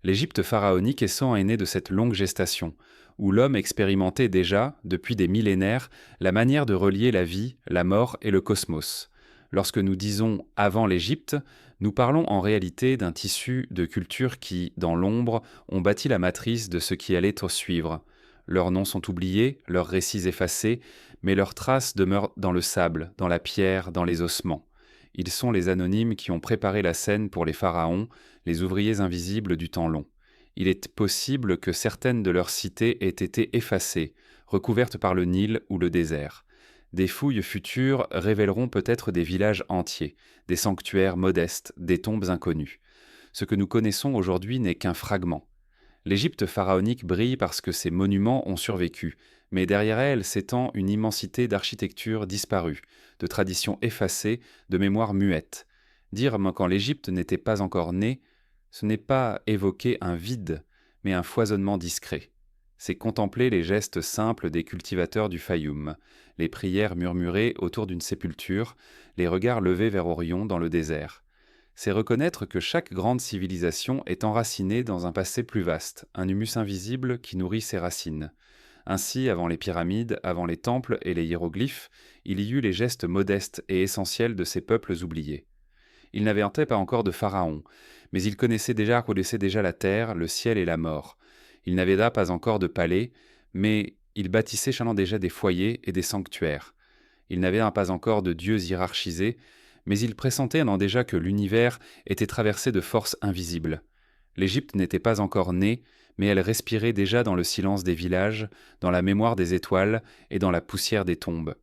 L'Égypte pharaonique est née de cette longue gestation, où l'homme expérimentait déjà, depuis des millénaires, la manière de relier la vie, la mort et le cosmos. Lorsque nous disons « avant l'Égypte », nous parlons en réalité d'un tissu de cultures qui, dans l'ombre, ont bâti la matrice de ce qui allait suivre. Leurs noms sont oubliés, leurs récits effacés, mais leurs traces demeurent dans le sable, dans la pierre, dans les ossements. Ils sont les anonymes qui ont préparé la scène pour les pharaons, les ouvriers invisibles du temps long. Il est possible que certaines de leurs cités aient été effacées, recouvertes par le Nil ou le désert. Des fouilles futures révéleront peut-être des villages entiers, des sanctuaires modestes, des tombes inconnues. Ce que nous connaissons aujourd'hui n'est qu'un fragment. L'Égypte pharaonique brille parce que ses monuments ont survécu, mais derrière elle s'étend une immensité d'architecture disparue, de traditions effacées, de mémoires muettes. Dire quand l'Égypte n'était pas encore née, ce n'est pas évoquer un vide, mais un foisonnement discret. C'est contempler les gestes simples des cultivateurs du Fayoum, les prières murmurées autour d'une sépulture, les regards levés vers Orion dans le désert. C'est reconnaître que chaque grande civilisation est enracinée dans un passé plus vaste, un humus invisible qui nourrit ses racines. Ainsi, avant les pyramides, avant les temples et les hiéroglyphes, il y eut les gestes modestes et essentiels de ces peuples oubliés. Ils n'avaient en tête pas encore de pharaon, mais ils connaissaient déjà la terre, le ciel et la mort. Ils n'avaient pas encore de palais, mais ils bâtissaient déjà des foyers et des sanctuaires. Ils n'avaient pas encore de dieux hiérarchisés, mais ils pressentaient déjà que l'univers était traversé de forces invisibles. L'Égypte n'était pas encore née, mais elle respirait déjà dans le silence des villages, dans la mémoire des étoiles et dans la poussière des tombes.